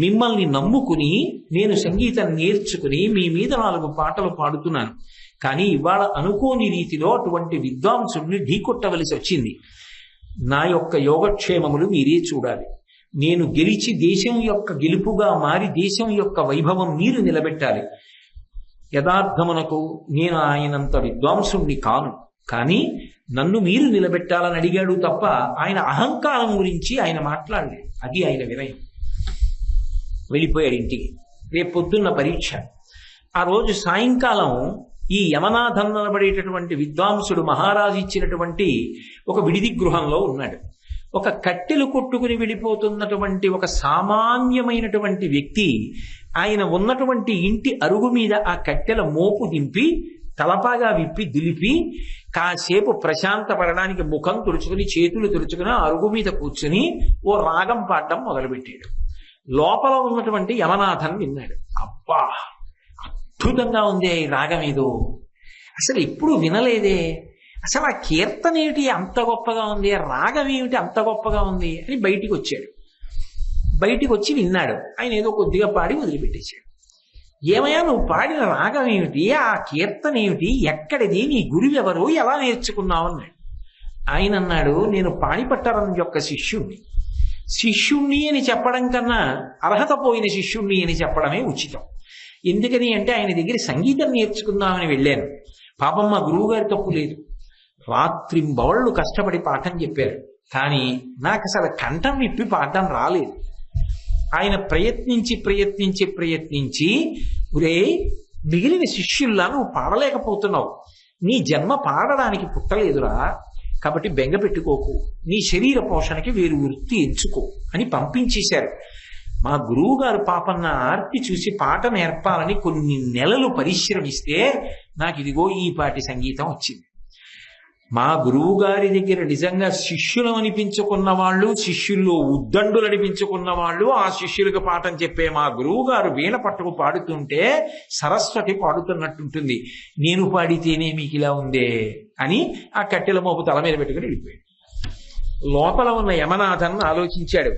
మిమ్మల్ని నమ్ముకుని నేను సంగీతం నేర్చుకుని మీ మీద 4 పాటలు పాడుతున్నాను. కానీ ఇవాళ అనుకోని రీతిలో అటువంటి విద్వాంసుడిని ఢీకొట్టవలసి వచ్చింది. నా యొక్క యోగక్షేమములు మీరే చూడాలి. నేను గెలిచి దేశం యొక్క గెలుపుగా మారి దేశం యొక్క వైభవం మీరు నిలబెట్టాలి. యథార్థమునకు నేను ఆయనంత విద్వాంసుణ్ణి కాను, కానీ నన్ను మీరు నిలబెట్టాలని అడిగాడు తప్ప ఆయన అహంకారం గురించి ఆయన మాట్లాడలేదు. అది ఆయన వినయం. వెళ్ళిపోయాడు ఇంటికి. రేపు పొద్దున్న పరీక్ష. ఆ రోజు సాయంకాలం ఈ యమనాథన్ అనబడేటటువంటి విద్వాంసుడు మహారాజు ఇచ్చినటువంటి ఒక విడిది గృహంలో ఉన్నాడు. ఒక కట్టెలు కొట్టుకుని వెళ్ళిపోతున్నటువంటి ఒక సామాన్యమైనటువంటి వ్యక్తి ఆయన ఉన్నటువంటి ఇంటి అరుగు మీద ఆ కట్టెల మోపు దింపి తలపాగా విప్పి దులిపి కాసేపు ప్రశాంతపడడానికి ముఖం తుడుచుకుని చేతులు తుడుచుకుని అరుగు మీద కూర్చుని ఓ రాగం పాడడం మొదలుపెట్టాడు. లోపల ఉన్నటువంటి యమనాథన్ విన్నాడు. అబ్బా, అద్భుతంగా ఉంది ఈ రాగం ఏదో, అసలు ఎప్పుడు వినలేదే, అసలు ఆ కీర్తన ఏమిటి అంత గొప్పగా ఉంది, రాగం ఏమిటి అంత గొప్పగా ఉంది అని బయటికి వచ్చాడు. బయటికి వచ్చి విన్నాడు. ఆయన ఏదో కొద్దిగా పాడి వదిలిపెట్టేశాడు. ఏమయ్యా, నువ్వు పాడిన రాగం ఏమిటి, ఆ కీర్తన ఏమిటి, ఎక్కడిది, నీ గురువు ఎవరు, ఎలా నేర్చుకున్నావు అన్నాడు. ఆయన అన్నాడు, నేను పాణిపట్టరం యొక్క శిష్యుణ్ణి. శిష్యుణ్ణి అని చెప్పడం కన్నా అర్హత పోయిన శిష్యుణ్ణి అని చెప్పడమే ఉచితం. ఎందుకని అంటే ఆయన దగ్గర సంగీతం నేర్చుకుందామని వెళ్ళాను. పాపం మా గురువు గారి తప్పు లేదు. రాత్రింబవళ్ళు కష్టపడి పాఠం చెప్పారు, కానీ నాకు అసలు కంఠం విప్పి పాఠం రాలేదు. ఆయన ప్రయత్నించి ప్రయత్నించి ప్రయత్నించి, ఒరే మిగిలిన శిష్యుల్లా నువ్వు పాడలేకపోతున్నావు, నీ జన్మ పాడడానికి పుట్టలేదురా, కాబట్టి బెంగ పెట్టుకోకు, నీ శరీర పోషణకి వేరు వృత్తి ఎంచుకో అని పంపించేశారు. మా గురువు గారు పాపం నా ఆర్తి చూసి పాట నేర్పాలని కొన్ని నెలలు పరిశ్రమిస్తే నాకు ఇదిగో ఈ పాటి సంగీతం వచ్చింది. మా గురువు గారి దగ్గర నిజంగా శిష్యులు అనిపించుకున్న వాళ్ళు, శిష్యుల్లో ఉద్దండులు అనిపించుకున్న వాళ్ళు, ఆ శిష్యులకు పాఠం చెప్పే మా గురువు గారు వీణ పట్టుకు పాడుతుంటే సరస్వతి పాడుతున్నట్టుంటుంది. నేను పాడితేనే మీకు ఇలా ఉందే అని ఆ కట్టెల మోపు తల మీద పెట్టుకుని వెళ్ళిపోయాడు. లోపల ఉన్న యమనాథన్ ఆలోచించాడు,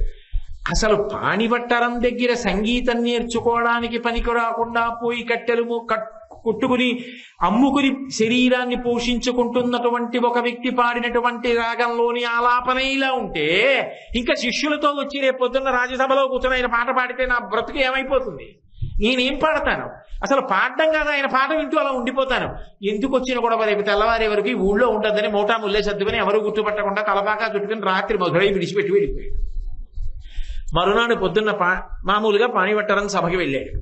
అసలు పాణిపట్టరం దగ్గర సంగీతం నేర్చుకోవడానికి పనికి రాకుండా పోయి కట్టెలు కొట్టుకుని అమ్ముకుని శరీరాన్ని పోషించుకుంటున్నటువంటి ఒక వ్యక్తి పాడినటువంటి రాగంలోని ఆలాపన ఇలా ఉంటే, ఇంకా శిష్యులతో వచ్చి రేపు పొద్దున్న రాజ్యసభలో కూర్చొని ఆయన పాట పాడితే నా బ్రతుకు ఏమైపోతుంది? నేనేం పాడతాను? అసలు పాడడం కాదు, ఆయన పాట వింటూ అలా ఉండిపోతాను. ఎందుకు వచ్చిన కూడా రేపు తెల్లవారే వరకు ఈ ఊళ్ళో ఉండద్దని మోటా ముల్లే సర్దుకుని ఎవరు గుర్తుపట్టకుండా తలపాకా చుట్టుకుని రాత్రి మధురై విడిచిపెట్టి వెళ్ళిపోయాడు. మరునాడు పొద్దున్న మామూలుగా పాణిపట్టరం సభకి వెళ్ళాడు.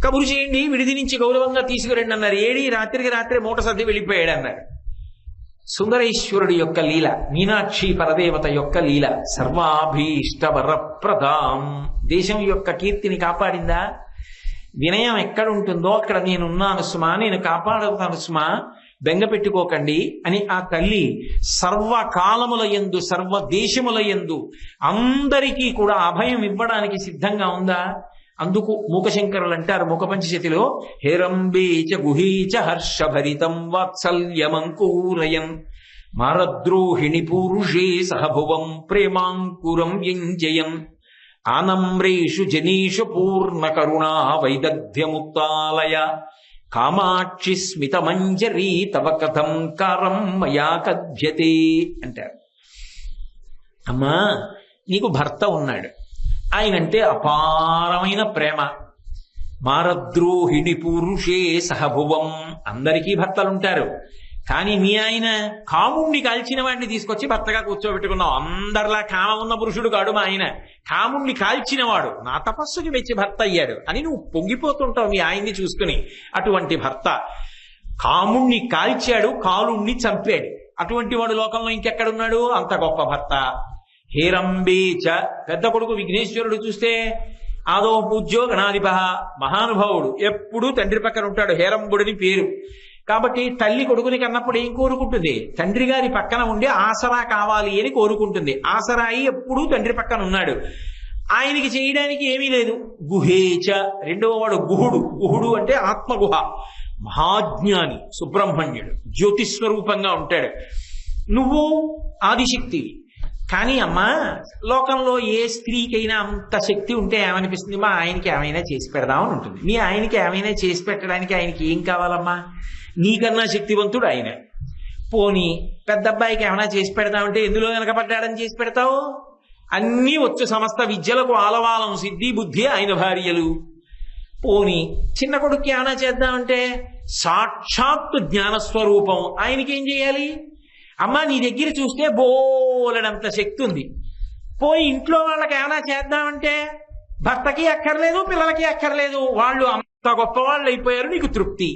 కబురు చేయండి, విడిది నుంచి గౌరవంగా తీసుకురండి అన్నారు. ఏడి రాత్రికి రాత్రి మూట సర్ది వెళ్ళిపోయాడు అన్నారు. సుందరేశ్వరుడి యొక్క లీల, మీనాక్షి పరదేవత యొక్క లీల సర్వాభీష్ట వరప్రదాం దేశం యొక్క కీర్తిని కాపాడిందా? వినయం ఎక్కడుంటుందో అక్కడ నేనున్నాను సుమా, నేను కాపాడుతాను సుమా, బెంగ పెట్టుకోకండి అని ఆ తల్లి సర్వకాలముల యందు సర్వ దేశముల యందు అందరికీ కూడా అభయం ఇవ్వడానికి సిద్ధంగా ఉందా? అందుకు మూకశంకరులు అంటారు మూకపంచశతిలో, హేరంబేచ గుహీచ హర్షభరితం వాత్సల్యమంకూరయన్ మారద్రోహిణి పూరుషే సహభువం ప్రేమాంకురం వ్యంజయన్ ఆనమ్రేషు జనీషు పూర్ణ కరుణా వైదగ్ధ్యముక్తాలయ కామాక్షి స్మితమంజరీ తవ కథం కారం మయా కథ్యతే అంటారు. అమ్మా, నీకు భర్త ఉన్నాడు, ఆయనంటే అపారమైన ప్రేమ. మారద్రోహిణి పురుషే సహభువం, అందరికీ భర్తలుంటారు, కానీ మీ ఆయన కాముణ్ణి కాల్చిన వాడిని తీసుకొచ్చి భర్తగా కూర్చోబెట్టుకున్నావు. అందరిలా కామం ఉన్న పురుషుడు కాడు మా ఆయన, కాముణ్ణి కాల్చినవాడు, నా తపస్సుకి మెచ్చి భర్త అయ్యాడు అని నువ్వు పొంగిపోతుంటావు మీ ఆయన్ని చూసుకుని. అటువంటి భర్త కాముణ్ణి కాల్చాడు, కాలుణ్ణి చంపాడు. అటువంటి వాడు లోకంలో ఇంకెక్కడున్నాడు? అంత గొప్ప భర్త. హేరంబేచ, పెద్ద కొడుకు విఘ్నేశ్వరుడు చూస్తే ఆదో పూజ్యో గణాధిప, మహానుభావుడు, ఎప్పుడూ తండ్రి పక్కన ఉంటాడు, హేరంబుడిని పేరు. కాబట్టి తల్లి కొడుకుని కన్నప్పుడు ఏం కోరుకుంటుంది? తండ్రి గారి పక్కన ఉండి ఆసరా కావాలి అని కోరుకుంటుంది. ఆసరాయి ఎప్పుడూ తండ్రి పక్కన ఉన్నాడు. ఆయనకి చేయడానికి ఏమీ లేదు. గుహేచ, రెండవ వాడు గుహుడు. గుహుడు అంటే ఆత్మగుహ, మహాజ్ఞాని, సుబ్రహ్మణ్యుడు, జ్యోతిస్వరూపంగా ఉంటాడు. నువ్వు ఆదిశక్తివి. కానీ అమ్మా, లోకంలో ఏ స్త్రీకైనా అంత శక్తి ఉంటే ఏమనిపిస్తుంది? మా ఆయనకి ఏమైనా చేసి పెడదామని ఉంటుంది. మీ ఆయనకి ఏమైనా చేసి పెట్టడానికి ఆయనకి ఏం కావాలమ్మా? నీకన్నా శక్తివంతుడు ఆయన. పోనీ పెద్ద అబ్బాయికి ఏమైనా చేసి పెడతామంటే ఎందులో వెనకబడ్డాడని చేసి పెడతావు? అన్నీ వచ్చు, సమస్త విద్యలకు ఆలవాలం, సిద్ధి బుద్ధి ఆయన భార్యలు. పోని చిన్న కొడుక్కి ఏమైనా చేద్దామంటే సాక్షాత్తు జ్ఞానస్వరూపం, ఆయనకి ఏం చేయాలి? అమ్మా నీ దగ్గర చూస్తే బోలెడంత శక్తి ఉంది, పోయి ఇంట్లో వాళ్ళకి ఏమైనా చేద్దామంటే భర్తకి అక్కర్లేదు, పిల్లలకి అక్కర్లేదు, వాళ్ళు అంత గొప్ప వాళ్ళు అయిపోయారు, నీకు తృప్తి.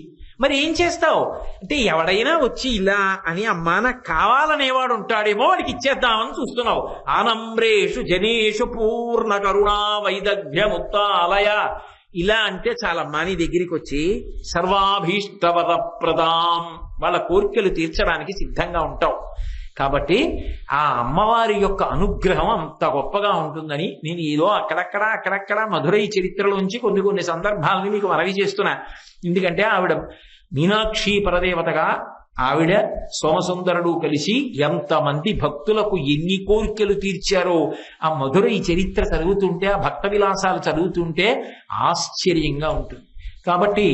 మరి ఏం చేస్తావు అంటే ఎవడైనా వచ్చి ఇలా అని అమ్మా నాకు కావాలనేవాడు ఉంటాడేమో వాడికి ఇచ్చేద్దామని చూస్తున్నావు. ఆనమ్రేషు జనేషు పూర్ణ కరుణా వైదగ్ధ్యముత్తాలయ ఇలా అంటే చాలమ్మా నీ దగ్గరికి వచ్చి సర్వాభీష్టవర ప్రదాం, వాళ్ళ కోరికలు తీర్చడానికి సిద్ధంగా ఉంటావు. కాబట్టి ఆ అమ్మవారి యొక్క అనుగ్రహం అంత గొప్పగా ఉంటుందని నేను ఏదో అక్కడక్కడ మధురై చరిత్రలోంచి కొన్ని సందర్భాలని మీకు మనవి చేస్తున్నా. ఎందుకంటే ఆవిడ మీనాక్షి పరదేవతగా ఆవిడ సోమసుందరుడు కలిసి ఎంతమంది భక్తులకు ఎన్ని కోరికలు తీర్చారో ఆ మధురై చరిత్ర చదువుతుంటే, ఆ భక్త విలాసాలు చదువుతుంటే ఆశ్చర్యంగా ఉంటుంది. కాబట్టి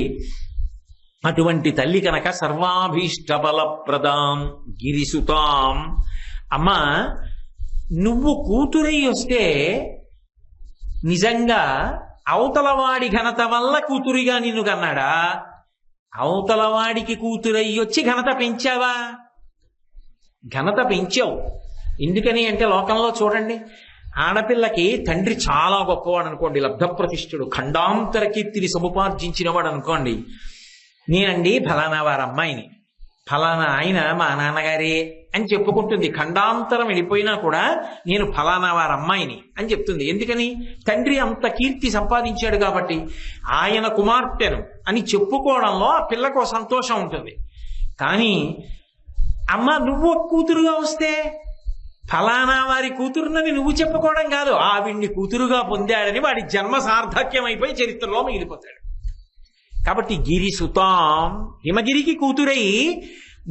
అటువంటి తల్లి కనుక సర్వాభీష్ట బలప్రదాం గిరిసుతాం. అమ్మ నువ్వు కూతురై వస్తే నిజంగా అవతలవాడి ఘనత వల్ల కూతురిగా నిన్ను కన్నాడా? అవతలవాడికి కూతురై వచ్చి ఘనత పెంచావా? ఘనత పెంచావు. ఎందుకని అంటే లోకంలో చూడండి, ఆడపిల్లకి తండ్రి చాలా గొప్పవాడు అనుకోండి, లబ్ధప్రతిష్ఠుడు, ఖండాంతర కీర్తిని సముపార్జించిన వాడు అనుకోండి. నేనండి ఫలానా వారి అమ్మాయిని, ఫలానా ఆయన మా నాన్నగారే అని చెప్పుకుంటుంది. ఖండాంతరం వెళ్ళిపోయినా కూడా నేను ఫలానా వారి అమ్మాయిని అని చెప్తుంది. ఎందుకని? తండ్రి అంత కీర్తి సంపాదించాడు కాబట్టి. ఆయన కుమార్తెను అని చెప్పుకోవడంలో ఆ పిల్లకు సంతోషం ఉంటుంది. కానీ అమ్మ నువ్వు కూతురుగా వస్తే ఫలానా వారి కూతురునని నువ్వు చెప్పుకోవడం కాదు, ఆవిడ్ని కూతురుగా పొందాడని వాడి జన్మ సార్థక్యం అయిపోయి చరిత్రలో మిగిలిపోతాడు. కాబట్టి గిరిసుతాం, హిమగిరికి కూతురై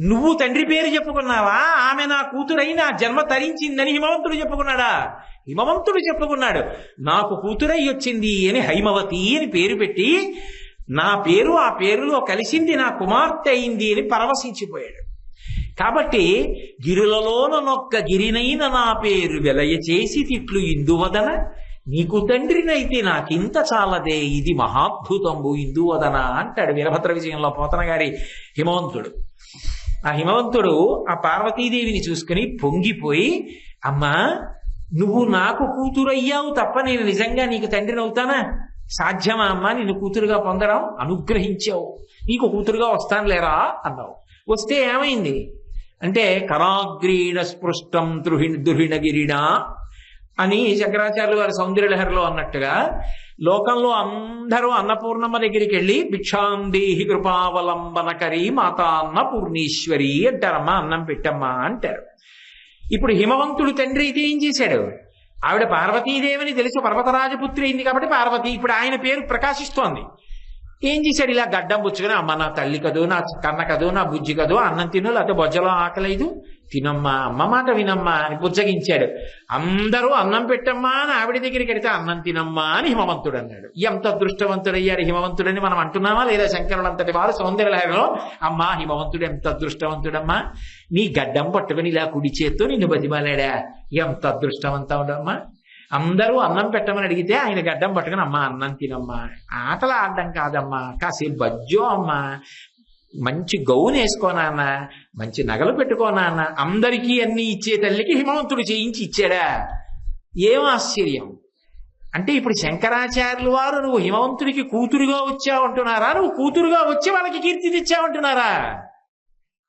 నువ్వు తండ్రి పేరు చెప్పుకున్నావా? ఆమె నా కూతురై నా జన్మ తరించిందని హిమవంతుడు చెప్పుకున్నాడా? హిమవంతుడు చెప్పుకున్నాడు. నాకు కూతురై వచ్చింది అని హైమవతి అని పేరు పెట్టి నా పేరు ఆ పేరులో కలిసింది, నా కుమార్తె అయింది అని పరవశించిపోయాడు. కాబట్టి గిరులలోనొక్క గిరినైన నా పేరు వెలయ చేసి తిట్లు ఇందువదన, నీకు తండ్రినైతే నాకింత చాలదే, ఇది మహాద్భుతంబు ఇందువదన అంటాడు వీరభద్ర విజయంలో పోతన గారి హిమవంతుడు. ఆ హిమవంతుడు ఆ పార్వతీదేవిని చూసుకుని పొంగిపోయి, అమ్మా నువ్వు నాకు కూతురు అయ్యావు తప్ప నేను నిజంగా నీకు తండ్రిని అవుతానా? సాధ్యమా అమ్మా నిన్ను కూతురుగా పొందడం? అనుగ్రహించావు, నీకు కూతురుగా వస్తాను లేరా అన్నావు. వస్తే ఏమైంది అంటే కరాగ్రీణ స్పృష్టం దుర్హిణగిరినా అని శంకరాచార్యులు వారి సౌందర్యలహరిలో అన్నట్టుగా లోకంలో అందరూ అన్నపూర్ణమ్మ దగ్గరికి వెళ్ళి భిక్షాందేహి కృపావలంబనకరి మాతా అన్నపూర్ణేశ్వరి అంటారమ్మా, అన్నం పెట్టమ్మా అంటారు. ఇప్పుడు హిమవంతుడు తండ్రి అయితే ఏం చేశాడు? ఆవిడ పార్వతీదేవిని తెలుసు, పర్వతరాజపుత్రి అయింది కాబట్టి పార్వతి, ఇప్పుడు ఆయన పేరు ప్రకాశిస్తోంది. ఏం చేశాడు? ఇలా గడ్డం పుచ్చుకొని, అమ్మ నా తల్లి కదూ, నా కన్న కదూ, నా బుజ్జి కదూ, అన్నం తిను, లేకపోతే బొజ్జలో ఆకలేదు, తినమ్మా, అమ్మ మాట వినమ్మా అని బుజ్జగించాడు. అందరూ అన్నం పెట్టమ్మా అని ఆవిడ దగ్గరికి వెడితే అన్నం తినమ్మా అని హిమవంతుడు అన్నాడు. ఎంత అదృష్టవంతుడయ్యాడు హిమవంతుడని మనం అంటున్నామా లేదా? శంకరుడు అంతటి వారు సౌందర్యలహరిలో అమ్మా హిమవంతుడు ఎంత అదృష్టవంతుడమ్మా, నీ గడ్డం పట్టుకుని ఇలా కుడి చేత్తో నిన్ను బతిమాలాడా, ఎంత అదృష్టవంతుడమ్మా. అందరూ అన్నం పెట్టమని అడిగితే ఆయన గడ్డం పట్టుకుని అమ్మా అన్నం తినమ్మా, ఆటలు ఆడడం కాదమ్మా, కాసేపు బజ్జో అమ్మా, మంచి గౌన్ వేసుకోనాన్న, మంచి నగలు పెట్టుకోనాన్న, అందరికీ అన్ని ఇచ్చే తల్లికి హిమవంతుడు చేయించి ఇచ్చాడా? ఏం ఆశ్చర్యం. అంటే ఇప్పుడు శంకరాచార్యులు వారు నువ్వు హిమవంతుడికి కూతురుగా వచ్చావంటున్నారా, నువ్వు కూతురుగా వచ్చి వాళ్ళకి కీర్తి తెచ్చావంటున్నారా?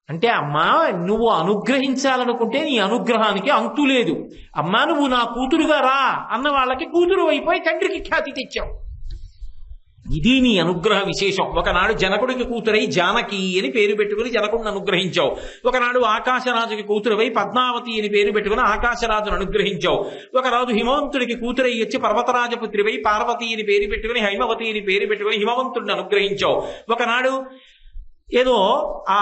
అంటే అమ్మా నువ్వు అనుగ్రహించాలనుకుంటే నీ అనుగ్రహానికి అంతు లేదు. అమ్మా నువ్వు నా కూతురుగా రా అన్న వాళ్ళకి కూతురు అయిపోయి తండ్రికి ఖ్యాతి తెచ్చావు. ఇది నీ అనుగ్రహ విశేషం. ఒకనాడు జనకుడికి కూతురై జానకి అని పేరు పెట్టుకుని జనకుడిని అనుగ్రహించావు. ఒకనాడు ఆకాశరాజుకి కూతురువై పద్మావతి అని పేరు పెట్టుకుని ఆకాశరాజును అనుగ్రహించావు. ఒకరాజు హిమవంతుడికి కూతురై వచ్చి పర్వతరాజపుత్రివై పార్వతి అని పేరు పెట్టుకుని హైమవతి అని పేరు పెట్టుకుని హిమవంతుడిని అనుగ్రహించావు. ఒకనాడు ఏదో ఆ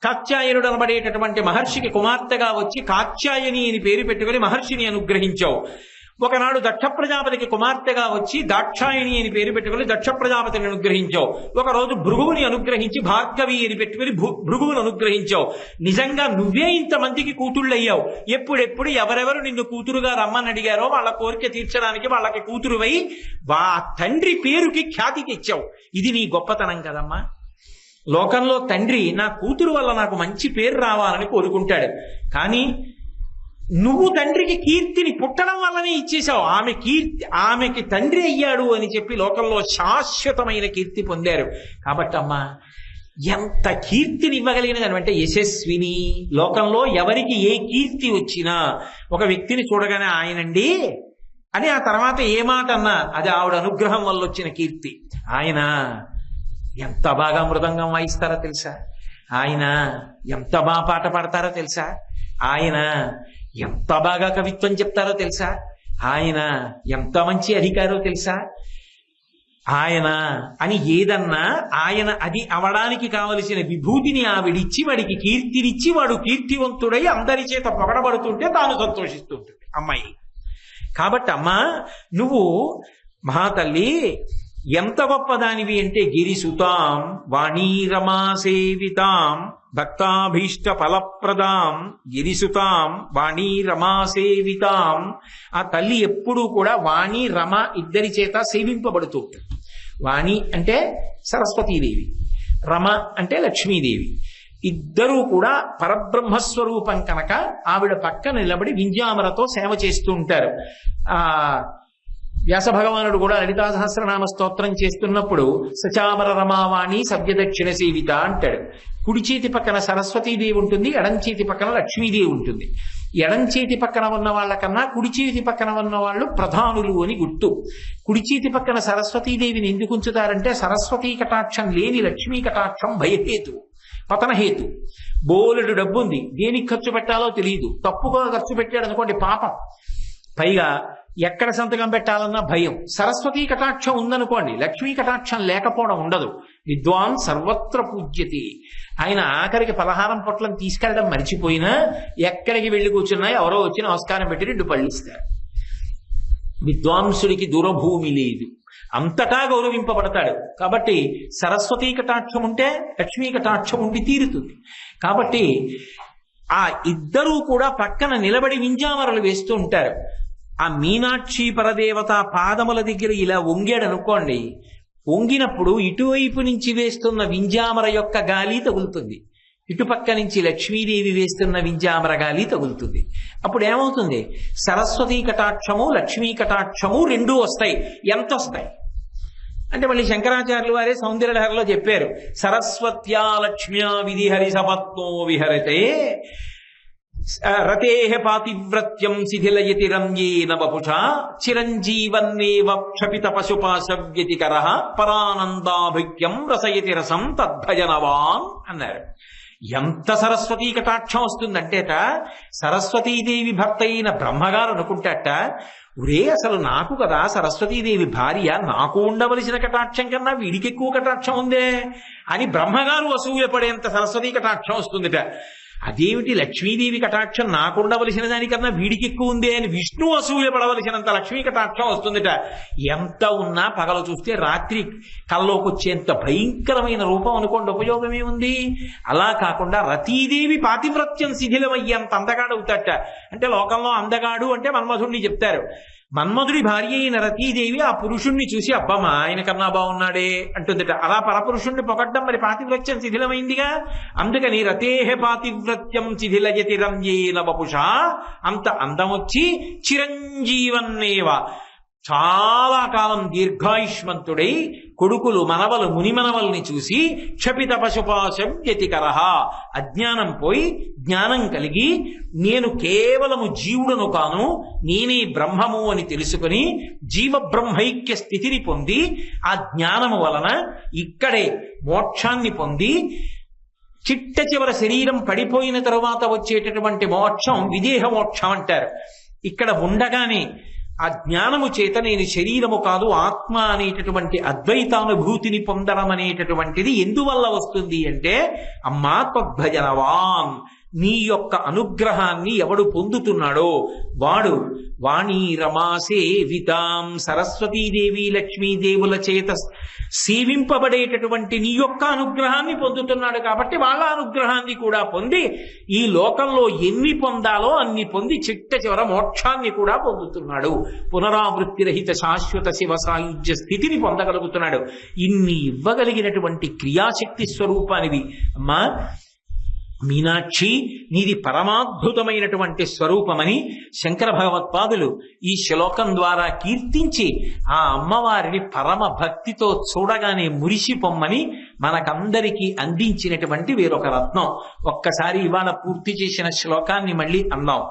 కాత్యాయనుడు అనబడేటటువంటి మహర్షికి కుమార్తెగా వచ్చి కాత్యాయని అని పేరు పెట్టుకుని మహర్షిని అనుగ్రహించావు. ఒకనాడు దక్ష ప్రజాపతికి కుమార్తెగా వచ్చి దాక్షాయణి అని పేరు పెట్టుకుని దక్ష ప్రజాపతిని అనుగ్రహించావు. ఒకరోజు భృగువుని అనుగ్రహించి భార్గవి అని పెట్టుకుని భృగువుని అనుగ్రహించావు. నిజంగా నువ్వే ఇంతమందికి కూతుళ్ళయ్యావు. ఎప్పుడెప్పుడు ఎవరెవరు నిన్ను కూతురుగా రమ్మని అడిగారో వాళ్ళ కోరిక తీర్చడానికి వాళ్ళకి కూతురువై తండ్రి పేరుకి ఖ్యాతి తెచ్చావు. ఇది నీ గొప్పతనం కదమ్మా. లోకంలో తండ్రి నా కూతురు వల్ల నాకు మంచి పేరు రావాలని కోరుకుంటాడు. కానీ నువ్వు తండ్రికి కీర్తిని పుట్టడం వల్లనే ఇచ్చేశావు. ఆమెకి తండ్రి అయ్యాడు అని చెప్పి లోకంలో శాశ్వతమైన కీర్తి పొందారు. కాబట్టి అమ్మా, ఎంత కీర్తిని ఇవ్వగలిగినది అంటే యశస్విని. లోకంలో ఎవరికి ఏ కీర్తి వచ్చినా ఒక వ్యక్తిని చూడగానే ఆయనండి అని ఆ తర్వాత ఏ మాట అన్నా అది ఆవిడ అనుగ్రహం వల్ల వచ్చిన కీర్తి. ఆయన ఎంత బాగా మృదంగం వాయిస్తారో తెలుసా, ఆయన ఎంత బాగా పాట పాడతారో తెలుసా, ఆయన ఎంత బాగా కవిత్వం చెప్తారో తెలుసా, ఆయన ఎంత మంచి అధికారో తెలుసా, ఆయన అని ఏదన్నా ఆయన అది అవడానికి కావలసిన విభూతిని ఆవిడిచ్చి వాడికి కీర్తినిచ్చి వాడు కీర్తివంతుడై అందరి చేత పొగడబడుతుంటే తాను సంతోషిస్తుంటుంది అమ్మాయి. కాబట్టి అమ్మా, నువ్వు మహాతల్లి ఎంత గొప్పదానివి అంటే గిరిసుతాం వాణీరమా సేవితాం భక్తాభీష్ట ఫలప్రదాం గిరిసుతాం వాణీ రమా సేవితాం. ఆ తల్లి ఎప్పుడూ కూడా వాణి రమ ఇద్దరి చేత సేవింపబడుతూ ఉంటుంది. వాణి అంటే సరస్వతీదేవి, రమ అంటే లక్ష్మీదేవి. ఇద్దరూ కూడా పరబ్రహ్మస్వరూపం కనుక ఆవిడ పక్కన నిలబడి వింజామరతో సేవ చేస్తూ ఉంటారు. వ్యాస భగవానుడు కూడా లలితా సహస్రనామ స్తోత్రం చేస్తున్నప్పుడు సచామర రమావాణి సవ్యదక్షిణ సేవిత అంటాడు. కుడి చేతి పక్కన సరస్వతీదేవి ఉంటుంది, ఎడం చేతి పక్కన లక్ష్మీదేవి ఉంటుంది. ఎడం చేతి పక్కన ఉన్న వాళ్ళకన్నా కుడి చేతి పక్కన ఉన్న వాళ్ళు ప్రధానులు అని గుర్తు. కుడి చేతి పక్కన సరస్వతీదేవిని ఎందుకు ఉంచుతారంటే సరస్వతీ కటాక్షం లేని లక్ష్మీ కటాక్షం భయహేతు, పతనహేతు. బోలెడు డబ్బు ఉంది, దేనికి ఖర్చు పెట్టాలో తెలియదు, తప్పుగా ఖర్చు పెట్టాడు అనుకోండి పాపం, పైగా ఎక్కడ సంతకం పెట్టాలన్నా భయం. సరస్వతీ కటాక్షం ఉందనుకోండి, లక్ష్మీ కటాక్షం లేకపోవడం ఉండదు. విద్వాన్ సర్వత్ర పూజ్యతి. ఆయన ఆఖరికి పలహారం పొట్లను తీసుకెళ్ళడం మర్చిపోయినా ఎక్కడికి వెళ్ళి కూర్చున్నా ఎవరో వచ్చి నమస్కారం పెట్టి 2 పళ్ళు ఇస్తారు. విద్వాంసుడికి దూరభూమి లేదు, అంతటా గౌరవింపబడతాడు. కాబట్టి సరస్వతీ కటాక్షం ఉంటే లక్ష్మీ కటాక్షం ఉండి తీరుతుంది. కాబట్టి ఆ ఇద్దరూ కూడా పక్కన నిలబడి వింజామరలు వేస్తూ ఉంటారు. ఆ మీనాక్షి పరదేవత పాదముల దగ్గర ఇలా వంగాడు అనుకోండి, వంగినప్పుడు ఇటువైపు నుంచి వేస్తున్న వింజామర యొక్క గాలి తగులుతుంది, ఇటుపక్క నుంచి లక్ష్మీదేవి వేస్తున్న వింజామర గాలి తగులుతుంది. అప్పుడు ఏమవుతుంది? సరస్వతీ కటాక్షము లక్ష్మీ కటాక్షము 2 వస్తాయి. ఎంత వస్తాయి అంటే మళ్ళీ శంకరాచార్యులు వారే సౌందర్యలహరిలో చెప్పారు, సరస్వత్యా లక్ష్మ్యా విధిహరి సపత్నో విహరతే రతేహ పాతివ్రత్యం శిథిలయతి రమ్యేన వపుషా చిరంజీవన్నేవ క్షపిత పశుపాశ వ్యతికరః పరానందాభిక్యం రసయతి రసం తద్భజనవాన్ అన్నారు. ఎంత సరస్వతీ కటాక్షం వస్తుందంటేట సరస్వతీదేవి భర్త అయిన బ్రహ్మగారు అనుకుంటాట, ఒరే అసలు నాకు కదా సరస్వతీదేవి భార్య, నాకు ఉండవలసిన కటాక్షం కన్నా వీడికి ఎక్కువ కటాక్షం ఉందే అని బ్రహ్మగారు అసూయపడేంత సరస్వతీ కటాక్షం వస్తుందిట. అదేమిటి లక్ష్మీదేవి కటాక్షం నాకుండవలసిన దానికన్నా వీడికి ఎక్కువ ఉందే అని విష్ణు అసూయపడవలసినంత లక్ష్మీ కటాక్షం వస్తుందిట. ఎంత ఉన్నా పగలు చూస్తే రాత్రి కల్లోకి వచ్చేంత భయంకరమైన రూపం అనుకోండి, ఉపయోగమే ఉంది. అలా కాకుండా రతీదేవి పాతివ్రత్యం శిథిలమయ్యేంత అందగాడవుతాట. అంటే లోకంలో అందగాడు అంటే మన్మధుడిని చెప్తారు. మన్మధుడి భార్య అయిన రతీదేవి ఆ పురుషుణ్ణి చూసి అబ్బమ్మా ఆయన కన్నా బాగున్నాడే అంటుందిట. అలా పరపురుషుణ్ణి పొగడ్డం మరి పాతివ్రత్యం శిథిలమైందిగా. అందుకని రతేహ పాతివ్రత్యం శిథిలయతి రమ్యేన వపుషా, అంత అందం వచ్చి చిరంజీవన్నేవ చాలా కాలం దీర్ఘాయుష్మంతుడై కొడుకులు మనవలు మునిమనవల్ని చూసి క్షపిత పశుపాశం వ్యతికరః, అజ్ఞానం పోయి జ్ఞానం కలిగి నేను కేవలము జీవుడను కాను నేనే బ్రహ్మము అని తెలుసుకుని జీవబ్రహ్మైక్య స్థితిని పొంది ఆ జ్ఞానము వలన ఇక్కడే మోక్షాన్ని పొంది చిట్ట చివర శరీరం పడిపోయిన తరువాత వచ్చేటటువంటి మోక్షం విదేహ మోక్షం అంటారు. ఇక్కడ ఉండగానే ఆ జ్ఞానము చేత నేను శరీరము కాదు ఆత్మ అనేటటువంటి అద్వైతానుభూతిని పొందడం అనేటటువంటిది ఎందువల్ల వస్తుంది అంటే అమ్మా త్వద్భజనవాన్, నీ యొక్క అనుగ్రహాన్ని ఎవడు పొందుతున్నాడో వాడు వాణీ రమా సేవితాం సరస్వతీదేవి లక్ష్మీదేవుల చేత సేవింపబడేటటువంటి నీ యొక్క అనుగ్రహాన్ని పొందుతున్నాడు. కాబట్టి వాళ్ళ అనుగ్రహాన్ని కూడా పొంది ఈ లోకంలో ఎన్ని పొందాలో అన్ని పొంది చిట్ట చివర మోక్షాన్ని కూడా పొందుతున్నాడు. పునరావృత్తి రహిత శాశ్వత శివ సాయుధ్య స్థితిని పొందగలుగుతున్నాడు. ఇన్ని ఇవ్వగలిగినటువంటి క్రియాశక్తి స్వరూపానివి అమ్మా మీనాక్షి, నీది పరమాద్భుతమైనటువంటి స్వరూపమని శంకర భగవత్పాదులు ఈ శ్లోకం ద్వారా కీర్తించి ఆ అమ్మవారిని పరమ భక్తితో చూడగానే మురిసిపొమ్మని మనకందరికీ అందించినటువంటి వేరొక రత్నం. ఒక్కసారి ఇవాళ పూర్తి చేసిన శ్లోకాన్ని మళ్ళీ అందాం.